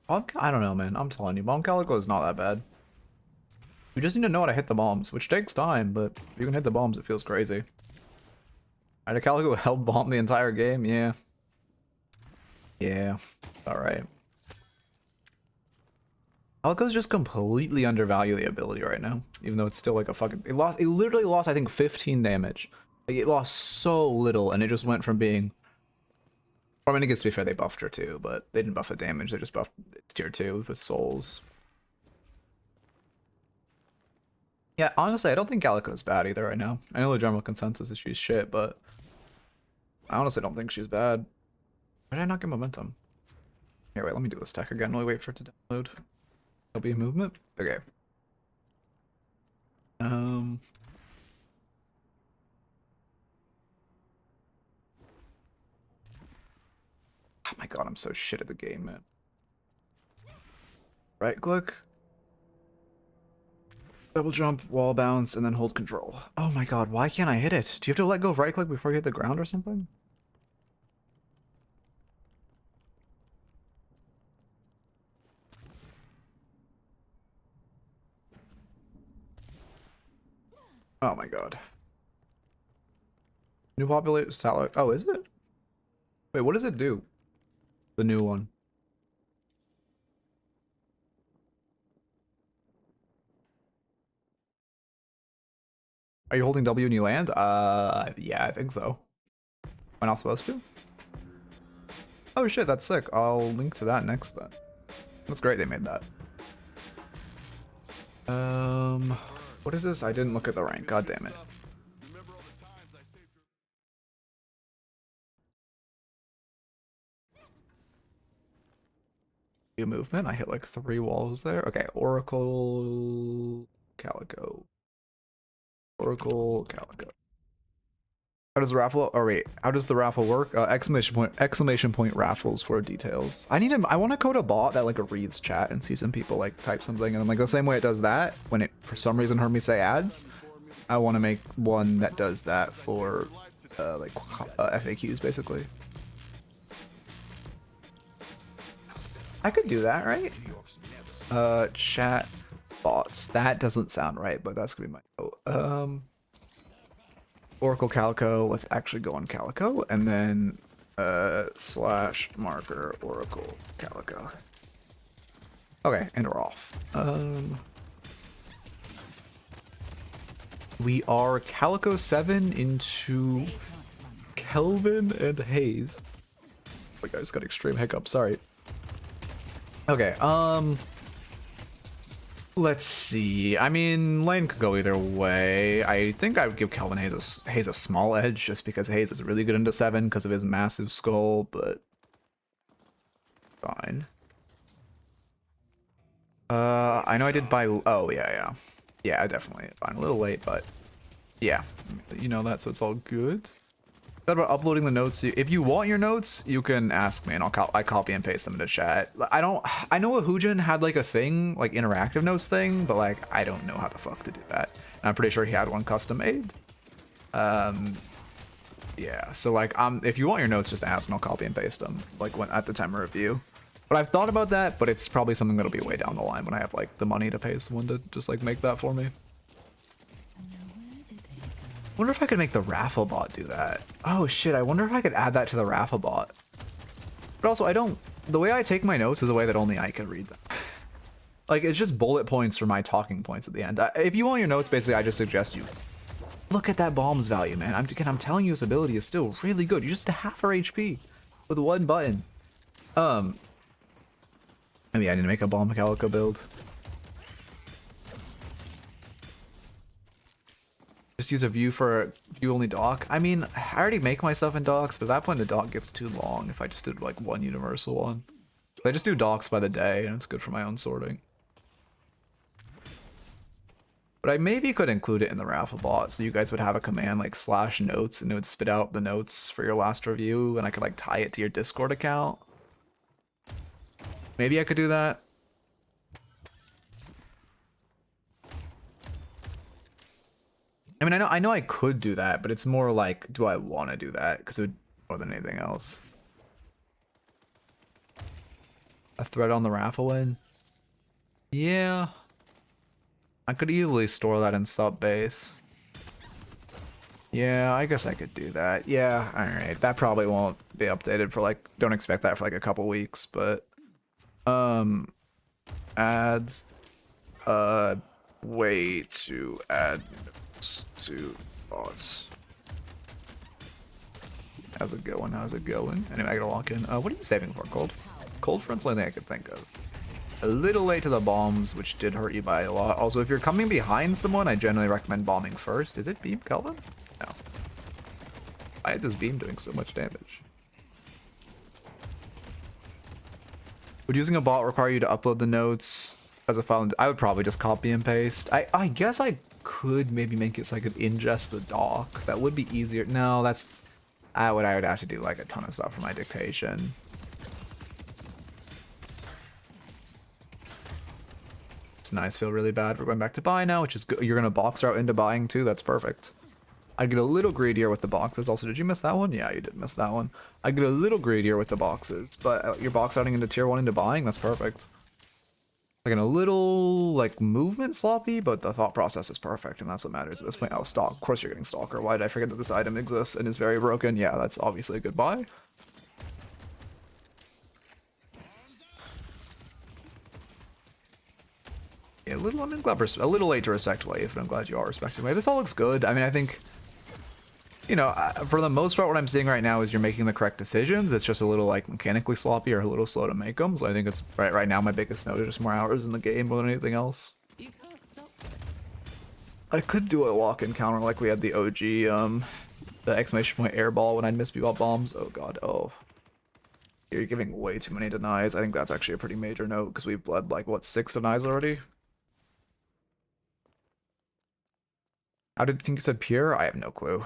I don't know, man. I'm telling you, Bomb Calico is not that bad. You just need to know how to hit the bombs, which takes time, but if you can hit the bombs, it feels crazy. I had a Calico held bomb the entire game, yeah. Yeah, alright. Calico's just completely undervalue the ability right now, even though it's still like a fucking... It literally lost, I think, 15 damage. Like, it lost so little, and it just went from being... I mean, I guess to be fair, they buffed her too, but they didn't buff the damage, they just buffed its tier 2 with souls. Yeah, honestly, I don't think Calico's bad either right now. I know the general consensus is she's shit, but... I honestly don't think she's bad. Why did I not get momentum? Here, wait, let me do this tech again while we wait for it to download. There'll be a movement? Okay. Oh my god, I'm so shit at the game, man. Right click. Double jump, wall bounce, and then hold control. Oh my god, why can't I hit it? Do you have to let go of right click before you hit the ground or something? Oh my god. New populated salary. Oh, is it? Wait, what does it do? The new one. Are you holding W when you land? Yeah, I think so. Am I not supposed to? Oh shit, that's sick. I'll link to that next then. That's great they made that. What is this? I didn't look at the rank. God damn it. New movement. I hit like 3 walls there. Okay, Oracle, Calico. Oracle, Calico. How does the raffle? Oh wait, how does the raffle work? Exclamation point raffles for details. I want to code a bot that like reads chat and see some people like type something, and like the same way it does that when it for some reason heard me say ads. I want to make one that does that for FAQs basically. I could do that, right? Chat bots. That doesn't sound right, but that's gonna be my note. Oracle Calico. Let's actually go on Calico and then slash marker Oracle Calico. Okay, and we're off. We are Calico 7 into Kelvin and Hayes. Oh, guys, got extreme hiccup. Sorry. Okay. Let's see. I mean, lane could go either way. I think I would give Kelvin Hayes a small edge just because Hayes is really good into 7 because of his massive skull, but fine. I know I did buy. Oh yeah. Yeah, definitely. Fine. A little late, but yeah, you know that, so it's all good. Thought about uploading the notes. If you want your notes, you can ask me, and I copy and paste them into chat. I know Woohoojin had like a thing, like interactive notes thing, but like I don't know how the fuck to do that. And I'm pretty sure he had one custom made. Yeah. So like, if you want your notes, just ask, and I'll copy and paste them, like when at the time of review. But I've thought about that, but it's probably something that'll be way down the line when I have like the money to pay someone to just like make that for me. I wonder if I could make the raffle bot do that. Oh shit, I wonder if I could add that to the raffle bot. But also, the way I take my notes is a way that only I can read them. Like, it's just bullet points for my talking points at the end. If you want your notes, basically, I just suggest you look at that bomb's value, man. I'm telling you, this ability is still really good. You're just a half her HP with one button. Maybe I need to make a bomb Calico build. Just use a view for a view only dock. I mean, I already make myself in docks, but at that point the dock gets too long if I just did like one universal one. So I just do docks by the day, and it's good for my own sorting. But I maybe could include it in the raffle bot, so you guys would have a command like /notes, and it would spit out the notes for your last review, and I could like tie it to your Discord account. Maybe I could do that. I mean, I know I could do that, but it's more like, do I want to do that? Because it would more than anything else. A thread on the raffle win? Yeah. I could easily store that in sub base. Yeah, I guess I could do that. Yeah, alright. That probably won't be updated for like, don't expect that for like a couple weeks, but adds way to add to bots. How's it going? How's it going? Anyway, I gotta lock in. What are you saving for? Cold? Cold front's the only thing I could think of. A little late to the bombs, which did hurt you by a lot. Also, if you're coming behind someone, I generally recommend bombing first. Is it beam, Kelvin? No. Why is this beam doing so much damage? Would using a bot require you to upload the notes as a file? I would probably just copy and paste. I guess I could maybe make it so I could ingest the doc. That would be easier. No, that's... I would have to do like a ton of stuff for my dictation. It's nice. Feel really bad. We're going back to buy now, which is good. You're going to box route into buying too. That's perfect. I'd get a little greedier with the boxes. Also, did you miss that one? Yeah, you did miss that one. I'd get a little greedier with the boxes, but you're box routing into tier 1 into buying. That's perfect. Like a little like movement sloppy, but the thought process is perfect, and that's what matters at this point. Oh, stock. Of course you're getting Stalker. Why did I forget that this item exists and is very broken? Yeah, that's obviously a good buy. Yeah, a little, I'm glad a little late to respect Wave, but I'm glad you are respecting Wave. This all looks good. I mean, I think, you know, for the most part, what I'm seeing right now is you're making the correct decisions. It's just a little like mechanically sloppy or a little slow to make them. So I think it's right now my biggest note is just more hours in the game more than anything else. You can't stop this. I could do a walk-in counter like we had the OG, the exclamation point airball when I'd miss bebop bombs. Oh god, oh. You're giving way too many denies. I think that's actually a pretty major note because we've bled like, what, 6 denies already? How did you think you said pure? I have no clue.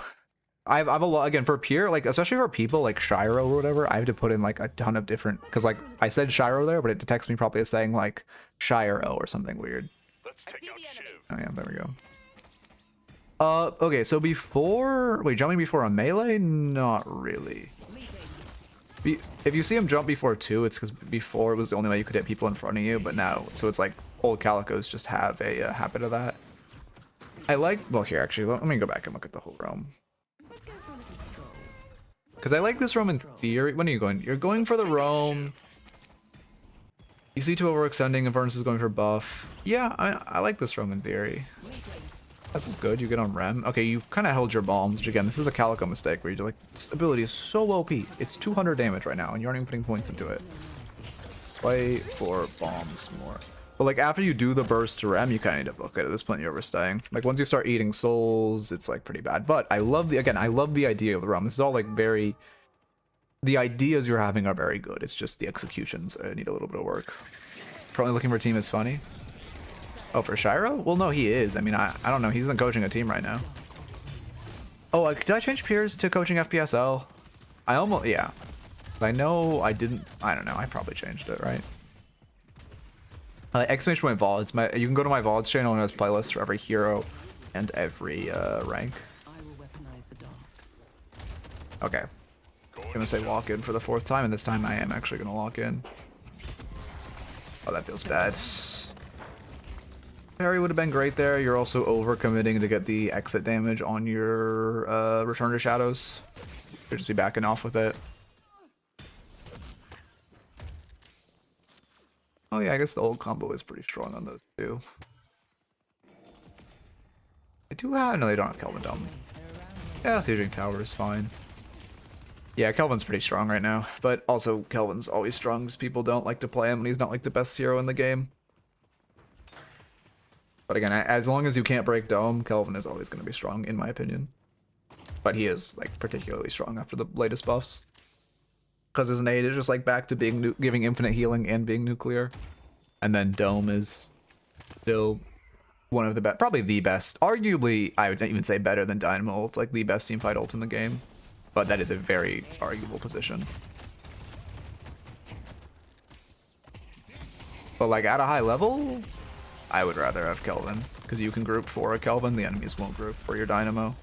I've a lot, again, for pure, like, especially for people like Shiro or whatever, I have to put in like a ton of different, because like I said Shiro there, but it detects me probably as saying like Shiro or something weird. Let's take out Shiv. Oh yeah, there we go. Okay, so before, wait, jumping before a melee? Not really. If you see him jump before 2, it's because before it was the only way you could hit people in front of you, but now, so it's like old Calicos just have a habit of that. I like, well here actually, let me go back and look at the whole roam. Because I like this roam in theory. When are you going? You're going for the roam. You see 2 overextending and Furnace is going for buff. Yeah, I like this roam in theory. This is good. You get on Rem. Okay, you kind of held your bombs, which again, this is a Calico mistake where you're like, this ability is so OP. It's 200 damage right now, and you aren't even putting points into it. Play for bombs more. But like after you do the burst to Rem, you kind of need to book it. At this point, you're overstaying. Like once you start eating souls, it's like pretty bad. But I love I love the idea of the realm. This is all like very. The ideas you're having are very good. It's just the executions need a little bit of work. Currently looking for a team is funny. Oh, for Shiro? Well, no, he is. I mean, I don't know. He isn't coaching a team right now. Oh, did I change peers to coaching FPSL? I almost, yeah. I know I didn't. I don't know. I probably changed it, right? Exclamation point VODs. You can go to my VODs channel and there's playlists for every hero and every rank. Okay. I'm gonna say walk in for the 4th time, and this time I am actually gonna lock in. Oh, that feels bad. Parry would have been great there. You're also overcommitting to get the exit damage on your Return to Shadows. You'll just be backing off with it. Oh yeah, I guess the old combo is pretty strong on those two. I do have... No, they don't have Kelvin Dome. Yeah, Sieging Tower is fine. Yeah, Kelvin's pretty strong right now. But also, Kelvin's always strong because people don't like to play him when he's not like the best hero in the game. But again, as long as you can't break Dome, Kelvin is always going to be strong, in my opinion. But he is, like, particularly strong after the latest buffs. Because his nade is just, like, back to being giving infinite healing and being nuclear. And then Dome is still one of the best, probably the best. Arguably, I would even say better than Dynamo ult, like the best teamfight ult in the game. But that is a very arguable position. But, like, at a high level... I would rather have Kelvin, because you can group for a Kelvin, the enemies won't group for your Dynamo.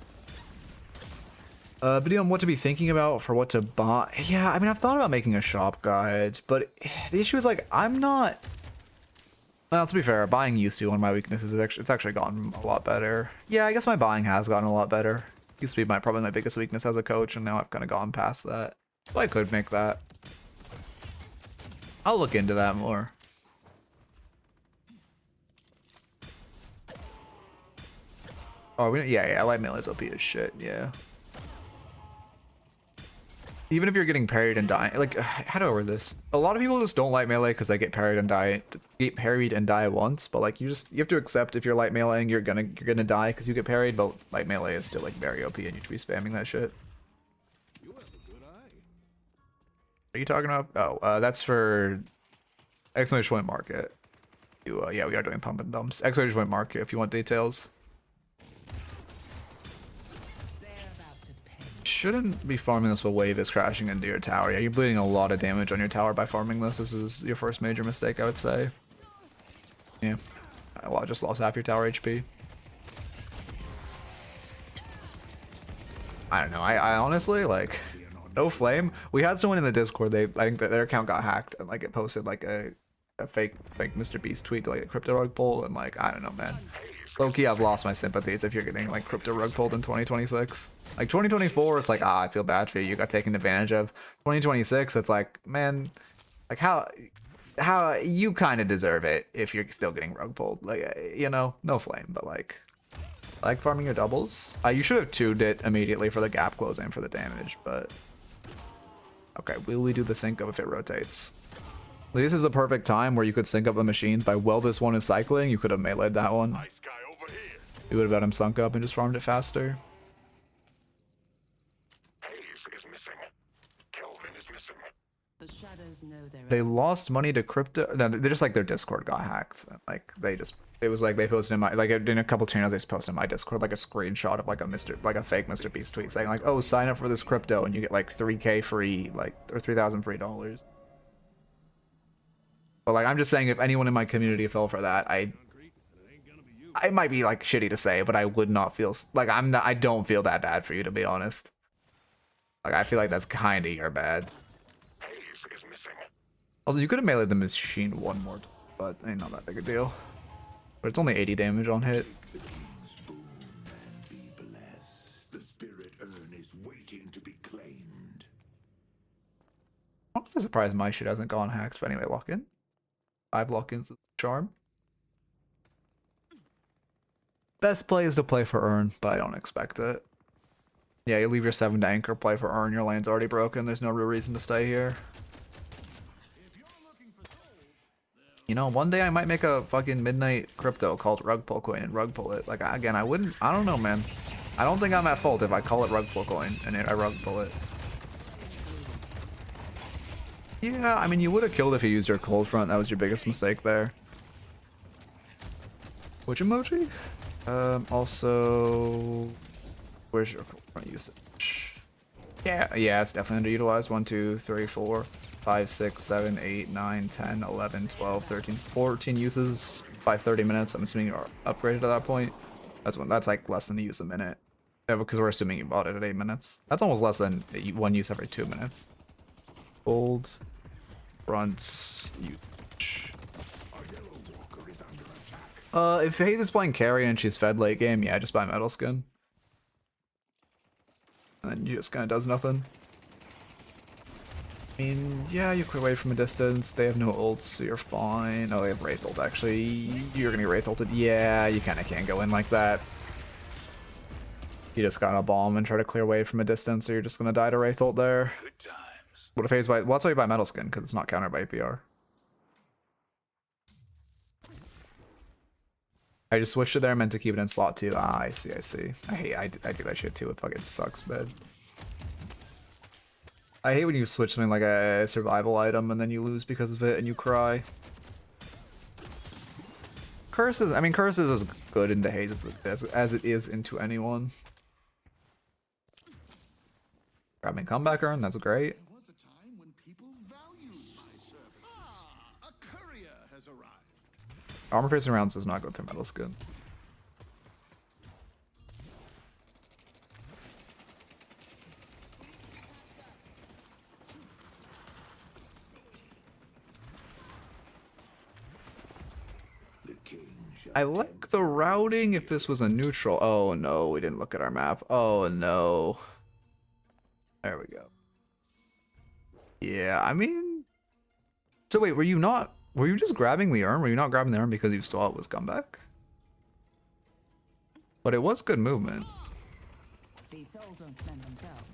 Video on what to be thinking about for what to buy. Yeah, I mean, I've thought about making a shop guide, but the issue is, like, I'm not... Well, to be fair, buying used to be one of my weaknesses. It's actually gotten a lot better. Yeah, I guess my buying has gotten a lot better. Used to be probably my biggest weakness as a coach, and now I've kind of gone past that. So I could make that. I'll look into that more. Oh, yeah, light melee's OP as shit, yeah. Even if you're getting parried and dying, like, how do I word this? A lot of people just don't light melee because they get parried and die once, but like, you have to accept if you're light meleeing, you're gonna die because you get parried, but light melee is still like very OP and you should be spamming that shit. You have a good eye. What are you talking about? Oh, that's for exclamation point market. Yeah, we are doing pump and dumps. Exclamation point market if you want details. Shouldn't be farming this while wave is crashing into your tower. Yeah, you're bleeding a lot of damage on your tower by farming this. This is your first major mistake, I would say. Yeah. Well, I just lost half your tower HP. I don't know. I honestly, like, no flame. We had someone in the Discord, I think that their account got hacked and like it posted like a fake Mr. Beast tweet, like a crypto rug pull, and like, I don't know, man. Low-key, I've lost my sympathies if you're getting like crypto rug pulled in 2026. Like 2024, it's like, I feel bad for you. You got taken advantage of. 2026, it's like, man, like how you kind of deserve it if you're still getting rug pulled. Like, you know, no flame, but like farming your doubles. You should have 2'd it immediately for the gap close and for the damage, but okay, will we do the sync up if it rotates? This is a perfect time where you could sync up the machines by while this one is cycling. You could have meleeed that one. You would have got him sunk up and just farmed it faster. They lost money to crypto. No, they're just like their Discord got hacked. Like it was like they posted in my, like in a couple channels they just posted in my Discord like a screenshot of like a fake Mr. Beast tweet saying like, oh, sign up for this crypto and you get like 3K free, like, or 3,000 free dollars. But like, I'm just saying if anyone in my community fell for that, I might be like shitty to say, but I would not feel like I don't feel that bad for you, to be honest. Like, I feel like that's kind of your bad. Also, you could have meleeed the machine one more, but ain't not that big a deal. But it's only 80 damage on hit. The king's boon and be blessed. The spirit urn is waiting to be claimed. I'm honestly surprised my shit hasn't gone hacked, but anyway, lock in. 5 lock-ins is a charm. Best play is to play for Urn, but I don't expect it. Yeah, you leave your 7 to anchor, play for Urn, your lane's already broken, there's no real reason to stay here. You know, one day I might make a fucking Midnight crypto called Rug Pull Coin and rug pull it. Like, again, I don't know, man. I don't think I'm at fault if I call it Rug Pull Coin and I rug pull it. Yeah, I mean, you would have killed if you used your cold front. That was your biggest mistake there. Which emoji? Also, where's your cold front usage? Yeah, it's definitely underutilized. 1, 2, 3, 4, 5, 6, 7, 8, 9, 10, 11, 12, 13, 14 uses by 30 minutes. I'm assuming you're upgraded at that point. That's like less than a use a minute. Yeah, because we're assuming you bought it at 8 minutes. That's almost less than 1 use every 2 minutes. Golds, fronts, usage. If Hayes is playing carry and she's fed late game, yeah, just buy Metal Skin. And then you just kind of does nothing. I mean, yeah, you clear away from a distance. They have no ults, so you're fine. Oh, they have Wraith ult, actually. You're gonna get Wraith ulted. Yeah, you kind of can't go in like that. You just gotta bomb and try to clear away from a distance, or you're just gonna die to Wraith ult there. Good times. What if Hayes buy? Well, that's why you buy Metal Skin, because it's not countered by APR. I just switched it there, meant to keep it in slot 2. Ah, I see. I do that shit too. It fucking sucks, man. I hate when you switch something like a survival item and then you lose because of it and you cry. Curses, I mean, Curses is good into Hades as it is into anyone. Grabbing comeback urn, that's great. There was a time when people valued my service. Ah, a courier has arrived. Armor piercing rounds does not go through Metal Skin. I like the routing if this was a neutral. Oh no, we didn't look at our map. Oh no. There we go. Yeah, I mean... So wait, were you just grabbing the urn? Were you not grabbing the urn because you saw it was comeback? But it was good movement. These souls don't spend themselves.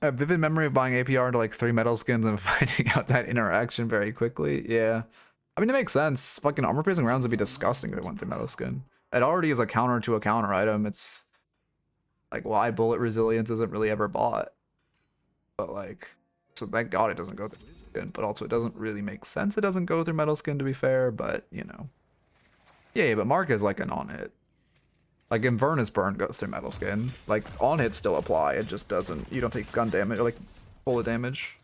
A vivid memory of buying APR into like 3 metal skins and finding out that interaction very quickly. Yeah. I mean, it makes sense. Fucking armor piercing rounds would be disgusting if it went through metal skin. It already is a counter to a counter item. It's like why bullet resilience isn't really ever bought. But like, so thank God it doesn't go through skin, but also it doesn't really make sense it doesn't go through metal skin to be fair, but you know. Yeah, but Mark is like an on-hit. Like Inverness Burn goes through metal skin. Like on-hits still apply, it just doesn't, you don't take gun damage or like bullet damage.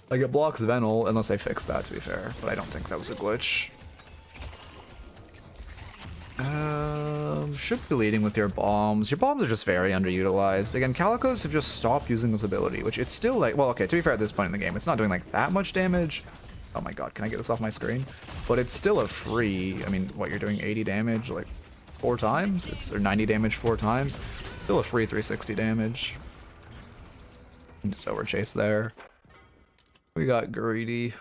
Like it blocks Venal unless they fix that to be fair, but I don't think that was a glitch. Should be leading with your bombs. Your bombs are just very underutilized. Again, Calicos have just stopped using this ability, which it's still like, well, okay, to be fair at this point in the game, it's not doing like that much damage. Oh my god, can I get this off my screen? But it's still a free, I mean, what, you're doing 80 damage like 4 times? Or 90 damage 4 times? Still a free 360 damage. Just overchase there. We got greedy.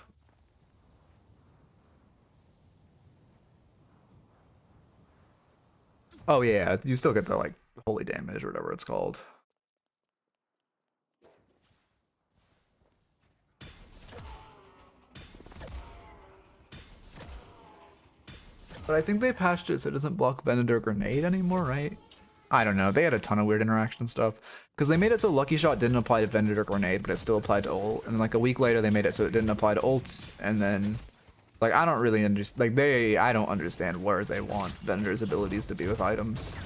Oh yeah, you still get the like holy damage or whatever it's called. But I think they patched it so it doesn't block Bend or Grenade anymore, right? I don't know. They had a ton of weird interaction stuff. Because they made it so Lucky Shot didn't apply to Vended or Grenade, but it still applied to ult. And like a week later, they made it so it didn't apply to ults. And then, like, I don't really understand. Like, I don't understand where they want Vendor's abilities to be with items.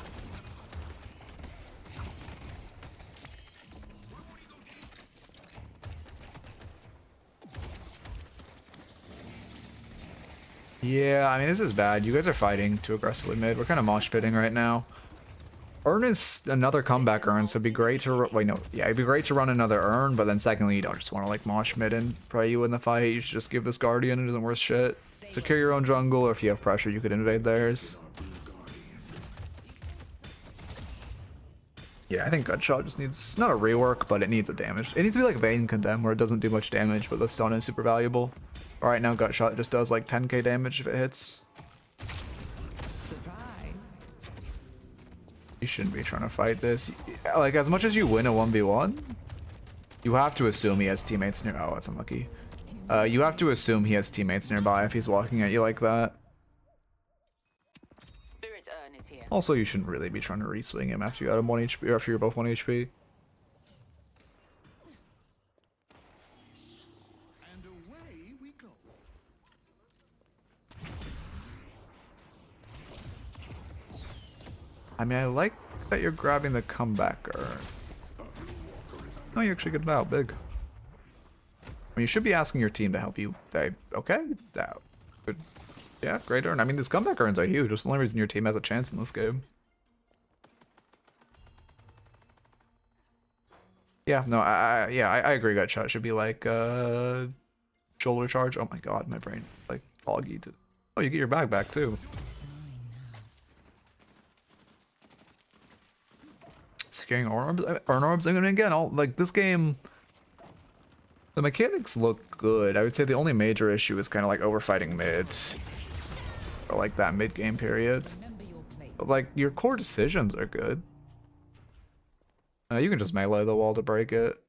Yeah, I mean, this is bad. You guys are fighting too aggressively mid. We're kind of mosh pitting right now. Urn is another comeback urn, so it'd be great to wait. No, yeah, it'd be great to run another urn. But then secondly, you don't just want to like mosh mid and pray you in the fight. You should just give this guardian. It isn't worth shit. Secure your own jungle, or if you have pressure, you could invade theirs. Yeah, I think Gutshot just needs not a rework, but it needs a damage. It needs to be like Vayne Condemn, where it doesn't do much damage, but the stun is super valuable. All right, now Gutshot just does like 10k damage if it hits. Surprise. You shouldn't be trying to fight this. Like, as much as you win a 1v1, you have to assume he has teammates near. Oh, that's unlucky. You have to assume he has teammates nearby if he's walking at you like that. Spirit urn is here. Also, you shouldn't really be trying to re-swing him after you got him 1 HP, or after you're both 1 HP. And away we go. I mean, I like that you're grabbing the comebacker. No, you actually get it out big. I mean, you should be asking your team to help you. Okay, that good. Yeah, great urn. I mean, these comeback urns are huge. That's the only reason your team has a chance in this game. Yeah, no, I agree. Gutshot should be like shoulder charge. Oh my god, my brain like foggy. Oh, you get your bag back too. Securing urn orbs, and again, all like this game. The mechanics look good. I would say the only major issue is kind of like overfighting mid, or like that mid game period. Remember your place. But like your core decisions are good. You can just melee the wall to break it.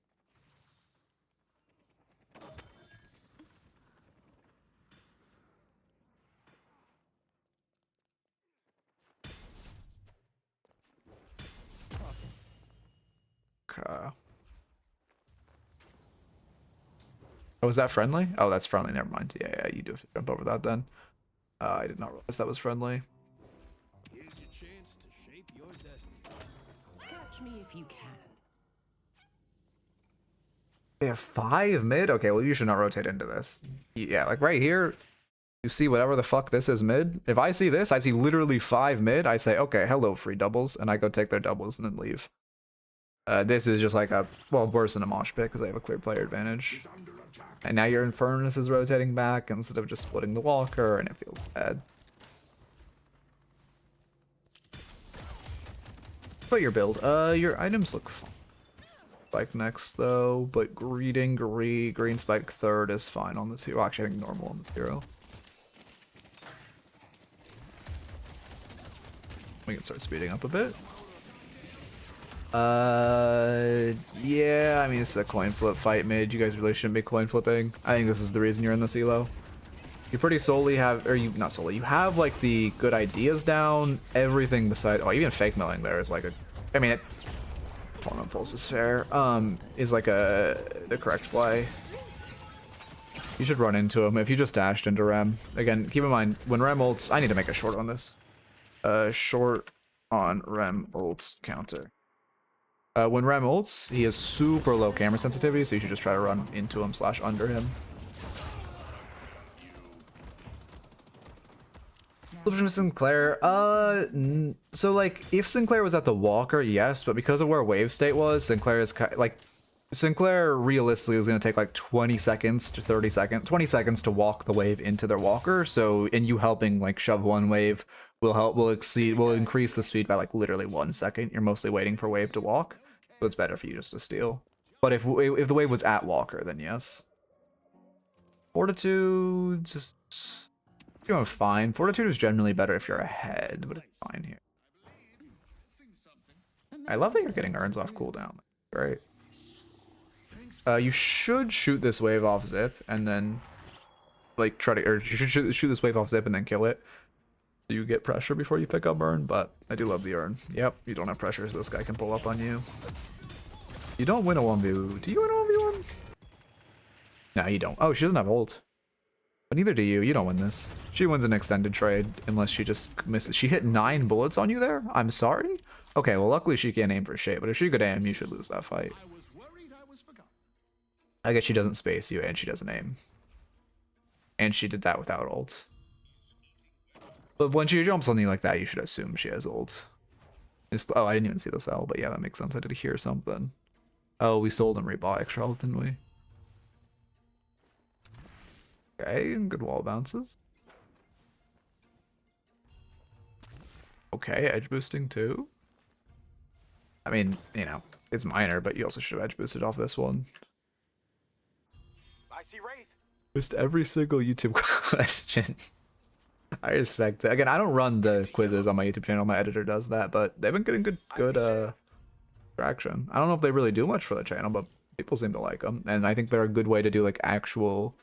Okay. Oh, is that friendly? Oh, that's friendly. Never mind. Yeah, you do have to jump over that then. I did not realize that was friendly. Here's your chance to shape your destiny. Catch me if you can. They have 5 mid? Okay, well, you should not rotate into this. Yeah, like right here, you see whatever the fuck this is mid. If I see this, I see literally 5 mid. I say, okay, hello, free doubles, and I go take their doubles and then leave. This is just like a, well, worse than a mosh pit because they have a clear player advantage. And now your Infernus is rotating back instead of just splitting the Walker, and it feels bad. But your build, your items look fine. Spike next though, but green spike third is fine on this hero. Actually, I think normal on this hero. We can start speeding up a bit. Yeah, I mean, it's a coin flip fight mid. You guys really shouldn't be coin flipping. I think this is the reason you're in this elo. You pretty solely have, or you, not solely, you have like the good ideas down. Everything besides, oh, even fake milling there is like a, I mean, Form Impulse is fair, is like the correct play. You should run into him if you just dashed into Rem. Again, keep in mind, when Rem ults, I need to make a short on this. Short on Rem ults counter. When Rem ults, he has super low camera sensitivity, so you should just try to run into him / under him. From Sinclair, so like if Sinclair was at the Walker, yes, but because of where wave state was, Sinclair is like, Sinclair realistically is going to take like 20 seconds to 30 seconds, 20 seconds to walk the wave into their Walker. So in you helping like shove one wave will increase the speed by like literally 1 second. You're mostly waiting for wave to walk, so it's better for you just to steal. But if the wave was at Walker, then yes. Fortitude, just doing fine. Fortitude is generally better if you're ahead, but it's fine here. I love that you're getting urns off cooldown. Great. You should shoot this wave off zip and then like try to, or you should shoot this wave off zip and then kill it. So you get pressure before you pick up urn, but I do love the urn. Yep, you don't have pressure, so this guy can pull up on you. You don't win a 1v. Do you win a 1v1? No, you don't. Oh, she doesn't have ult. But neither do you. You don't win this. She wins an extended trade unless she just misses. She hit 9 bullets on you there? I'm sorry? Okay, well, luckily she can't aim for shit, but if she could aim, you should lose that fight. I guess she doesn't space you, and she doesn't aim. And she did that without ult. But when she jumps on you like that, you should assume she has ult. Oh, I didn't even see the sell, but yeah, that makes sense. I did hear something. Oh, we sold and rebought extra health, didn't we? Okay, and good wall bounces. Okay, edge boosting too. I mean, you know, it's minor, but you also should have edge boosted off this one. I see Wraith. Just every single YouTube question. I respect it. Again, I don't run the quizzes on my YouTube channel. My editor does that, but they've been getting good traction. I don't know if they really do much for the channel, but people seem to like them, and I think they're a good way to do like actual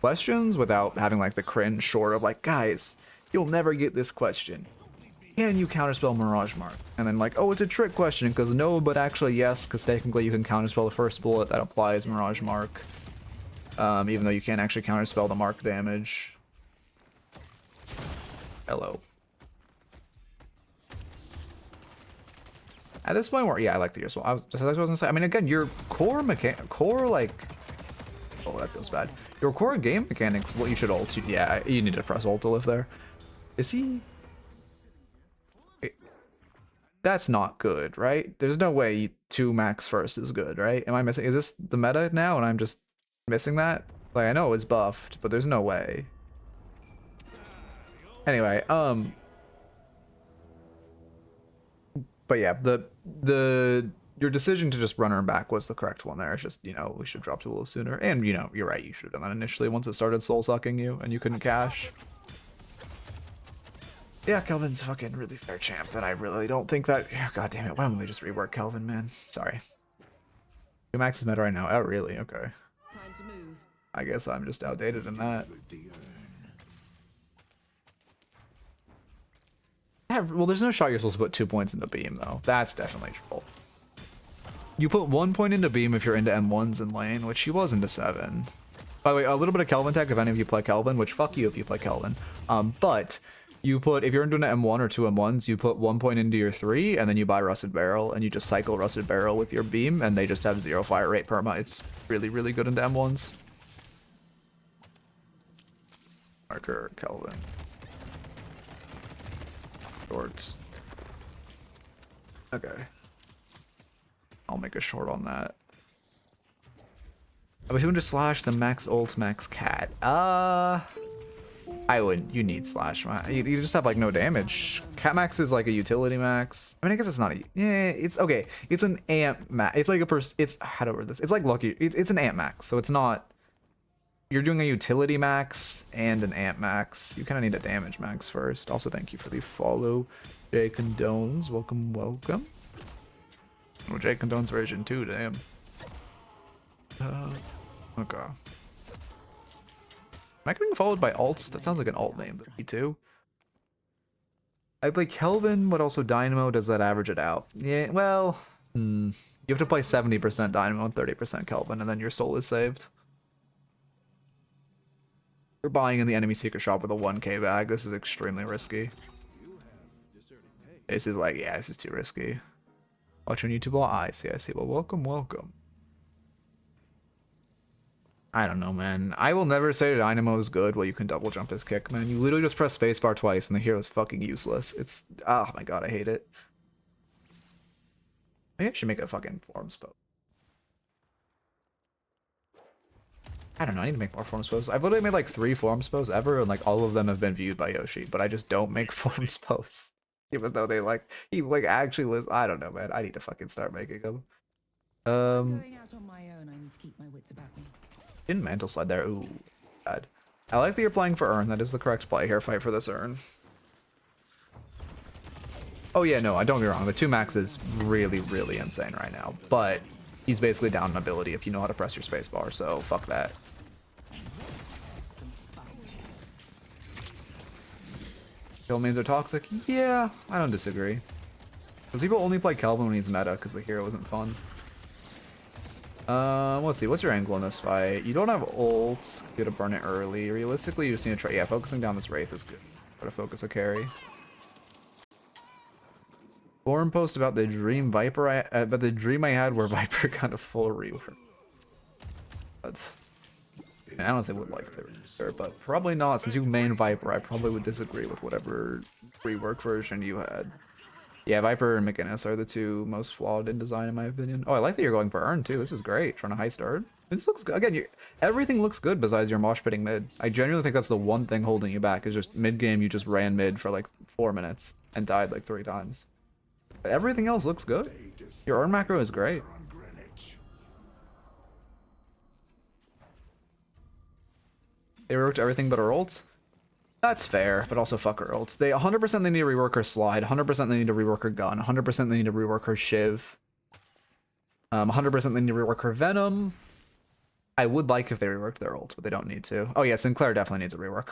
questions without having like the cringe short of like, guys, you'll never get this question. Can you counterspell Mirage Mark? And then like, oh, it's a trick question because no, but actually yes, because technically you can counterspell the first bullet that applies Mirage Mark, even though you can't actually counterspell the mark damage. Hello. At this point, where yeah, I like the year swap. I was gonna say. I mean, again, your core like, oh, that feels bad. Your core game mechanics, you should ult. Yeah, you need to press ult to live there. Is he? That's not good, right? There's no way 2 max first is good, right? Am I missing? Is this the meta now, and I'm just missing that? Like, I know it's buffed, but there's no way. Anyway, but yeah, your decision to just run her back was the correct one there. It's just, you know, we should drop to a little sooner. And, you know, you're right, you should have done that initially once it started soul sucking you and you couldn't cash. Yeah, Kelvin's fucking really fair champ, and I really don't think that... Oh, God damn it, why don't we just rework Kelvin, man? Sorry. 2 max is meta right now. Oh, really? Okay. Time to move. I guess I'm just outdated in that. Yeah, well, there's no shot you're supposed to put 2 points into beam, though. That's definitely troll. You put 1 point into beam if you're into M1s in lane, which he was into 7. By the way, a little bit of Kelvin tech if any of you play Kelvin, which fuck you if you play Kelvin. But you put, if you're into an M1 or 2 M1s, you put 1 point into your 3, and then you buy Rusted Barrel, and you just cycle Rusted Barrel with your beam, and they just have 0 fire rate perma. It's really, really good into M1s. Marker, Kelvin. Shorts. Okay. I'll make a short on that. But who would just slash the max ult max cat? I wouldn't. You need slash. You just have like no damage. Cat max is like a utility max. I mean, I guess it's not a. Yeah, it's okay. It's an amp max. It's like a It's how to word this. It's like lucky. It's an amp max, so it's not. You're doing a utility max and an amp max. You kind of need a damage max first. Also, thank you for the follow, Jay Condones. Welcome, welcome. Oh, Jay Condones version 2. Damn. Okay. Am I getting followed by alts? That sounds like an alt name, but E2. I play Kelvin, but also Dynamo. Does that average it out? Yeah, well, you have to play 70% Dynamo and 30% Kelvin, and then your soul is saved. You're buying in the enemy secret shop with a 1k bag. This is extremely risky. This is like, yeah, this is too risky. Watch on YouTube. Well, I see. Well, welcome, welcome. I don't know, man. I will never say Dynamo is good. Well, you can double jump his kick, man. You literally just press spacebar twice and the hero is fucking useless. It's, oh my god, I hate it. Maybe I should make a fucking forms post. I don't know, I need to make more forms posts. I've literally made like 3 forms posts ever, and like all of them have been viewed by Yoshi, but I just don't make forms posts. Even though they like, he like actually lists, I don't know, man. I need to fucking start making them. Going out on my own, I need to keep my wits about me. Didn't mantle slide there. Ooh, bad. I like that you're playing for Urn. That is the correct play here. Fight for this Urn. Oh yeah, no, don't get me wrong. The 2 max is really, really insane right now. But he's basically down in ability if you know how to press your spacebar, so fuck that. Kill mains are toxic? Yeah, I don't disagree. Because people only play Kelvin when he's meta because the hero isn't fun. Let's see, what's your angle in this fight? You don't have ults, you gotta burn it early. Realistically, you just need to try, yeah, focusing down this Wraith is good. Try to focus a carry. Forum post about the dream Viper, about the dream I had where Viper got a full rework. That's, I don't say would like it, but probably not. Since you main Viper, I probably would disagree with whatever rework version you had. Yeah, Viper and McGinnis are the two most flawed in design, in my opinion. Oh, I like that you're going for Urn, too. This is great. Trying to heist Urn. This looks good. Again, everything looks good besides your mosh pitting mid. I genuinely think that's the one thing holding you back, is just mid-game you just ran mid for like 4 minutes and died like 3 times. But everything else looks good. Your Urn macro is great. On Greenwich. They reworked everything but her ult. That's fair, but also fuck her ults. They 100% they need to rework her slide, 100% they need to rework her gun, 100% they need to rework her Shiv. 100% they need to rework her Venom. I would like if they reworked their ult, but they don't need to. Oh yeah, Sinclair definitely needs a rework.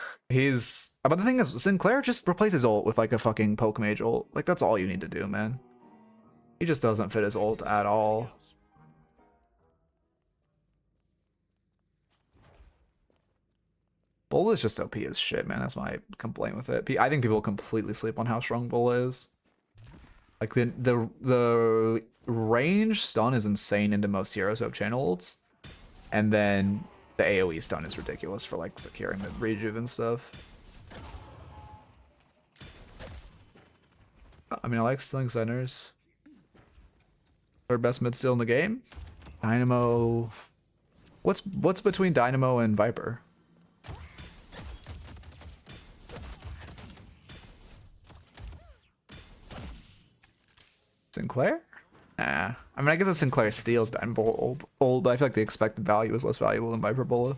But the thing is, Sinclair just replaces ult with like a fucking poke mage ult. Like that's all you need to do, man. He just doesn't fit his ult at all. Bola is just OP as shit, man. That's my complaint with it. I think people completely sleep on how strong Bola is. Like the range stun is insane into most heroes who have channel ults, and then the AoE stun is ridiculous for like securing the rejuve and stuff. I mean, I like stealing centers. Third best mid steal in the game. Dynamo. What's between Dynamo and Viper? Sinclair? Nah. I mean, I guess if Sinclair steals Dynamo old, but I feel like the expected value is less valuable than Viper Bola.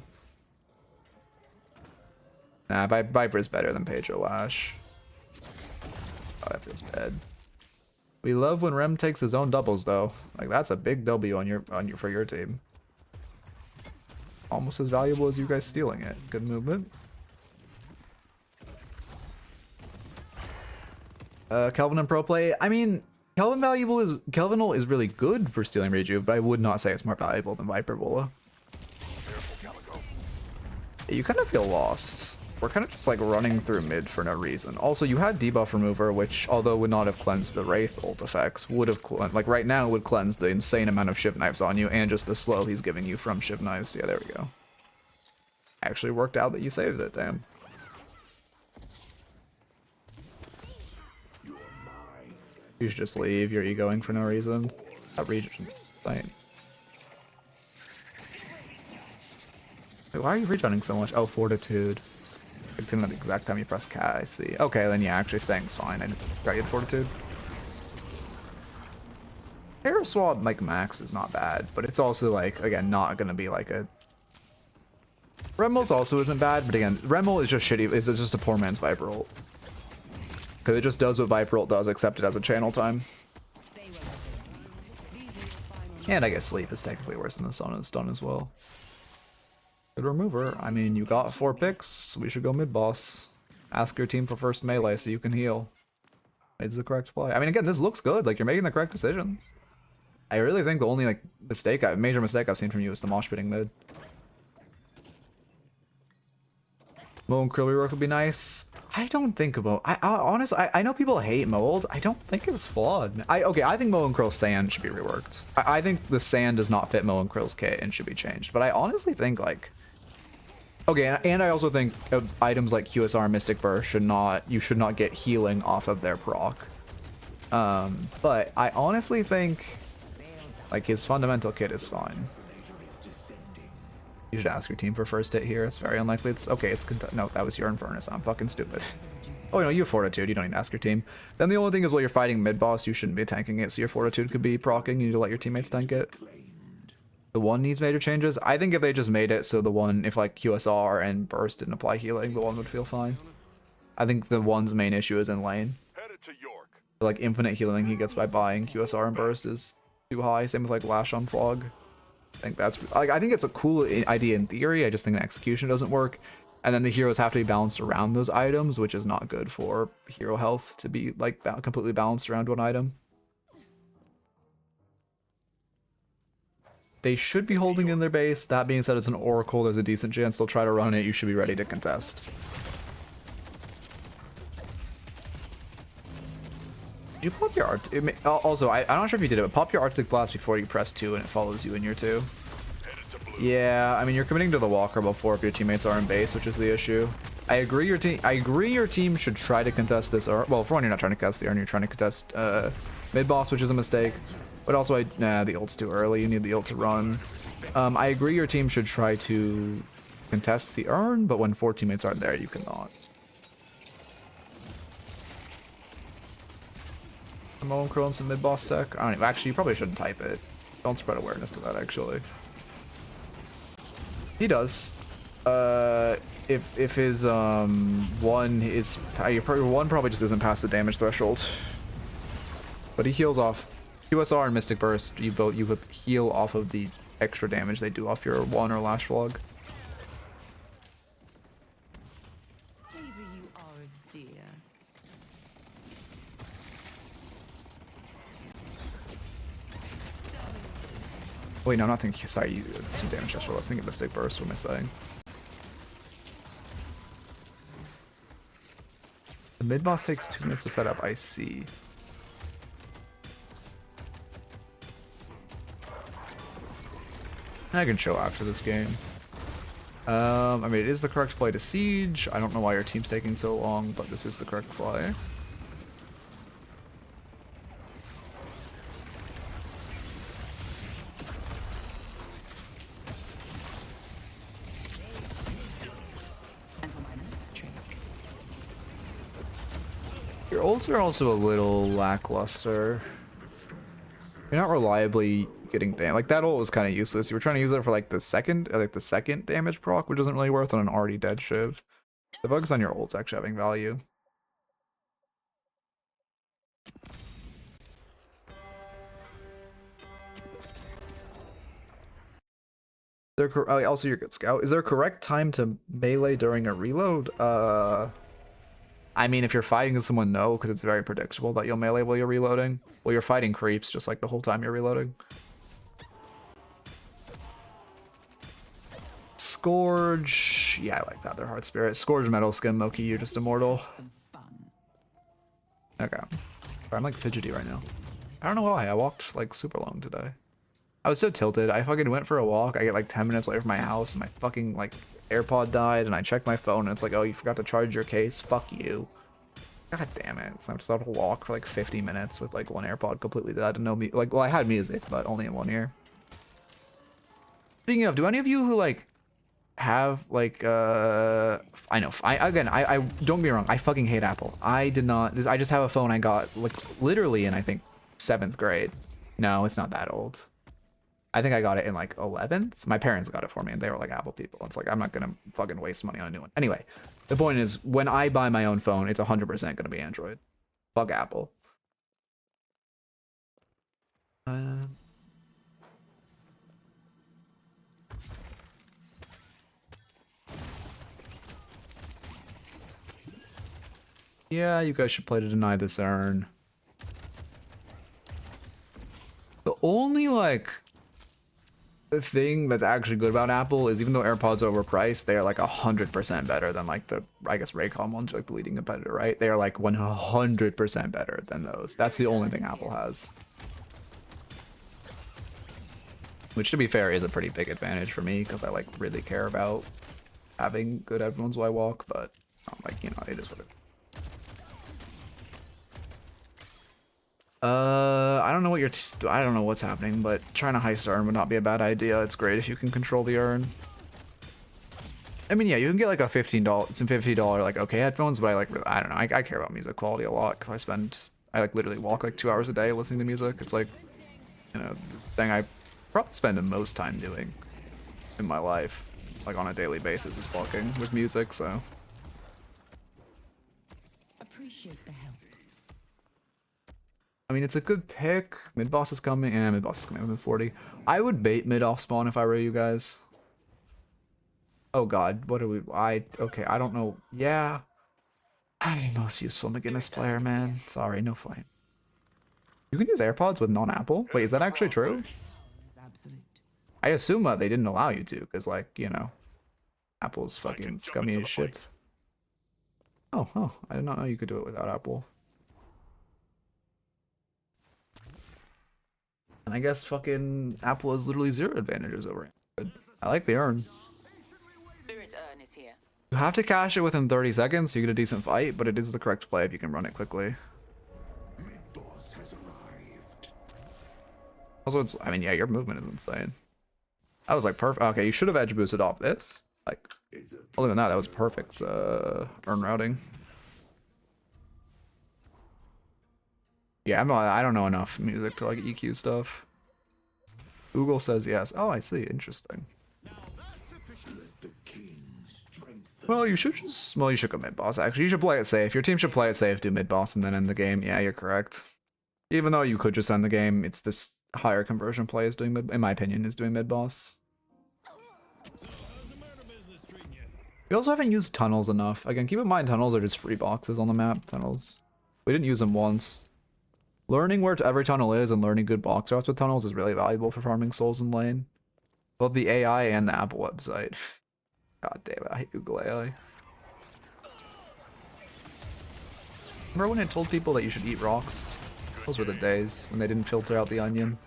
Nah, Viper is better than Pedro Lash. Oh, that feels bad. We love when Rem takes his own doubles, though. Like that's a big W for your team. Almost as valuable as you guys stealing it. Good movement. Kelvin and pro play. I mean, Kelvin ult is really good for stealing rejuve, but I would not say it's more valuable than Viper Bola. You kind of feel lost. We're kind of just like running through mid for no reason. Also, you had debuff remover, which although would not have cleansed the Wraith ult effects, would have like right now would cleanse the insane amount of Shiv knives on you and just the slow he's giving you from Shiv knives. Yeah, there we go. Actually worked out that you saved it. Damn. You should just leave. You're egoing for no reason. That region. Wait, why are you regenerating so much? Oh, Fortitude. It's in the exact time you press cat, I see. Okay, then yeah, actually staying's fine. I forgot you had Fortitude. Hero Swap, like, max is not bad, but it's also, like, again, not gonna be, like, a... Remult also isn't bad, but again, Remult is just shitty. It's just a poor man's Viper ult. Because it just does what Viper ult does, except it has a channel time. And I guess Sleep is technically worse than the stun as well. Good remover. I mean, you got 4 picks. We should go mid boss. Ask your team for first melee so you can heal. It's the correct play. I mean, again, this looks good. Like, you're making the correct decisions. I really think the only, like, major mistake I've seen from you is the mosh pitting mid. Mo and Krill rework would be nice. I don't think about... honestly, I know people hate mold. I don't think it's flawed. I think Mo and Krill's sand should be reworked. I think the sand does not fit Mo and Krill's kit and should be changed. But I honestly think, like... Okay, and I also think items like QSR and Mystic Burst you should not get healing off of their proc. But I honestly think, like, his fundamental kit is fine. You should ask your team for first hit here. It's very unlikely. It's okay. It's no, that was your Infernus. I'm fucking stupid. Oh no, you have Fortitude. You don't need to ask your team. Then the only thing is, while you're fighting mid boss, you shouldn't be tanking it. So your Fortitude could be proccing. You need to let your teammates tank it. The one needs major changes. I think if they just made it so the one, if like QSR and Burst didn't apply healing, the one would feel fine. I think the one's main issue is in lane. Like infinite healing he gets by buying QSR and Burst is too high. Same with like Lash on Flog. I think that's like, I think it's a cool idea in theory. I just think the execution doesn't work. And then the heroes have to be balanced around those items, which is not good for hero health to be like completely balanced around one item. They should be holding in their base. That being said, it's an Oracle. There's a decent chance they'll try to run it. You should be ready to contest. Did you pop your art? Also, I'm not sure if you did it, but pop your Arctic Blast before you press 2 and it follows you in your 2. Yeah, I mean, you're committing to the Walker before if your teammates are in base, which is the issue. I agree your team should try to contest this, or well, for one, you're not trying to contest the urn, you're trying to contest mid boss, which is a mistake. But also, the ult's too early. You need the ult to run. I agree your team should try to contest the urn, but when 4 teammates aren't there, you cannot. Moan Krill and some mid boss tech. I don't even, actually, you probably shouldn't type it. Don't spread awareness to that, actually. He does. If his one is one probably just isn't past the damage threshold, but he heals off QSR and Mystic Burst. You would heal off of the extra damage they do off your one or Lash Vlog. Maybe you are a dear. Wait, no, I'm not thinking. Sorry, you some damage threshold. I was thinking Mystic Burst. What am I saying? The mid boss takes 2 minutes to set up. I see. I can chill after this game. I mean, it is the correct play to siege. I don't know why your team's taking so long, but this is the correct play. And for my next trick. Your ults are also a little lackluster. You're not reliably getting damage. Like that ult was kind of useless. You were trying to use it for like the second damage proc, which isn't really worth on an already dead Shiv. The bugs on your ult's actually having value. Also, you're good scout. Is there a correct time to melee during a reload? I mean, if you're fighting with someone, no, because it's very predictable that you'll melee while you're reloading. Well, you're fighting creeps just like the whole time you're reloading. Scourge, yeah, I like that. They're hard spirit. Scourge, metal skin, Loki, you're just immortal. Some fun. Okay, I'm like fidgety right now. I don't know why. I walked like super long today. I was so tilted. I fucking went for a walk. I get like 10 minutes away from my house and my fucking like AirPod died, and I checked my phone and it's like, oh, you forgot to charge your case. Fuck you. God damn it. So I'm just out to walk for like 50 minutes with like one AirPod completely dead and no me. Like, well, I had music, but only in one ear. Speaking of, do any of you who like have like I know I don't get me wrong, I fucking hate Apple. I just have a phone I got like literally in I think 7th grade. No, it's not that old. I think I got it in like 11th. My parents got it for me and they were like Apple people. It's like I'm not gonna fucking waste money on a new one. Anyway, the point is when I buy my own phone, it's 100% gonna be Android. Fuck Apple. Yeah, you guys should play to deny this urn. The only like the thing that's actually good about Apple is even though AirPods are overpriced, they are like 100% better than like the, I guess Raycom ones are like the leading competitor, right? They are like 100% better than those. That's the only thing Apple has. Which to be fair is a pretty big advantage for me because I like really care about having good headphones while I walk, but like, you know, it is what it is. I don't know what I don't know what's happening, but trying to heist urn would not be a bad idea. It's great if you can control the urn. I mean, yeah, you can get like a $50 like okay headphones, but I don't know. I care about music quality a lot because I like literally walk like 2 hours a day listening to music. It's like, you know, the thing I probably spend the most time doing in my life, like on a daily basis, is walking with music. So Appreciate the help. I mean, it's a good pick. Mid boss is coming, and mid boss is coming within 40. I would bait mid off spawn if I were you guys. Oh god, what are we? Okay, I don't know. Yeah, I'm most useful McGinnis player, man. Sorry, no fight. You can use AirPods with non-Apple. Wait, is that actually true? Is absolute. I assume that they didn't allow you to, because like you know, Apple's fucking scummy as shit. Oh, I did not know you could do it without Apple. And I guess fucking Apple has literally 0 advantages over Android. I like the urn. Spirit urn is here. You have to cash it within 30 seconds so you get a decent fight, but it is the correct play if you can run it quickly. Mid-boss has arrived. Also, it's, I mean, yeah, your movement is insane. That was like perfect. Okay, you should have edge boosted off this. Like, other than that, that was perfect earn routing. Yeah, I don't know enough music to like EQ stuff. Google says yes. Oh, I see. Interesting. Well, you should just, well, you should go mid boss. Actually, you should play it safe. Your team should play it safe, do mid boss, and then end the game. Yeah, you're correct. Even though you could just end the game, it's this higher conversion play is doing mid, in my opinion, is doing mid boss. We also haven't used tunnels enough. Again, keep in mind tunnels are just free boxes on the map. Tunnels. We didn't use them once. Learning where every tunnel is and learning good box routes with tunnels is really valuable for farming souls in lane. Both the AI and the Apple website. God damn it, I hate Google AI. Remember when it told people that you should eat rocks? Those were the days when they didn't filter out the onion.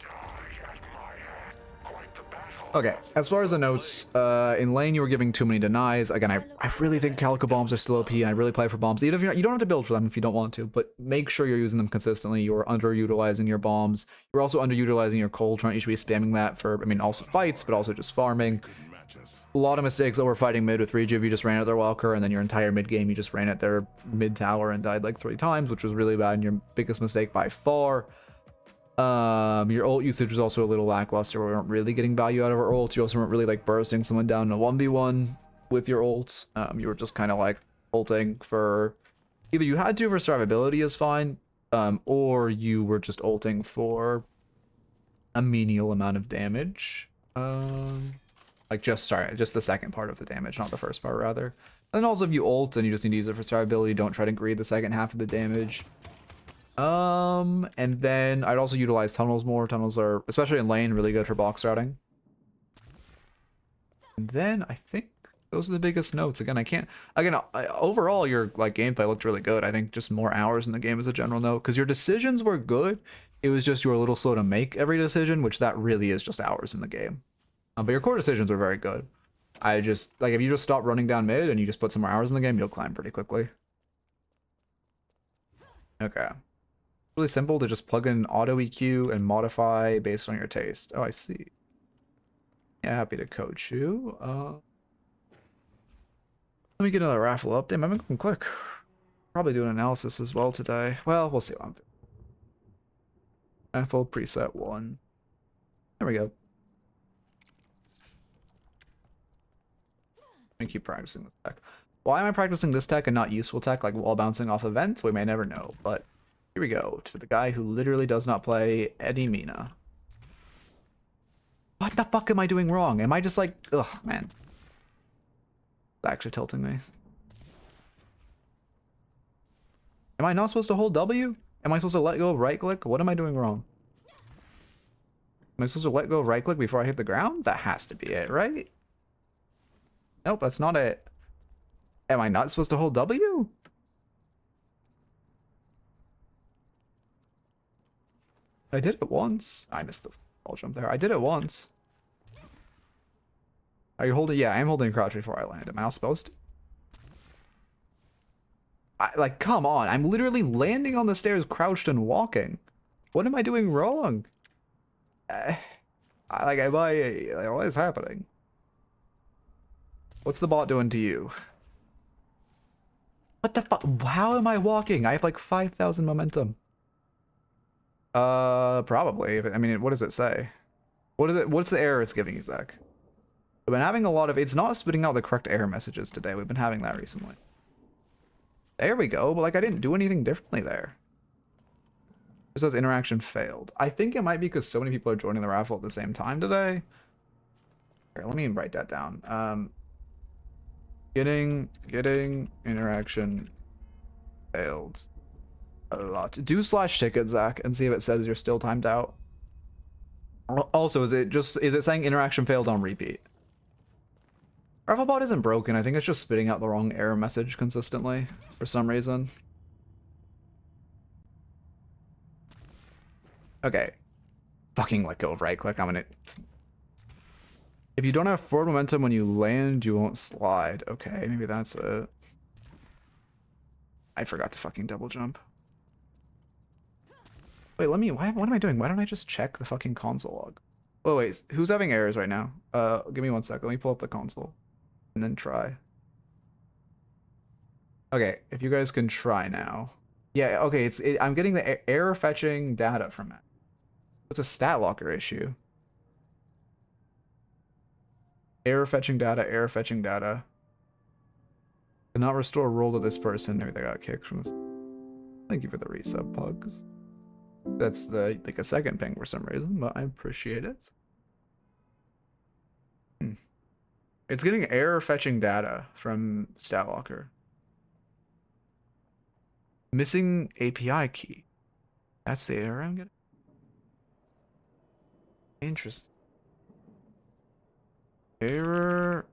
Okay, as far as the notes, in lane you were giving too many denies. Again, I really think Calico bombs are still OP, and I really play for bombs. Even if you don't have to build for them if you don't want to, but make sure you're using them consistently. You're underutilizing your bombs. You're also underutilizing your cold front. You should be spamming that for, I mean, also fights, but also just farming. A lot of mistakes over fighting mid with Rejuve. You just ran at their Walker, and then your entire mid game you just ran at their mid tower and died like 3 times, which was really bad and your biggest mistake by far. Your ult usage was also a little lackluster. We weren't really getting value out of our ult. You also weren't really like bursting someone down in a 1v1 with your ult. You were just kind of like ulting for, either you had to for survivability is fine, or you were just ulting for a menial amount of damage. Like just the second part of the damage, not the first part rather. And also if you ult and you just need to use it for survivability, don't try to greed the second half of the damage. And then I'd also utilize tunnels more. Tunnels are, especially in lane, really good for box routing. And then I think those are the biggest notes. Again, overall your like gameplay looked really good. I think just more hours in the game is a general note, because your decisions were good. It was just you were a little slow to make every decision, which that really is just hours in the game. But your core decisions were very good. I just, like, if you just stop running down mid and you just put some more hours in the game, you'll climb pretty quickly. Okay. Really simple to just plug in auto EQ and modify based on your taste. Oh, I see. Yeah, happy to coach you. Let me get another raffle update. I'm going quick. Probably do an analysis as well today. Well, we'll see what I'm doing. Raffle preset 1. There we go. Let me keep practicing this tech. Why am I practicing this tech and not useful tech like wall bouncing off events? We may never know, but here we go to the guy who literally does not play Eddie Mina. What the fuck am I doing wrong? Am I just like, ugh, man. It's actually tilting me. Am I not supposed to hold W? Am I supposed to let go of right click? What am I doing wrong? Am I supposed to let go of right click before I hit the ground? That has to be it, right? Nope, that's not it. Am I not supposed to hold W? I did it once. I missed the ball jump there. I did it once. Are you holding? Yeah, I'm holding crouch before I land. Am I not supposed to? Like, come on. I'm literally landing on the stairs, crouched and walking. What am I doing wrong? Like, what is happening? What's the bot doing to you? What the fuck? How am I walking? I have like 5,000 momentum. Probably. I mean, what does it say? What is it? What's the error it's giving you, Zach? We've been having a lot of, it's not spitting out the correct error messages today. We've been having that recently. There we go. But like, I didn't do anything differently there. It says interaction failed. I think it might be because so many people are joining the raffle at the same time today. Here, let me write that down. Getting interaction failed a lot. Do /ticket, Zach, and see if it says you're still timed out. Also, is it saying interaction failed on repeat? Rafflebot isn't broken. I think it's just spitting out the wrong error message consistently for some reason. Okay. Fucking let go of right click. I'm gonna... If you don't have forward momentum when you land, you won't slide. Okay, maybe that's it. I forgot to fucking double jump. Wait, let me, what am I doing? Why don't I just check the fucking console log? Oh, wait, who's having errors right now? Give me 1 second. Let me pull up the console and then try. Okay, if you guys can try now. Yeah, okay, I'm getting the error fetching data from it. It's a stat locker issue. Error fetching data, error fetching data. Cannot restore roll to this person. Maybe they got kicked from this. Thank you for the resub, Pugs. That's the like a second ping for some reason, but I appreciate it. It's getting error fetching data from StatLocker. Missing API key. That's the error I'm getting. Interesting. Error.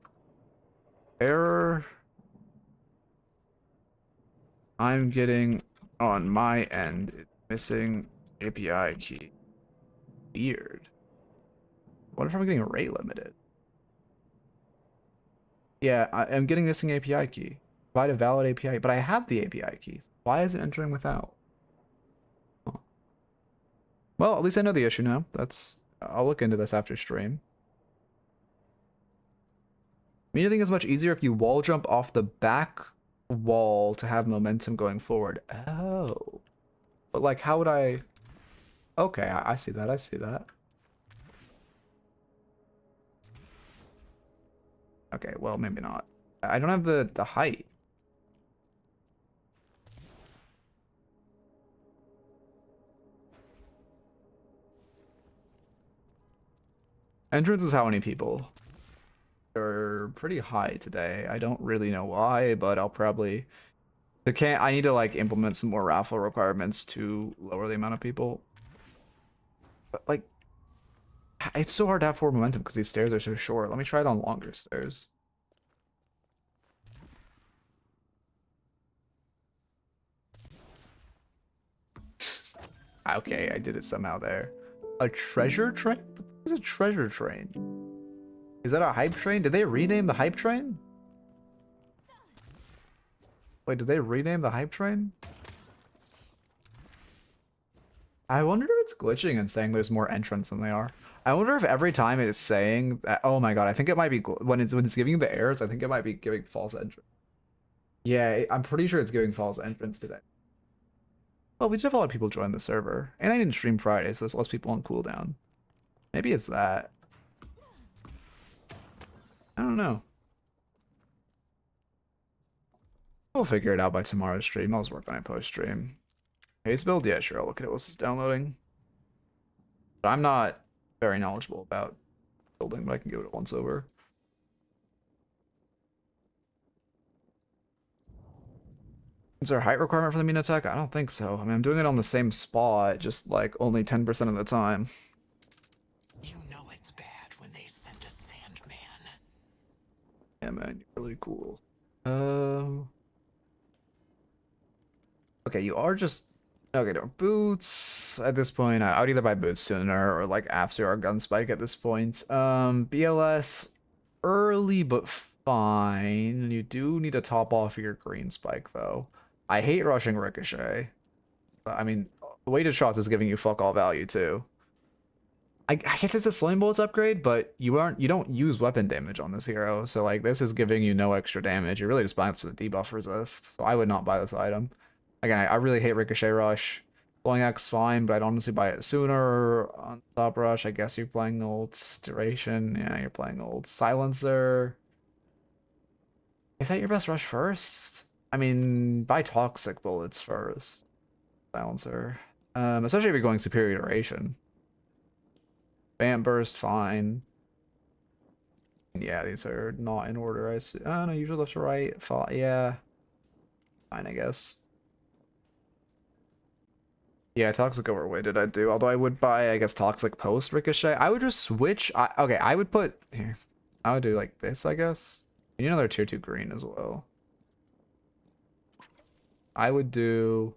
I'm getting on my end. It's missing API key. Weird. What if I'm getting rate limited? Yeah, I'm getting missing API key. Provide a valid API, but I have the API key. Why is it entering without? Huh. Well, at least I know the issue now. I'll look into this after stream. I mean, I think it's much easier if you wall jump off the back wall to have momentum going forward. Oh. But like, how would I... Okay, I see that, I see that. Okay, well, maybe not. I don't have the height. Entrance is how many people? They're pretty high today. I don't really know why, but I'll probably... I need to like implement some more raffle requirements to lower the amount of people. But like, it's so hard to have forward momentum because these stairs are so short. Let me try it on longer stairs. Okay, I did it somehow there. A treasure train? What is a treasure train? Is that a hype train? Did they rename the hype train? Wait, did they rename the hype train? I wonder if it's glitching and saying there's more entrants than they are. I wonder if every time it's saying that, oh my god, I think it might be when it's giving you the errors, I think it might be giving false entrance. Yeah, I'm pretty sure it's giving false entrance today. Well, we just have a lot of people join the server. And I didn't stream Friday, so there's less people on cooldown. Maybe it's that. I don't know. We'll figure it out by tomorrow's stream. I'll just work on it post-stream. Haze build? Yeah, sure. I'll look at it once it's downloading. But I'm not very knowledgeable about building, but I can give it a once over. Is there a height requirement for the Minotaur? I don't think so. I mean, I'm doing it on the same spot, just like only 10% of the time. You know it's bad when they send a Sandman. Yeah, man, you're really cool. Okay, you are just... Okay, no, boots. At this point, I would either buy boots sooner or like after our gun spike at this point. BLS, early but fine. You do need to top off your green spike though. I hate rushing Ricochet. I mean, weighted shots is giving you fuck all value too. I guess it's a sling bullets upgrade, but you don't use weapon damage on this hero, so like this is giving you no extra damage. You're really just buying this for the debuff resist, so I would not buy this item. Again, I really hate Ricochet Rush. Blowing X fine, but I'd honestly buy it sooner. On Top Rush, I guess you're playing old Duration. Yeah, you're playing old Silencer. Is that your best rush first? I mean, buy Toxic Bullets first. Silencer. Especially if you're going Superior Duration. Vamp Burst, fine. Yeah, these are not in order. I see. Oh, no, usually left to right. Yeah. Fine, I guess. Yeah, Toxic overweighted I do. Although I would buy, I guess, Toxic post Ricochet. I would just switch. Okay, I would put... Here. I would do like this, I guess. And you know they're tier 2 green as well. I would do...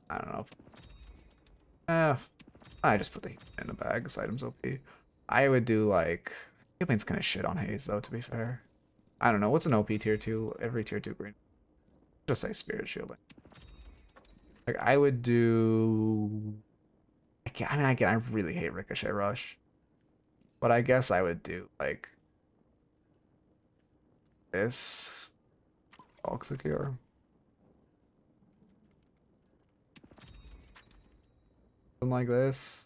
I don't know. I just put the in the bag. This item's OP. I would do like Healing's kind of shit on Haze though, to be fair. I don't know. What's an OP tier 2? Every tier 2 green. Just say Spirit Shielding. Like, I would do... I mean, again, I really hate Ricochet Rush. But I guess I would do, like... this. Oxycure. Something like this.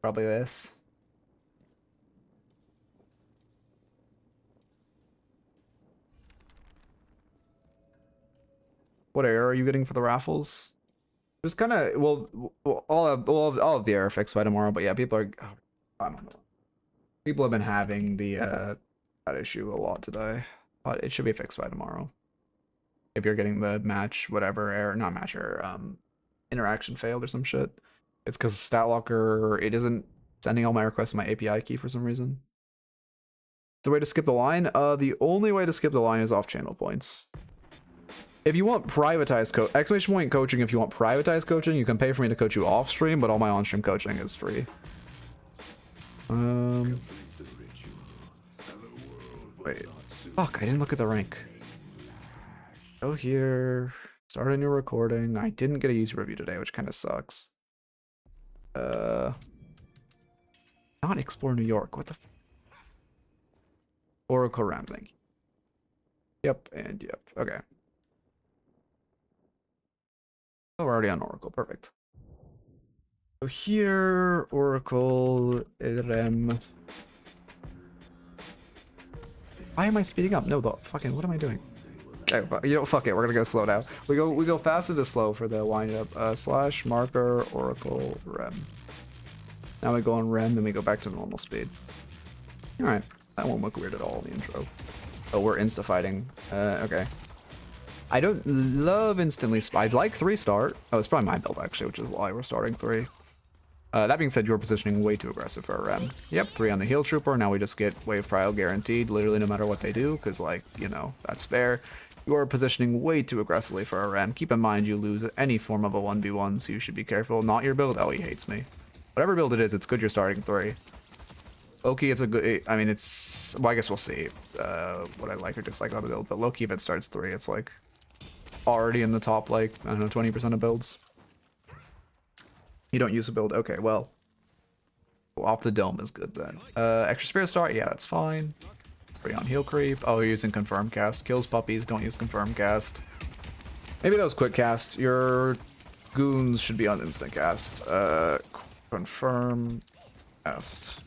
Probably this. What air are you getting for the raffles? Just kind of, well, all of the air fixed by tomorrow, but yeah, people are, oh, I don't know. People have been having the that issue a lot today, but it should be fixed by tomorrow. If you're getting the match, whatever error, not match error, interaction failed or some shit, it's because StatLocker, it isn't sending all my requests to my API key for some reason. The way to skip the line? The only way to skip the line is off-channel points. If you want privatized exclamation point coaching, if you want privatized coaching, you can pay for me to coach you off stream, but all my on stream coaching is free. Wait. Fuck, I didn't look at the rank. Go here. Start a new recording. I didn't get a user review today, which kind of sucks. Not Explore New York. What the Oracle Rambling. Yep, and yep. Okay. Oh, we're already on Oracle. Perfect. So here, Oracle, Rem. Why am I speeding up? No, the fucking, what am I doing? Okay, you know, fuck it. We're gonna go slow now. We go fast into slow for the wind up. Slash marker Oracle Rem. Now we go on Rem, then we go back to normal speed. All right, that won't look weird at all in the intro. Oh, we're insta fighting. Okay. I don't love instantly I'd like 3 start. Oh, it's probably my build actually, which is why we're starting 3. That being said, you're positioning way too aggressive for a Rem. Yep, 3 on the heal trooper. Now we just get wave prio guaranteed, literally no matter what they do, because like, you know, that's fair. You are positioning way too aggressively for a Rem. Keep in mind you lose any form of a 1v1, so you should be careful. Not your build. Oh, he hates me. Whatever build it is, it's good you're starting 3. Loki, it's a good, I mean, it's, well, I guess we'll see what I like or dislike on the build, but Loki, if it starts 3, it's like already in the top, like, I don't know, 20% of builds. You don't use a build, okay, well, off the dome is good then. Extra spirit start, yeah, that's fine. 3 on heal creep. Oh, you're using confirm cast. Kills puppies, don't use confirm cast. Maybe that was quick cast. Your goons should be on instant cast. Confirm cast.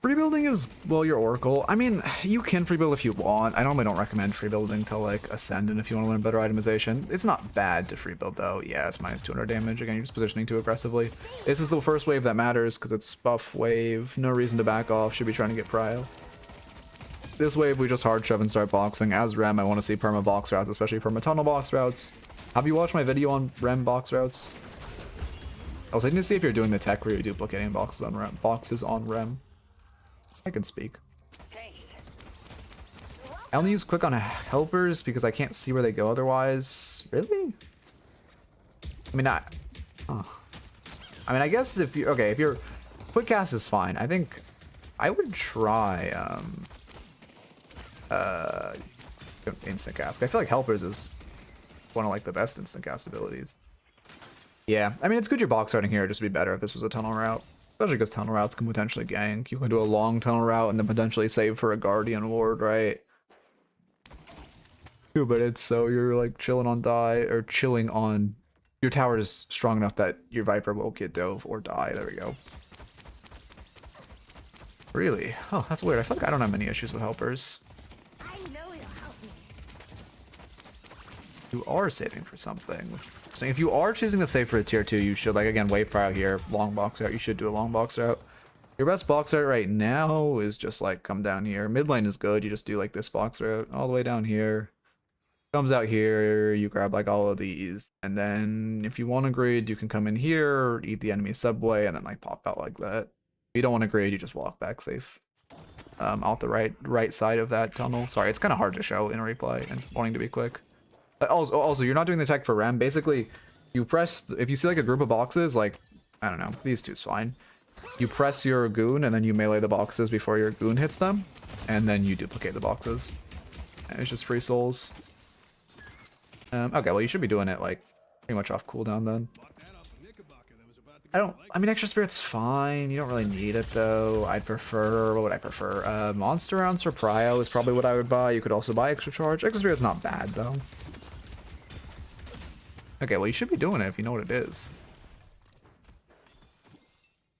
Freebuilding is, well, your Oracle. I mean, you can freebuild if you want. I normally don't recommend freebuilding till like Ascendant if you want to learn better itemization. It's not bad to freebuild though. Yeah, it's minus 200 damage. Again, you're just positioning too aggressively. This is the first wave that matters because it's buff wave. No reason to back off. Should be trying to get prio. This wave, we just hard shove and start boxing. As Rem, I want to see perma box routes, especially perma tunnel box routes. Have you watched my video on Rem box routes? I was looking to see if you're doing the tech where you're duplicating boxes on Rem. I can speak. I only use quick on helpers because I can't see where they go otherwise. Really? I mean, I guess if you, okay, if your quick cast is fine. I think I would try instant cast. I feel like helpers is one of like the best instant cast abilities. Yeah, I mean, it's good you're box starting here. It'd just be better if this was a tunnel route. Especially because tunnel routes can potentially gank. You can do a long tunnel route and then potentially save for a Guardian Ward, right? But it's so you're like chilling on die, or chilling on... Your tower is strong enough that your Viper will get dove or die. There we go. Really? Oh, that's weird. I feel like I don't have many issues with helpers. You are saving for something. So if you are choosing to save for a tier 2, you should, like, again, wave prio here, long box out. You should do a long box out. Your best box out right now is just like come down here. Mid lane is good. You just do like this box route all the way down here. Comes out here. You grab like all of these, and then if you want to grid, you can come in here, eat the enemy subway, and then like pop out like that. If you don't want to grid, you just walk back safe. Out the right side of that tunnel. Sorry, it's kind of hard to show in replay and wanting to be quick. Also, you're not doing the tech for Rem. Basically, you press, if you see like a group of boxes, like, I don't know, these two's fine. you press your goon and then you melee the boxes before your goon hits them, and then you duplicate the boxes. And it's just free souls. Okay, well you should be doing it like pretty much off cooldown then. I mean extra spirit's fine, you don't really need it though. I'd prefer, what would I prefer? Monster rounds for prio is probably what I would buy. You could also buy extra charge. Extra spirit's not bad though. Okay, well you should be doing it if you know what it is.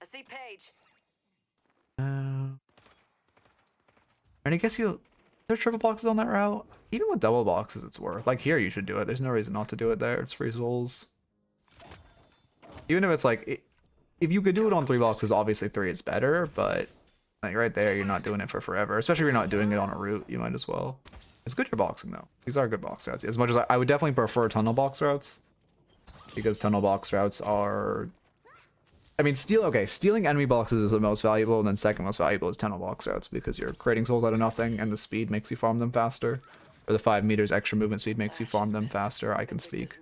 I see Paige. And I guess there are triple boxes on that route. Even with double boxes, it's worth. Like here, you should do it. There's no reason not to do it there. It's free souls. Even if it's like, if you could do it on 3 boxes, obviously 3 is better. But like right there, you're not doing it for forever. Especially if you're not doing it on a route, you might as well. It's good for boxing though. These are good box routes. As much as I would definitely prefer tunnel box routes, because tunnel box routes are. I mean, stealing enemy boxes is the most valuable, and then second most valuable is tunnel box routes, because you're creating souls out of nothing, and the speed makes you farm them faster. Or the 5 meters extra movement speed makes you farm them faster, I can speak.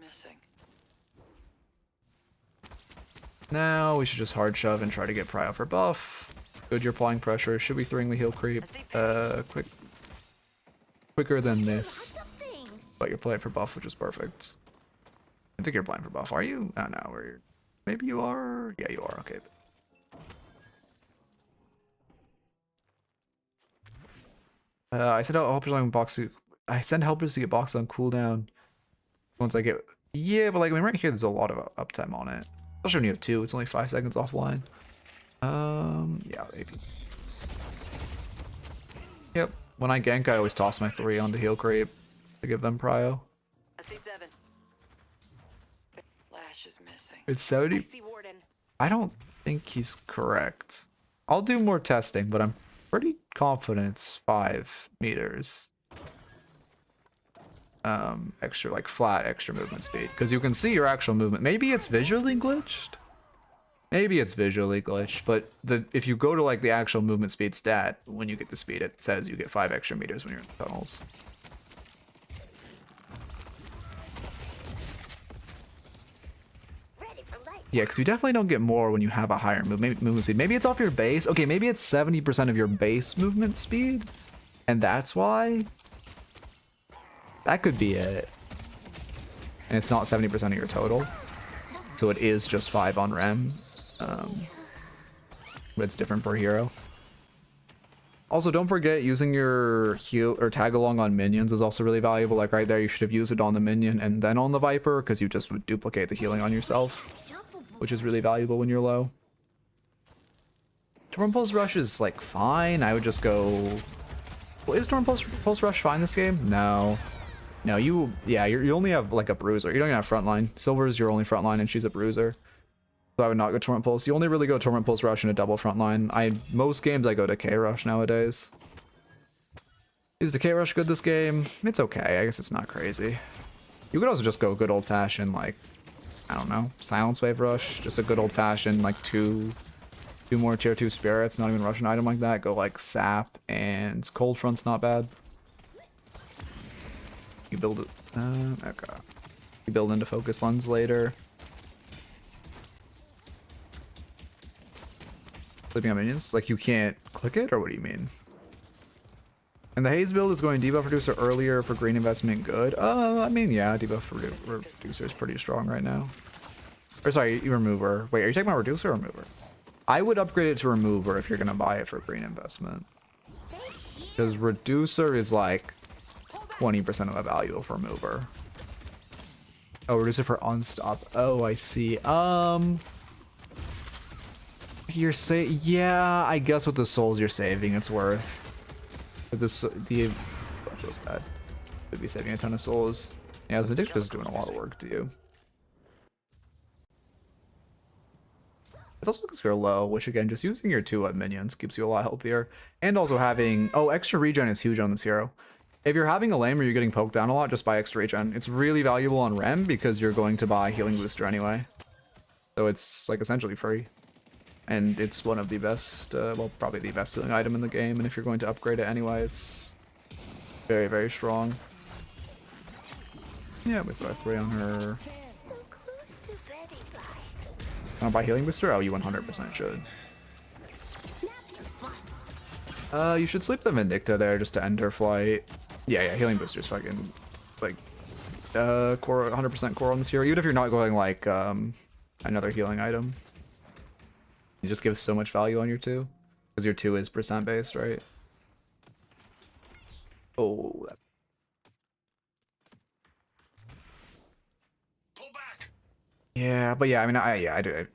Now, we should just hard shove and try to get prio for buff. Good, you're applying pressure. Should be throwing the heal creep. Quicker than this. But you're playing for buff, which is perfect. I think you're playing for buff. Are you? Oh, no, we're... Maybe you are? Yeah, you are. Okay. I send out helpers on box. I send helpers to get boxes on cooldown. Once I get... Yeah, but like, I mean, right here, there's a lot of uptime on it. Especially when you have 2. It's only 5 seconds offline. Yeah, maybe. Yep. When I gank, I always toss my 3 onto heal creep to give them prio. I see 7. Flash is missing. It's 70. I see Warden. I don't think he's correct. I'll do more testing, but I'm pretty confident it's 5 meters. Extra, like flat extra movement speed, because you can see your actual movement. Maybe it's visually glitched. Maybe it's visually glitched, but if you go to like the actual movement speed stat, when you get the speed, it says you get 5 extra meters when you're in the tunnels. Yeah, because you definitely don't get more when you have a higher movement speed. Maybe it's off your base. Okay, maybe it's 70% of your base movement speed, and that's why. That could be it. And it's not 70% of your total. So it is just 5 on Rem. But it's different per hero. Also, don't forget using your heal or tag along on minions is also really valuable. Like right there, you should have used it on the minion and then on the Viper, because you just would duplicate the healing on yourself, which is really valuable when you're low. Torn Pulse Rush is like fine. I would just go... Well, is Torn Pulse Rush fine this game? No. No, you only have like a bruiser. You don't even have frontline. Silver is your only frontline and she's a bruiser. So I would not go Torrent Pulse. You only really go Torrent Pulse Rush in a double frontline. Most games I go to K Rush nowadays. Is the K Rush good this game? It's okay. I guess it's not crazy. You could also just go good old fashioned, like, I don't know, Silence Wave Rush. Just a good old fashioned, like two more tier 2 spirits, not even rush an item like that. Go like Sap and Cold Front's not bad. You build it. Okay. You build into Focus Lens later. Clipping on minions? Like you can't click it, or what do you mean? And the Haze build is going debuff reducer earlier for green investment. Good. I mean, yeah, debuff reducer is pretty strong right now. Or sorry, remover. Wait, are you talking about reducer or remover? I would upgrade it to remover if you're gonna buy it for green investment. Because reducer is like 20% of the value for remover. Oh, reducer for unstop. Oh, I see. You're yeah, I guess with the souls you're saving, it's worth. But this that feels bad. Could be saving a ton of souls. Yeah, the Vindictus is doing a lot of work to you. It's also because you're low, which again, just using your 2 minions keeps you a lot healthier. And also having, extra regen is huge on this hero. If you're having a lane where you're getting poked down a lot, just buy extra regen. It's really valuable on Rem because you're going to buy healing booster anyway. So it's like essentially free. And it's one of the best, well, probably the best healing item in the game. And if you're going to upgrade it anyway, it's very, very strong. Yeah, we put a 3 on her. Want to buy healing booster? Oh, you 100% should. You should sleep the Vindicta there just to end her flight. Yeah, healing booster's fucking, like, core, 100% core on this hero. Even if you're not going, like, another healing item. It just gives so much value on your 2. Because your 2 is percent based, right? Oh. Yeah, but yeah, I mean, I do.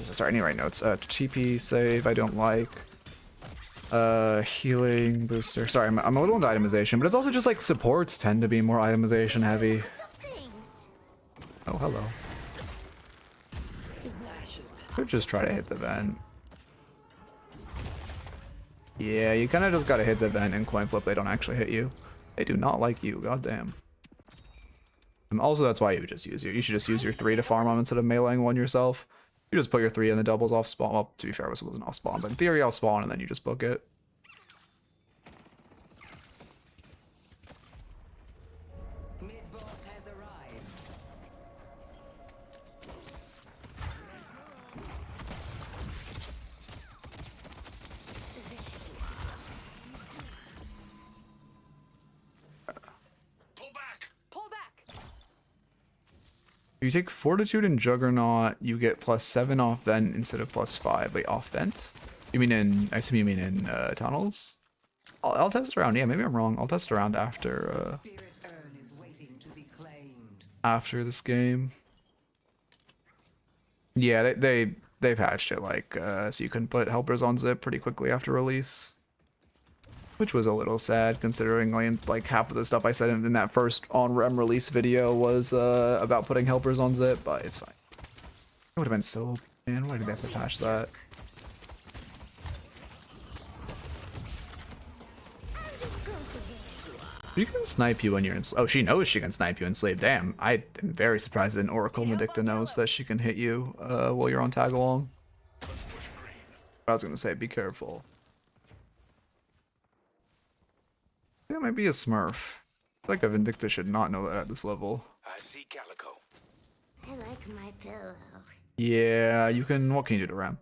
Sorry, I need to write notes. TP save, I don't like. Healing booster. Sorry, I'm a little into itemization, but it's also just like supports tend to be more itemization heavy. Oh, hello. Could just try to hit the vent. Yeah, you kind of just gotta hit the vent and coin flip. They don't actually hit you. They do not like you. Goddamn. And also, that's why you would just use you should just use your 3 to farm them instead of meleeing one yourself. You just put your 3 in the doubles off spawn. Well, to be fair, it wasn't off spawn, but in theory, off spawn, and then you just book it. Mid-boss has arrived. Pull back. If you take Fortitude and Juggernaut, you get +7 off vent instead of +5. Wait, off vent? You mean in? I assume you mean in tunnels. I'll test around. Yeah, maybe I'm wrong. I'll test around after after this game. Yeah, they patched it like so you can put helpers on zip pretty quickly after release, which was a little sad considering like half of the stuff I said in that first on-rem release video was about putting helpers on zip, but it's fine. It would have been so, man, why did they have to patch that? You can snipe you when you're in. Oh, she knows she can snipe you in sleep. Damn, I am very surprised that an Oracle Medicta knows that she can hit you while you're on tag along. I was gonna say, be careful. I think it might be a Smurf. I feel like a Vindicta should not know that at this level. I see Calico. I like my pillow. Yeah, you can. What can you do to Rem?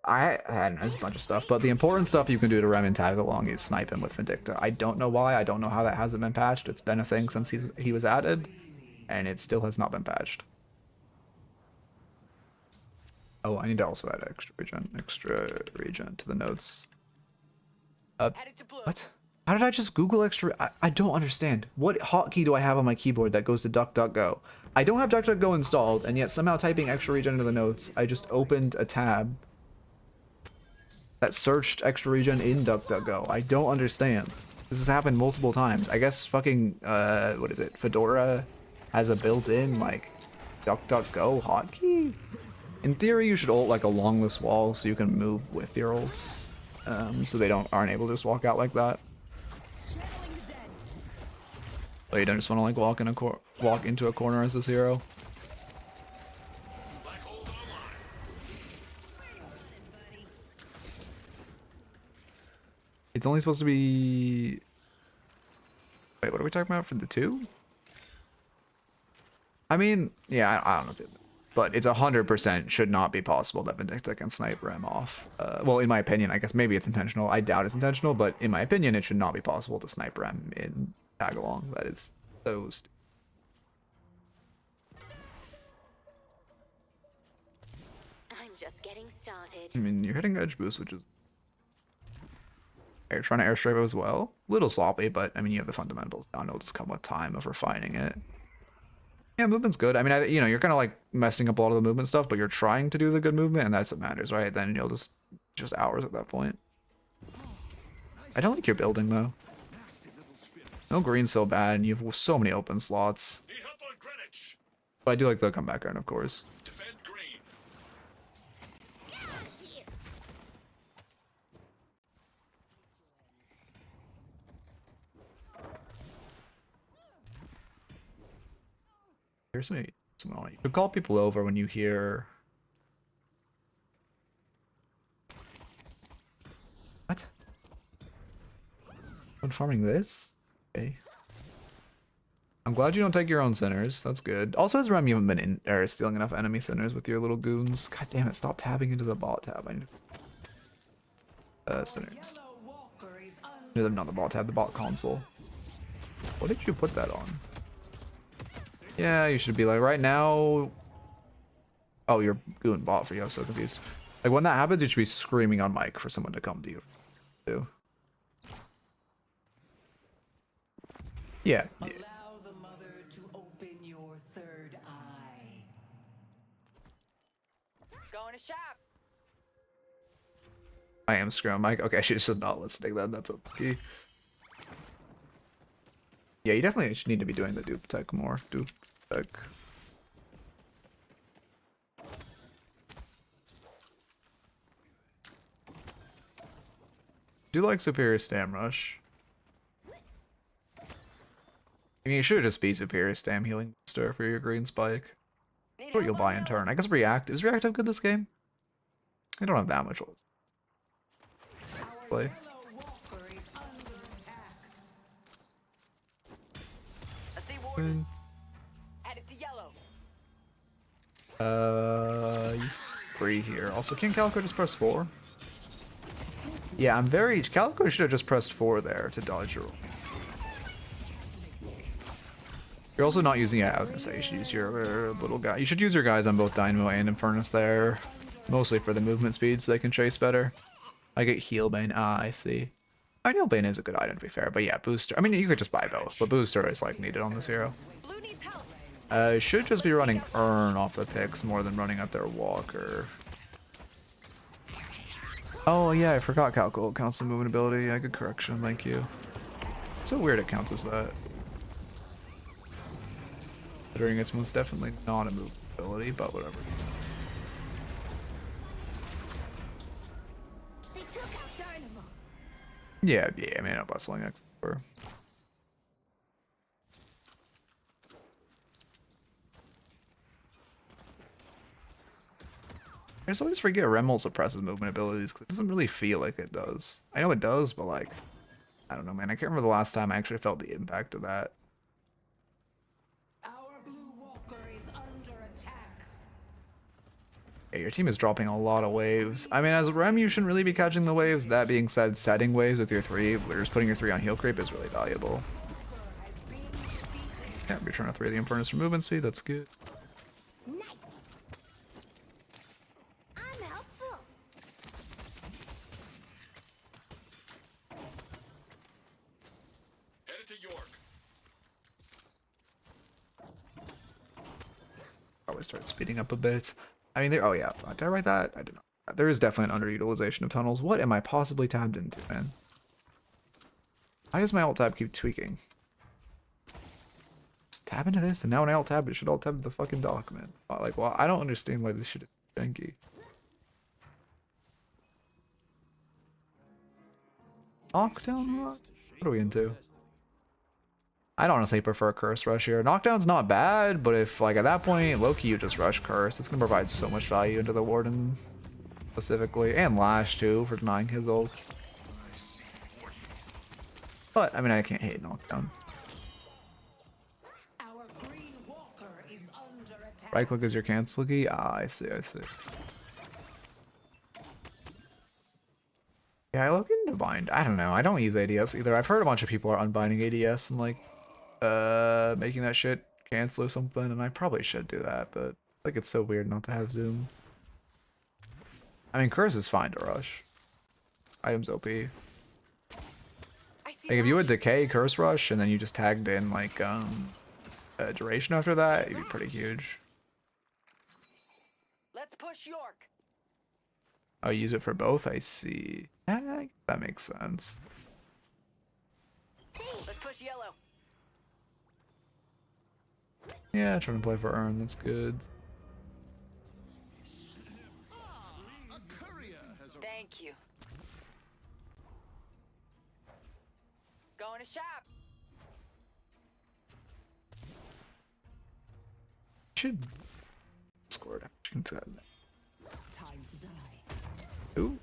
I don't know, there's a bunch of stuff, but the important stuff you can do to Rem and tag along is snipe him with Vindicta. I don't know why. I don't know how that hasn't been patched. It's been a thing since he was added, and it still has not been patched. Oh, I need to also add extra regen to the notes. What? How did I just Google extra? I don't understand. What hotkey do I have on my keyboard that goes to DuckDuckGo? I don't have DuckDuckGo installed, and yet somehow typing extra regen into the notes, I just opened a tab that searched extra regen in DuckDuckGo. I don't understand. This has happened multiple times. I guess fucking, what is it? Fedora has a built-in, like, DuckDuckGo hotkey? In theory, you should ult, like, along this wall so you can move with your ults. So they aren't able to just walk out like that. But you don't just want to, like, walk into a corner as this hero. It's only supposed to be... Wait, what are we talking about for the 2? I mean, yeah, I don't know. But it's 100% should not be possible that Vindicta can snipe Rem off. Well, in my opinion, I guess maybe it's intentional. I doubt it's intentional, but in my opinion, it should not be possible to snipe Rem in Tagalong. That is so stupid. I'm just getting started. I mean, you're hitting edge boost, which is... You're trying to airstrike as well. Little sloppy, but I mean, you have the fundamentals down. It'll just come with time of refining it. Yeah, movement's good. I mean, you know, you're kind of like messing up a lot of the movement stuff, but you're trying to do the good movement, and that's what matters, right? Then you'll just hours at that point. I don't like your building though. No green's so bad, and you have so many open slots. But I do like the comeback iron, of course. Here's someone on it. You could call people over when you hear... What? I'm farming this? Okay. I'm glad you don't take your own sinners. That's good. Also, as Rem, you haven't been stealing enough enemy sinners with your little goons. God damn it, stop tabbing into the bot tab. I need sinners. Neither them not the bot tab, the bot console. What did you put that on? Yeah, you should be like right now. Oh, you're doing bot for you. I'm so confused. Like when that happens, you should be screaming on mic for someone to come to you. Too. Yeah. Allow the mother to open your third eye. Going to shop. I am screaming on mic. Okay, she's just not listening then. That's okay. Yeah, you definitely should need to be doing the dupe tech more. Dupe tech. Do like superior stam rush. I mean, you should just be superior stam healing booster for your green spike. Need What help you'll on buy in yellow? turn. I guess react. Is reactive good this game? I don't have that much. Play. Yellow walker is under attack. I see warden. Add it to yellow. He's free here. Also, can Calico just press 4? Yeah, I'm very... Calico should have just pressed 4 there to dodge your... You're also not using... Yeah, I was gonna say, you should use your little guy. You should use your guys on both Dynamo and Infernus there. Mostly for the movement speed so they can chase better. I get Heal Bane. Ah, I see. I know Bane is a good item to be fair, but yeah, Booster... I mean, you could just buy both, but Booster is like needed on this hero. Blue needs help. Should just be running Urn off the picks more than running up their Walker. Oh yeah, I forgot Calico counts the movement ability. Yeah, good correction, thank you. It's so weird it counts as that. Considering it's most definitely not a movement ability, but whatever. They took out Dynamo. Yeah, I mean, not bustling X. I just always forget Remmel suppresses movement abilities because it doesn't really feel like it does. I know it does, but like, I don't know, man. I can't remember the last time I actually felt the impact of that. Our blue walker is under attack. Yeah, your team is dropping a lot of waves. I mean, as Rem, you shouldn't really be catching the waves. That being said, setting waves with your 3, or just putting your 3 on heal creep is really valuable. Yeah, return a 3 of the Infernus for movement speed. That's good. Nice. I'm helpful. Headed to York. Probably start speeding up a bit. I mean, there. Oh yeah, did I write that? I did not. There is definitely an underutilization of tunnels. What am I possibly tabbed into, man? Why does my alt tab keep tweaking? Just tab into this, and now when I alt tab, it should alt tab the fucking document. Like, well, I don't understand why this shit is janky. Knockdown? What are we into? I'd honestly prefer Curse Rush here. Knockdown's not bad, but if, like, at that point, low-key you just rush Curse, it's gonna provide so much value into the Warden, specifically. And Lash, too, for denying his ult. But, I mean, I can't hate Knockdown. Our green walker is under attack. Right click is your cancel key? Ah, I see, I see. Yeah, I look in Divine. I don't know. I don't use ADS either. I've heard a bunch of people are unbinding ADS and, like, making that shit cancel or something, and I probably should do that, but like it's so weird not to have zoom. I mean, Curse is fine to rush. Items OP. Like if you would decay Curse Rush and then you just tagged in like duration after that, it'd be pretty huge. Let's push York. I'll use it for both. I see. That makes sense. Let's push yellow. Yeah, trying to play for Urn. That's good. Thank you. Going to shop. Should score it. Time Time to die. Ooh,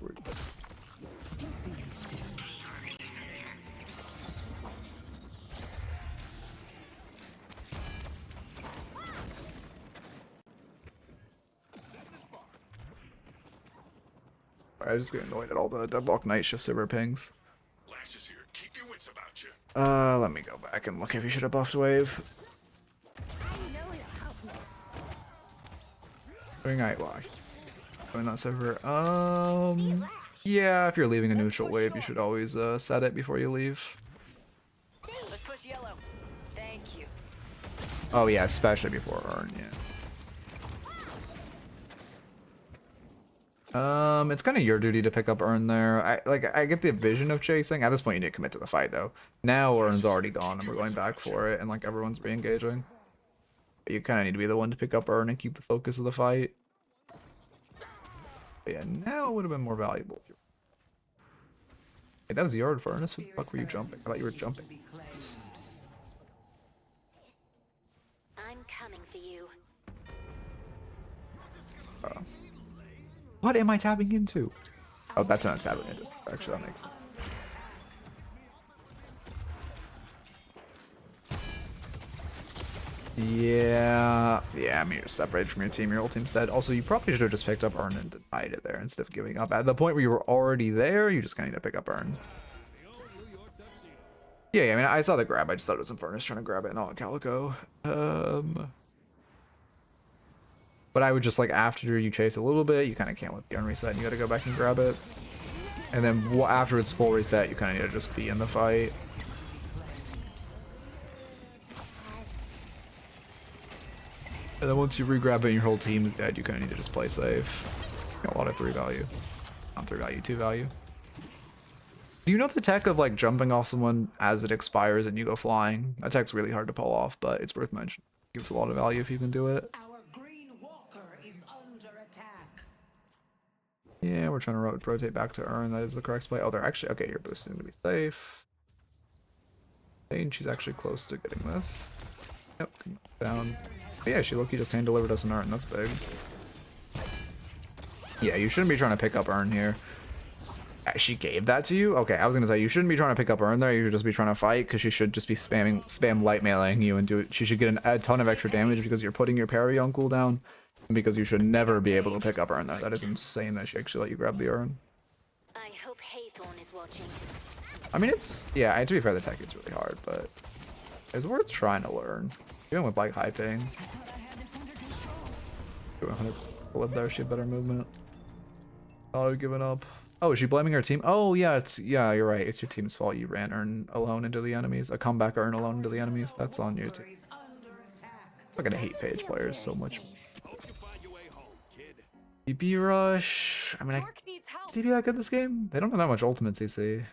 I just get annoyed at all the Deadlock night shift server pings. clashes here. Keep your wits about you. Let me go back and look if you should have buffed wave. I know it'll help me. Doing Nightwatch. Going that server. Yeah, if you're leaving a neutral wave, you should always set it before you leave. Let's push yellow. Thank you. Oh yeah, especially before Earn, yeah. It's kind of your duty to pick up Earn there. I get the vision of chasing. At this point, you need to commit to the fight though. Now Earn's already gone, and we're going back for it, and like everyone's re-engaging. But you kind of need to be the one to pick up Earn and keep the focus of the fight. But yeah, now it would have been more valuable. Hey, that was Yard for Ernest. What the fuck were you jumping? I thought you were jumping. I'm coming for you. What am I tapping into? Oh, that's not tapping into. Actually, that makes sense. Yeah, I mean, you're separated from your team. Your whole team's dead. Also, you probably should have just picked up Earn and denied it there instead of giving up. At the point where you were already there, you just kind of need to pick up Earn. Yeah, I mean, I saw the grab. I just thought it was Infernus trying to grab it and all Calico. But I would just, like, after you chase a little bit, you kind of can't let the Earn reset, and you gotta go back and grab it. And then after it's full reset, you kind of need to just be in the fight. And then once you re-grab it and your whole team is dead, you kind of need to just play safe. Got a lot of 3 value. Not 3 value, 2 value. Do you know the tech of like jumping off someone as it expires and you go flying? That tech's really hard to pull off, but it's worth mentioning. Gives a lot of value if you can do it. Our green walker is under attack. Yeah, we're trying to rotate back to Earn. That is the correct play. Oh, they're actually... Okay, you're boosting to be safe. And she's actually close to getting this. Yep, down. But yeah, she low-key just hand-delivered us an Earn. That's big. Yeah, you shouldn't be trying to pick up Earn here. She gave that to you? Okay, I was gonna say, you shouldn't be trying to pick up Earn there. You should just be trying to fight, because she should just be spam light mailing you and do it. She should get a ton of extra damage because you're putting your parry on cooldown. And because you should never be able to pick up Earn there. That is insane that she actually let you grab the Earn. I hope Haythorn is watching. I mean, it's... Yeah, to be fair, the tech is really hard, but... It's worth trying to learn. Even with, like, high ping. 100 live there, she had better movement. Oh, giving up. Oh, is she blaming her team? Oh, yeah, you're right. It's your team's fault. You ran Earn alone into the enemies. A comeback Earn alone into the enemies. That's on you, team. I'm gonna hate Page players so much. DB Rush. I mean, York needs help. is DB that good this game? They don't have that much ultimate CC.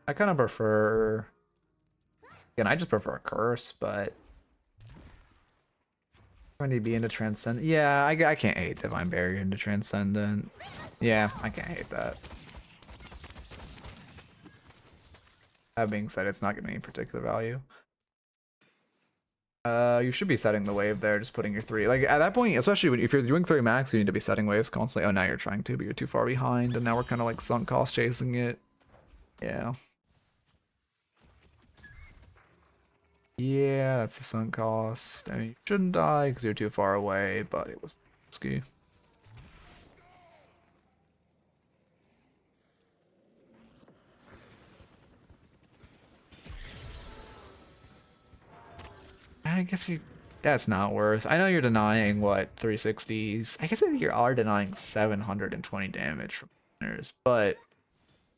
I kind of prefer... Again, I just prefer a Curse, but... When DB into Transcendent... Yeah, I can't hate Divine Barrier into Transcendent. Yeah, I can't hate that. That being said, it's not giving any particular value. You should be setting the wave there, just putting your 3. Like, at that point, especially if you're doing 3 max, you need to be setting waves constantly. Oh, now you're trying to, but you're too far behind, and now we're kind of like sunk cost chasing it. Yeah. Yeah, that's a sunk cost. And you shouldn't die because you're too far away, but it was risky. I guess that's not worth. I know you're denying what 360s. I guess you are denying 720 damage from winners, but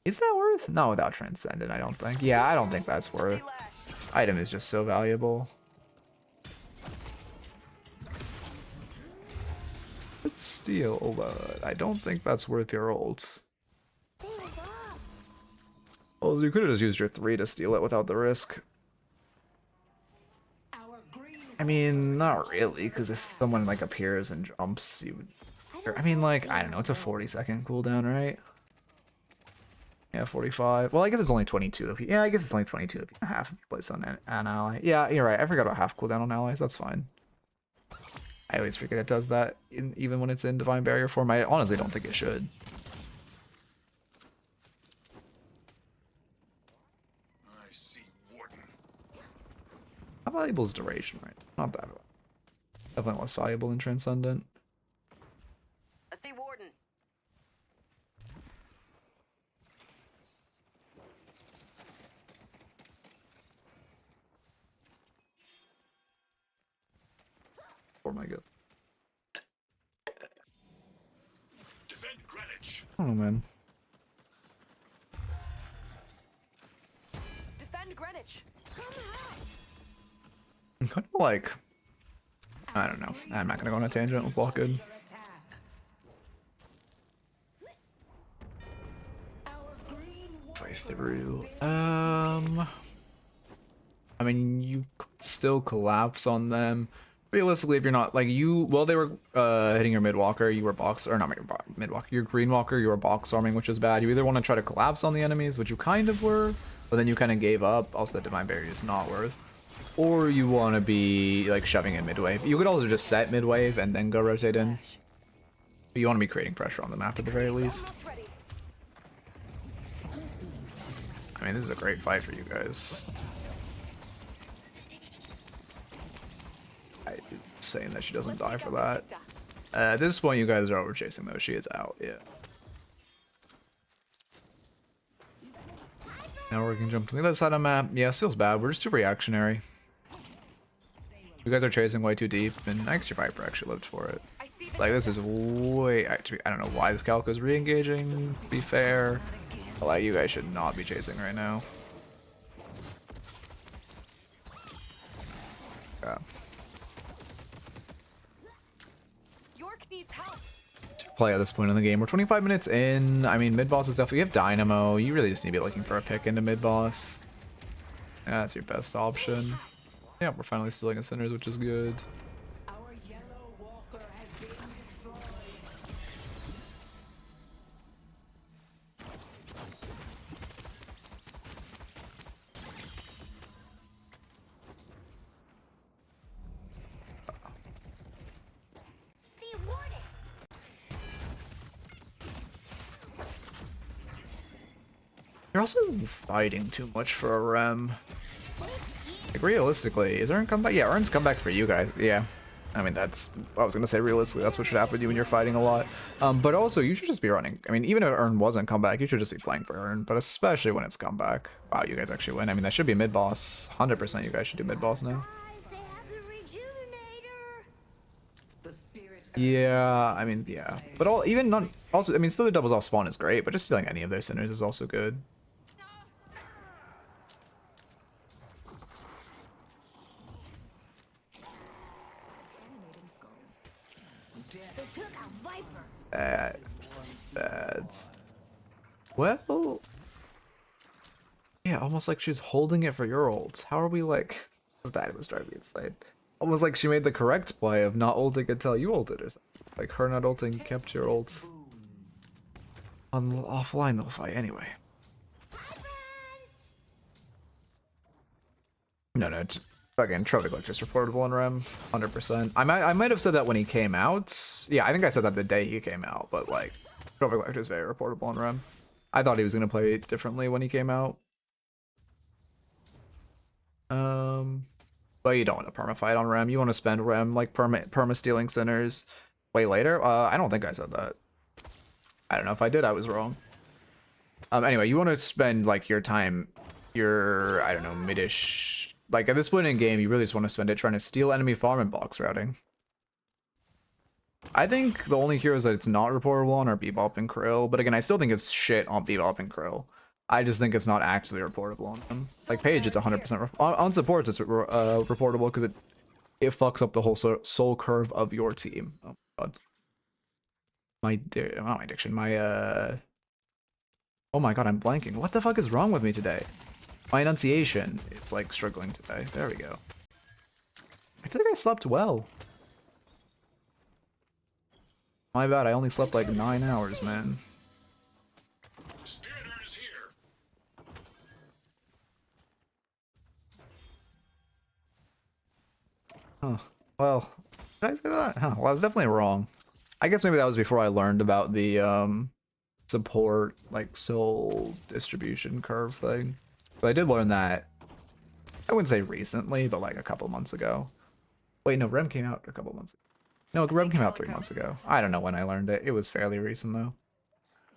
is that worth? Not without Transcendent, I don't think. Yeah, I don't think that's worth. Item is just so valuable. Let's steal, but I don't think that's worth your ults. Well, you could have just used your 3 to steal it without the risk. I mean, not really, because if someone like appears and jumps, you would... I mean, like, I don't know, it's a 40-second cooldown, right? Yeah, 45. Well, I guess it's only 22 if you... Yeah, I guess it's only 22 if you half place on an ally. Yeah, you're right, I forgot about half cooldown on allies, that's fine. I always forget it does that, even when it's in Divine Barrier form. I honestly don't think it should. How valuable is duration, right? Not that valuable. Definitely less valuable than Transcendent. I see Warden. Oh my god. Defend Greenwich. Oh man. Defend Greenwich. I'm kind of like, I don't know. I'm not gonna go on a tangent with Lockwood. Your attack. Our green Fight through. I mean, you could still collapse on them. Realistically, if you're not like you, well, they were hitting your midwalker, you were box or not midwalker, your green walker, you were box arming, which is bad. You either want to try to collapse on the enemies, which you kind of were, but then you kind of gave up. Also, that divine barrier is not worth. Or you want to be like shoving in midwave. You could also just set midwave and then go rotate in. But you want to be creating pressure on the map at the very least. Almost ready. I mean, this is a great fight for you guys. I'm saying that she doesn't die for that. At this point, you guys are over chasing though. She is out, yeah. Now we can jump to the other side of the map. Yeah, it feels bad. We're just too reactionary. You guys are chasing way too deep, and next your Viper actually lived for it. I see Like, this is way... Actually, I don't know why this Calico is re-engaging, to be fair. But, like, you guys should not be chasing right now. Yeah. York needs help. Play at this point in the game. We're 25 minutes in. I mean, mid-boss is definitely... You have Dynamo. You really just need to be looking for a pick into mid-boss. Yeah, that's your best option. Yeah, we're finally stealing a Sinners, which is good. Our yellow walker has been destroyed. Be warned. You're also fighting too much for a rem. Like, realistically, is Ern comeback? Yeah, Ern's comeback for you guys. Yeah. I mean, that's... I was going to say realistically, that's what should happen to you when you're fighting a lot. But also, you should just be running. I mean, even if Ern wasn't comeback, you should just be playing for Ern. But especially when it's comeback. Wow, you guys actually win. I mean, that should be mid-boss. 100% you guys should do mid-boss now. Guys, they have the rejuvenator. The spirit Yeah, I mean, yeah. But all even not... Also, I mean, still the doubles off spawn is great, but just stealing any of their Sinners is also good. They took out Viper. That's... Well... Yeah, almost like she's holding it for your ult. How are we like... That was driving me insane. Almost like she made the correct play of not ulting until you ulted or something. Like her not ulting kept your ult on offline the fight anyway. No, fucking Trophy Glitch is reportable in Rem, 100%. I might have said that when he came out. Yeah, I think I said that the day he came out, but like Trophy Glitch is very reportable in Rem. I thought he was gonna play it differently when he came out. But you don't want to perma-fight on Rem. You want to spend Rem like perma-stealing Sinners way later. I don't think I said that. I don't know if I did. I was wrong. Anyway, you want to spend like your time, I don't know, mid-ish. Like at this point in game, you really just want to spend it trying to steal enemy farm and box routing. I think the only heroes that it's not reportable on are Bebop and Krill. But again, I still think it's shit on Bebop and Krill. I just think it's not actually reportable on them. Like Paige, it's 100% on supports. It's reportable because it fucks up the whole soul curve of your team. Oh god, not my addiction. Oh my god, I'm blanking. What the fuck is wrong with me today? My enunciation. It's like struggling today. There we go. I feel like I slept well. My bad. I only slept like 9 hours, man. Huh. Well, did I say that? Huh. Well, I was definitely wrong. I guess maybe that was before I learned about the support, like, soul distribution curve thing. But I did learn that, I wouldn't say recently, but like a couple months ago. Wait, no, Rem came out a couple months ago. No, Rem came out 3 months ago. I don't know when I learned it. It was fairly recent, though.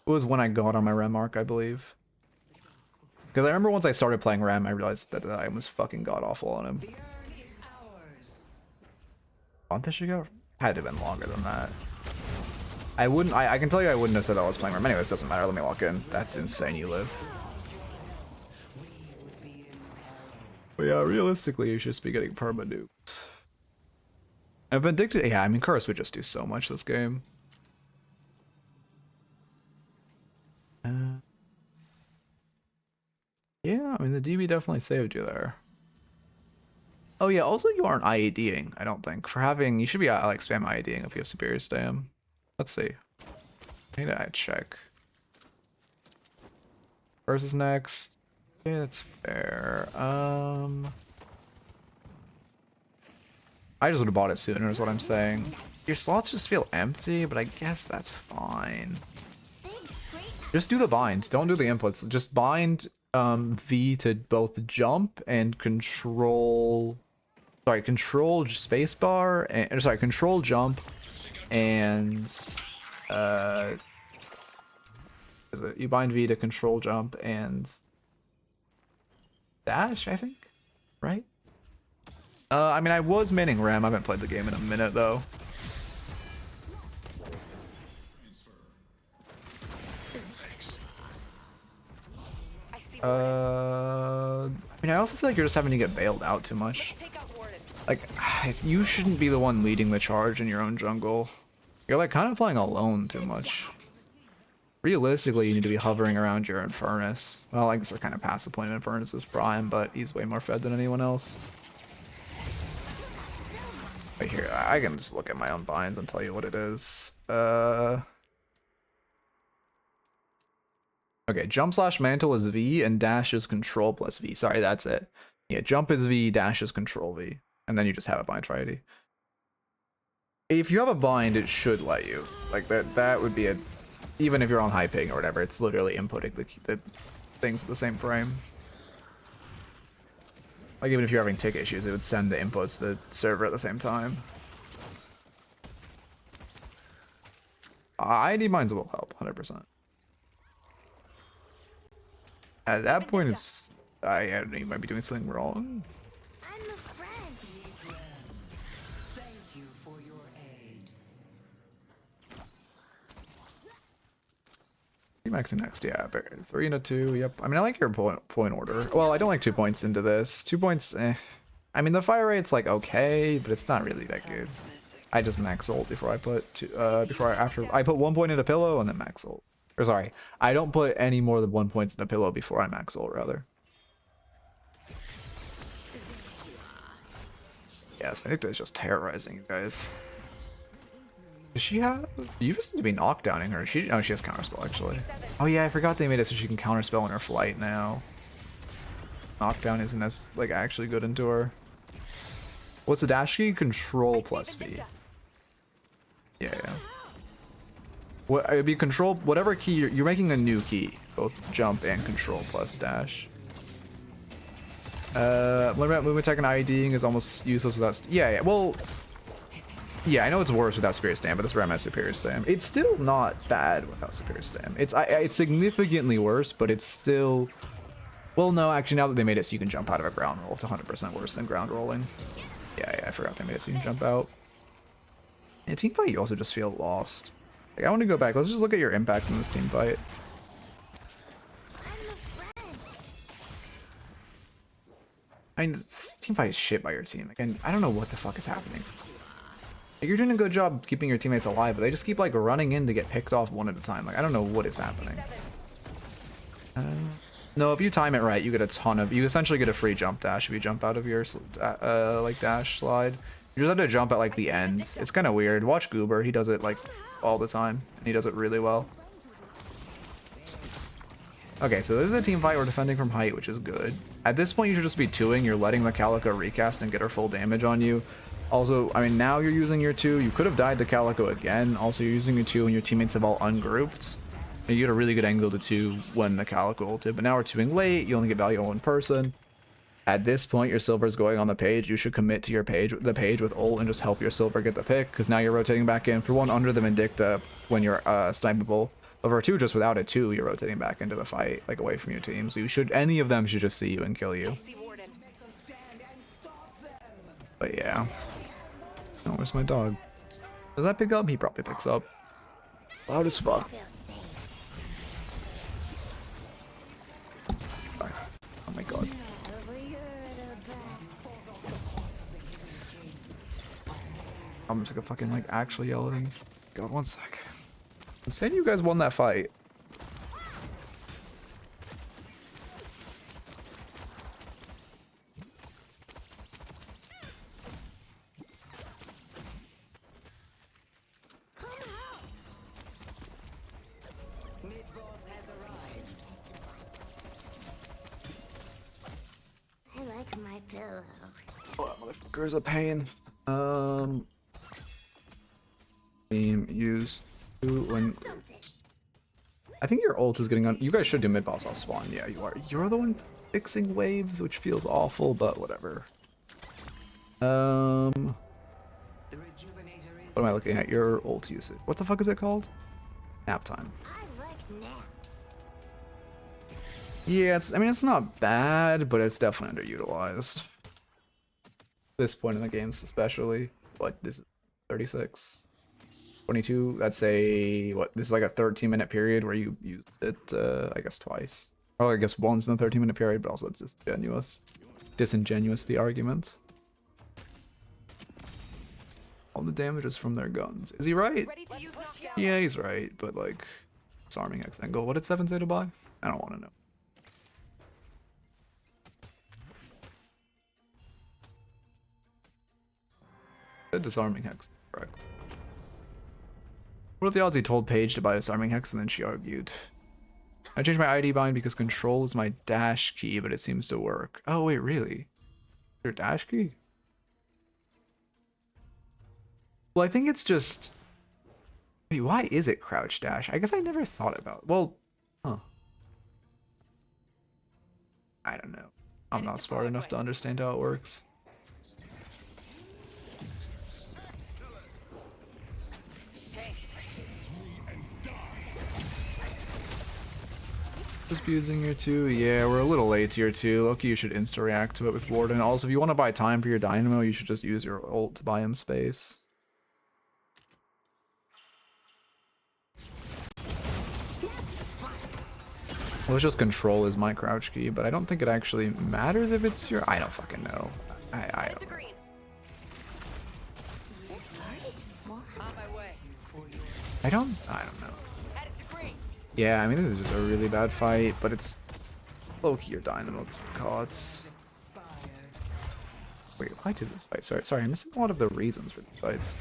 It was when I got on my Rem arc, I believe. Because I remember once I started playing Rem, I realized that I was fucking god-awful on him. The urn is ours. month this should go? Had to have been longer than that. I wouldn't. I can tell you I wouldn't have said I was playing Rim. Anyways, doesn't matter. Let me walk in. That's insane. You live. But yeah, realistically, you should just be getting perma nukes. And Vindictive. Yeah, I mean, Curse would just do so much this game. Yeah, I mean, the DB definitely saved you there. Oh yeah, also you aren't IEDing, I don't think. For having, you should be like spam IEDing if you have superior stam. Let's see. I need to check. Versus next. Yeah, that's fair. I just would have bought it sooner is what I'm saying. Your slots just feel empty, but I guess that's fine. Just do the binds, don't do the inputs. Just bind V to both jump and control. Sorry, control spacebar and sorry, control jump and is it you bind V to control jump and dash, I think, right? I mean, I was maining Ram. I haven't played the game in a minute though. I mean, I also feel like you're just having to get bailed out too much. Like, you shouldn't be the one leading the charge in your own jungle. You're like kind of playing alone too much. Realistically, you need to be hovering around your Infernus. Well, I guess we're kind of past the point of Infernus's prime, but he's way more fed than anyone else. Right here, I can just look at my own binds and tell you what it is. Okay, jump slash mantle is V and dash is control plus V. Sorry, that's it. Yeah, jump is V, dash is control V. And then you just have a bind variety. If you have a bind, it should let you. Like, that would be a... Even if you're on high ping or whatever, it's literally inputting the things at the same frame. Like, even if you're having tick issues, it would send the inputs to the server at the same time. ID binds will help, 100%. At that point, it's... I don't know, you might be doing something wrong. I'm a friend. Thank you for your aid. Maxing next, yeah. 3 and a 2, yep. I mean, I like your point order. Well, I don't like 2 points into this. 2 points, eh. I mean, the fire rate's like okay, but it's not really that good. I just max ult before I put I put 1 point into pillow and then max ult. Or sorry, I don't put any more than 1 point into pillow before I max ult, rather. Yes, Midknight is just terrorizing you guys. Does she have... You just need to be knockdowning her. Oh, she has counterspell, actually. Oh yeah, I forgot they made it so she can counterspell in her flight now. Knockdown isn't as, like, actually good into her. What's the dash key? Control plus V. Yeah. What it'd be control, whatever key you're making a new key, both jump and control plus dash. What about movement tech and IEDing is almost useless without. Yeah. Well, yeah, I know it's worse without superior stam, but this Ram has superior stam. It's still not bad without superior stam. It's significantly worse, but it's still. Well, no, actually, now that they made it so you can jump out of a ground roll, it's 100% worse than ground rolling. Yeah, I forgot they made it so you can jump out. And team fight, you also just feel lost. Like, I want to go back. Let's just look at your impact in this team fight. I mean, this team fight is shit by your team. Like, I don't know what the fuck is happening. Like, you're doing a good job keeping your teammates alive, but they just keep, like, running in to get picked off one at a time. Like, I don't know what is happening. No, if you time it right, you get a ton of... You essentially get a free jump dash if you jump out of your, like, dash slide. You just have to jump at, like, the end. It's kind of weird. Watch Goober. He does it, like, all the time. And he does it really well. Okay, so this is a team fight. We're defending from height, which is good. At this point, you should just be 2ing. You're letting the Calico recast and get her full damage on you. Also, I mean, now you're using your 2. You could have died to Calico again. Also, you're using your 2 and your teammates have all ungrouped. And you get a really good angle to 2 when the Calico ulted. But now we're 2ing late. You only get value on 1 person. At this point, your silver's going on the page. You should commit to your page, the page with ult and just help your silver get the pick. Because now you're rotating back in. For 1, under the Vindicta when you're snipeable. But for 2, just without it 2, you're rotating back into the fight, like away from your team. So you should, any of them should just see you and kill you. But yeah. Oh, where's my dog? Does that pick up? He probably picks up. Loud as fuck. Feel safe. Oh my god. I'm just gonna fucking like actually yell at him. God, one sec. Say you guys won that fight. Mid-boss has arrived. I like my pillow. Oh, that motherfucker's a pain. Use when I think your ult is getting on. You guys should do mid boss off spawn. Yeah, you are. You're the one fixing waves, which feels awful, but whatever. The rejuvenator is What am I looking at? Your ult usage. What the fuck is it called? Nap time. I like naps. Yeah, I mean, it's not bad, but it's definitely underutilized. This point in the games, especially. What, this is 36, 22. That's a what? This is like a 13-minute period where you use it, I guess twice. Oh, I guess once in a 13-minute period, but also it's disingenuous. Disingenuous, the argument. All the damage is from their guns. Is he right? Ready to use knockdown. Yeah, he's right, but like, disarming X angle. What did Seven say to buy? I don't want to know. The disarming hex, correct. What are the odds he told Paige to buy disarming hex and then she argued? I changed my ID bind because control is my dash key, but it seems to work. Oh wait, really? Your dash key? Well, I think it's just... Wait, why is it crouch dash? I guess I never thought about... Well, huh. I don't know. I'm not smart enough to understand how it works. Just using your 2. Yeah, we're a little late to your 2. Loki, you should insta-react to it with Warden. Also, if you want to buy time for your Dynamo, you should just use your ult to buy him space. Well, it's just control is my crouch key, but I don't think it actually matters if it's your... I don't fucking know. I don't know. Green. On my way. I don't know. Add it to green. Yeah, I mean, this is just a really bad fight, but it's Loki or Dynamo gods. Wait, why did this fight? Sorry, I'm missing a lot of the reasons for these fights.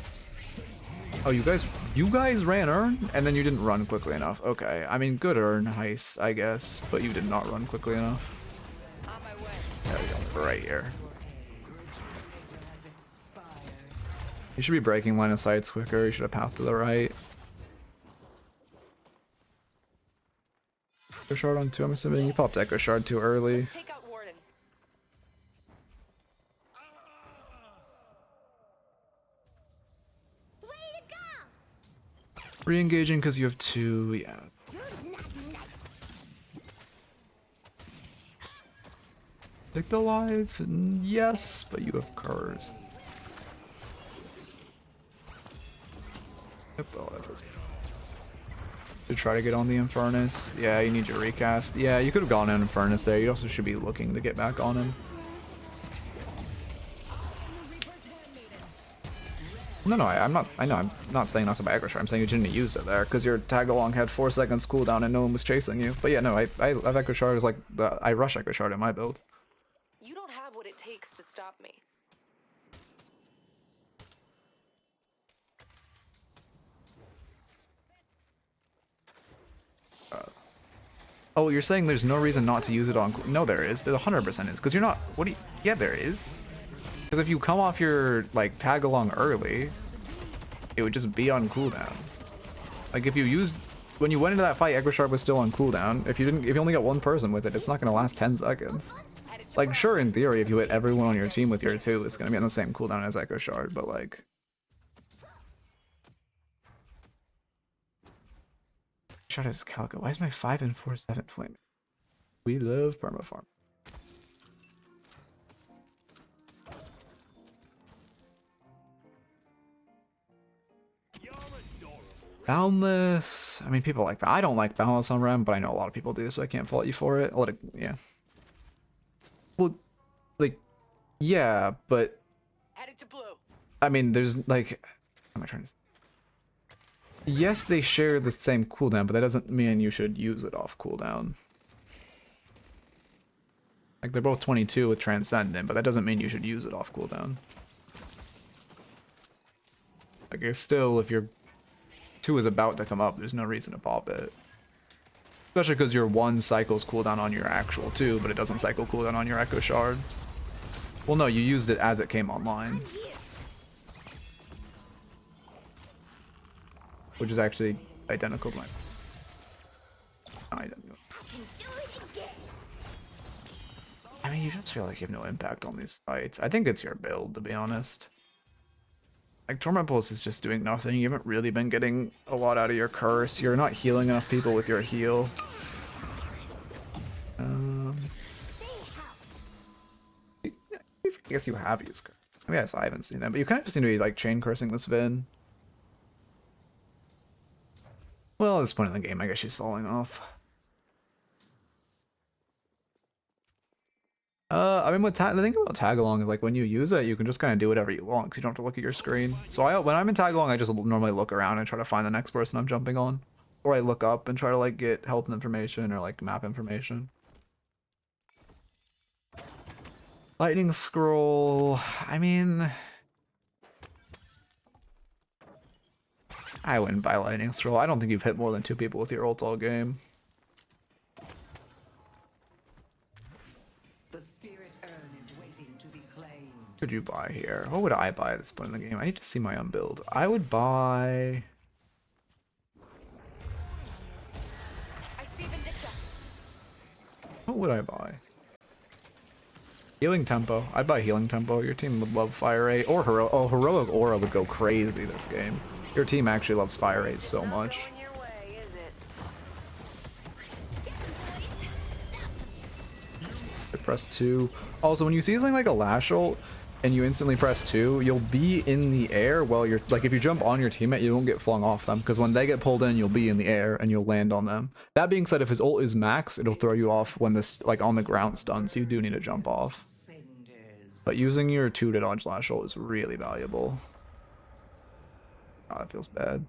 Oh, you guys ran Urn, and then you didn't run quickly enough. Okay, I mean, good Urn heist, I guess, but you did not run quickly enough. On my way. There we go, right here. You should be breaking line of sights quicker. You should have path to the right. Echo Shard on 2, I'm assuming you popped Echo Shard too early. Take out Warden. Way to go! Re-engaging because you have 2, yeah. Predict alive? Yes, but you have cars. Yep, oh, that was... To try to get on the Infernus. Yeah, you need your recast. Yeah, you could have gone on Infernus there. You also should be looking to get back on him. No, I'm not saying not to buy Echo Shard. I'm saying you shouldn't have used it there because your tag along had 4 seconds cooldown and no one was chasing you. But yeah, no, I have Echo Shard as like I rush Echo Shard in my build. You don't have what it takes to stop me. Oh, you're saying there's no reason not to use it on... No, there is. There 100% is. Because you're not... What do you... Yeah, there is. Because if you come off your, like, tag along early, it would just be on cooldown. Like, if you used... When you went into that fight, Echo Shard was still on cooldown. If you only got one person with it, it's not going to last 10 seconds. Like, sure, in theory, if you hit everyone on your team with your 2, it's going to be on the same cooldown as Echo Shard, but, like... Shot is Calico. Why is my 5 and 4/7 flaming? We love permafarm. Boundless. I mean, people like that. I don't like Boundless on Rem, but I know a lot of people do, so I can't fault you for it. I'll let it, yeah. Well, like, yeah, but Headed to blue. I mean, there's like, how am I trying to? Yes, they share the same cooldown, but that doesn't mean you should use it off cooldown. Like, they're both 22 with Transcendent, but that doesn't mean you should use it off cooldown. Like, it's still, if your 2 is about to come up, there's no reason to pop it. Especially because your 1 cycles cooldown on your actual 2, but it doesn't cycle cooldown on your Echo Shard. Well, no, you used it as it came online. Which is actually identical to mine. I don't know. I mean, you just feel like you have no impact on these fights. I think it's your build, to be honest. Like, Torment Pulse is just doing nothing. You haven't really been getting a lot out of your curse. You're not healing enough people with your heal. I guess you have used curse. I guess I haven't seen that, but you kind of just seem to be like chain cursing this Vin. Well, at this point in the game, I guess she's falling off. I mean, the thing about tag along is like when you use it, you can just kind of do whatever you want because you don't have to look at your screen. So when I'm in tag along, I just normally look around and try to find the next person I'm jumping on, or I look up and try to like get health information or like map information. Lightning Scroll. I mean, I wouldn't buy Lightning Scroll. I don't think you've hit more than 2 people with your ult all game. The spirit urn is waiting to be claimed. What could you buy here? What would I buy at this point in the game? I need to see my unbuild. I would buy... I see Vindicta. What would I buy? Healing Tempo. I'd buy Healing Tempo. Your team would love Fire Rate. Or Heroic Aura would go crazy this game. Your team actually loves Fire Rate so much. Going your way, is it? I press 2. Also, when you see something like a Lash ult and you instantly press 2, you'll be in the air while you're... Like, if you jump on your teammate, you won't get flung off them. Because when they get pulled in, you'll be in the air and you'll land on them. That being said, if his ult is max, it'll throw you off when this, like, on the ground stun. So you do need to jump off. But using your 2 to dodge Lash ult is really valuable. Oh, that feels bad.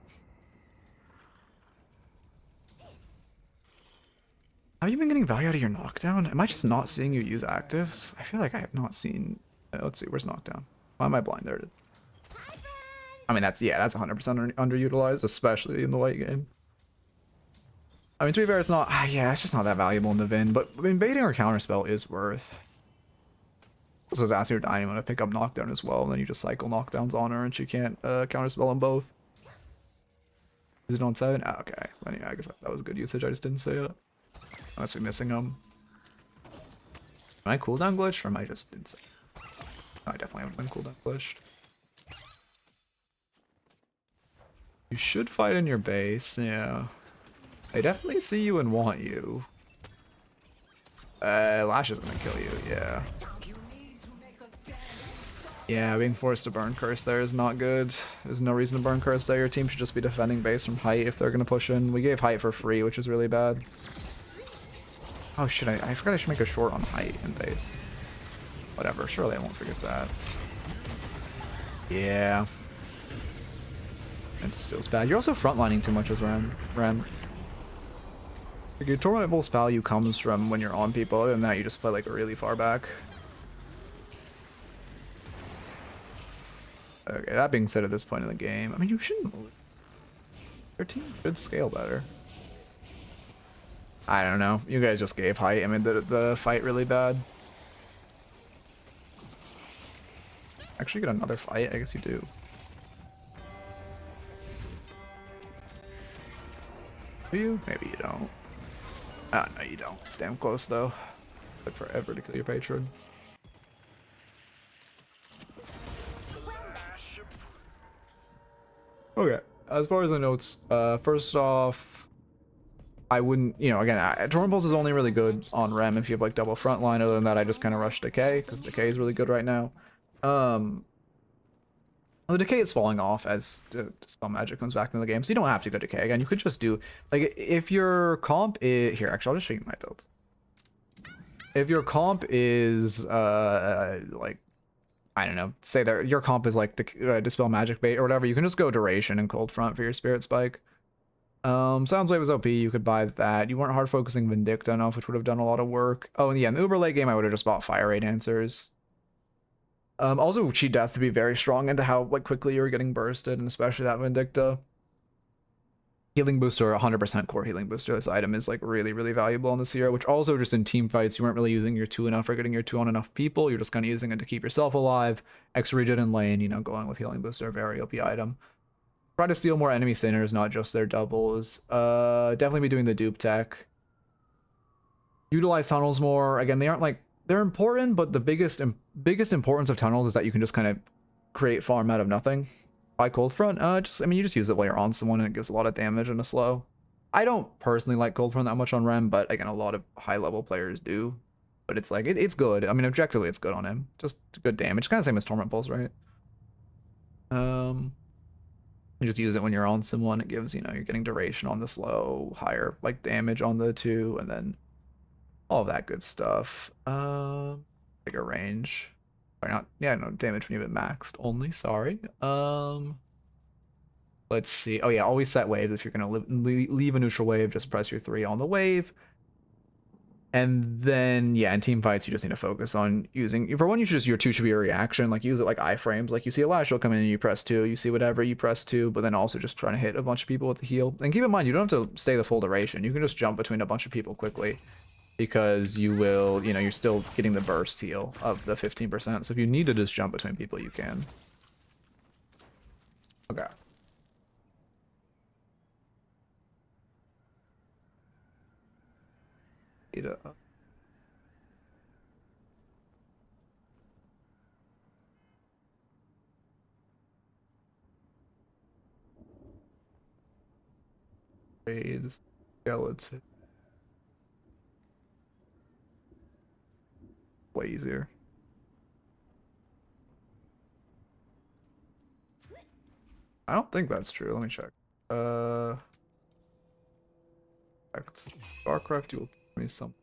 Have you been getting value out of your knockdown? Am I just not seeing you use actives? I feel like I have not seen... let's see, where's knockdown? Why am I blind? There it is. I mean, that's 100% underutilized, especially in the late game. I mean, to be fair, it's not... yeah, it's just not that valuable in the Vin, but invading or counterspell is worth. Also, was asking your Dynamo to pick up knockdown as well, and then you just cycle knockdowns on her, and she can't counterspell them both. Is it on 7? Oh, okay. Well, yeah, I guess that was a good usage. I just didn't say it. Unless we're missing them. Am I cooldown glitched, or am I just insane? No, I definitely haven't been cooldown glitched. You should fight in your base, yeah. They definitely see you and want you. Lash is gonna kill you, yeah. Yeah, being forced to burn curse there is not good. There's no reason to burn curse there. Your team should just be defending base from height if they're gonna push in. We gave height for free, which is really bad. Oh shit, I forgot I should make a short on height in base. Whatever, surely I won't forget that. Yeah. It just feels bad. You're also frontlining too much as Ren. Like, your Torment Pulse value comes from when you're on people. Other than that, you just play like really far back. Okay, that being said, at this point in the game, I mean, you shouldn't... Your team should scale better. I don't know. You guys just gave height. I mean, the fight really bad. Actually, get another fight? I guess you do. Do you? Maybe you don't. Ah, no, you don't. It's damn close, though. Took forever to kill your patron. Okay, as far as the notes, first off, I wouldn't, you know, again, Torment Pulse is only really good on Rem if you have like double frontline. Other than that, I just kind of rush Decay because Decay is really good right now. Other The decay is falling off as Dispel Magic comes back into the game, so you don't have to go decay again. You could just do, like, if your comp is here. Actually, I'll just show you my build. If your comp is like, I don't know, say that your comp is like Dispel Magic bait or whatever, you can just go Duration and Cold Front for your Spirit Spike. Soundswave was OP, you could buy that. You weren't hard focusing Vindicta enough, which would have done a lot of work. Oh, and yeah, in the uber late game, I would have just bought Fire Ray Dancers. Also Cheat Death to be very strong into how like quickly you're getting bursted, and especially that Vindicta. Healing booster, 100% core healing booster. This item is like really, really valuable in this hero, which also just in team fights, you weren't really using your 2 enough or getting your 2 on enough people. You're just kind of using it to keep yourself alive. Extra regen in lane, you know, going with healing booster, very OP item. Try to steal more enemy sinners, not just their doubles. Definitely be doing the dupe tech. Utilize tunnels more. Again, they aren't like, they're important, but the biggest importance of tunnels is that you can just kind of create farm out of nothing. By Cold Front, I mean, you just use it while you're on someone and it gives a lot of damage in a slow. I don't personally like Cold Front that much on Rem, but again, a lot of high level players do. But it's like, it's good. I mean, objectively, it's good on him. Just good damage. Kind of same as Torment Pulse, right? You just use it when you're on someone. It gives, you know, you're getting duration on the slow, higher like damage on the 2, and then all of that good stuff. Bigger range. Sorry, not, yeah, no, damage when you have it maxed only, sorry. Let's see. Oh yeah, always set waves. If you're gonna leave a neutral wave, just press your 3 on the wave. And then, yeah, in team fights, you just need to focus on using, for one, you should just, your 2 should be a reaction, like use it like iframes, like you see a lash will come in and you press 2, you see whatever, you press 2, but then also just trying to hit a bunch of people with the heal. And keep in mind, you don't have to stay the full duration. You can just jump between a bunch of people quickly, because you will, you know, you're still getting the burst heal of the 15%. So if you need to just jump between people, you can. Okay. Raids, skeleton. Way easier. I don't think that's true. Let me check. Starcraft, you will tell me something.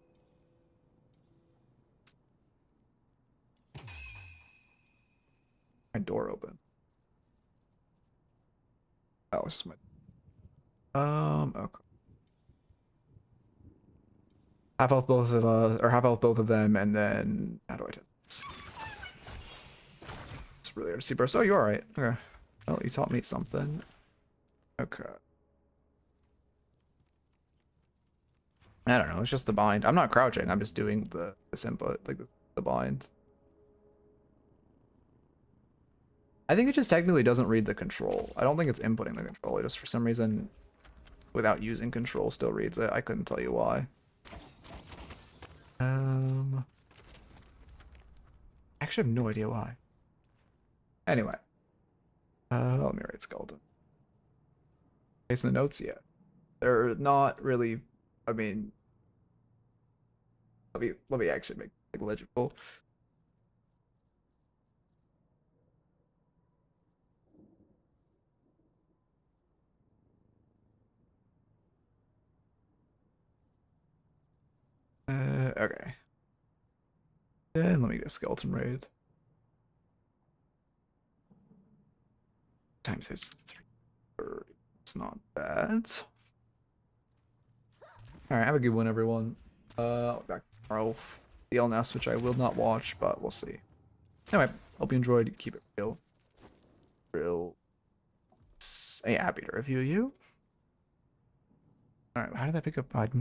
My door open. Oh, it's just my. Okay. Half health both of us, or half health both of them, and then how do I do this? It's really hard to see burst. Oh, you're alright. Okay. Well, you taught me something. Okay. I don't know. It's just the bind. I'm not crouching. I'm just doing this input, like the bind. I think it just technically doesn't read the control. I don't think it's inputting the control. It just for some reason, without using control, still reads it. I couldn't tell you why. I actually have no idea why. Anyway. Let me write skeleton. Based on the notes, yeah. They're not really, I mean, let me actually make it legible. Okay. And let me get a skeleton raid. Times it's 330. It's not bad. Alright, have a good one, everyone. I'll be back tomorrow. The LNS, which I will not watch, but we'll see. Anyway, hope you enjoyed. Keep it real. Yeah, happy to review you. Alright, how did that pick up?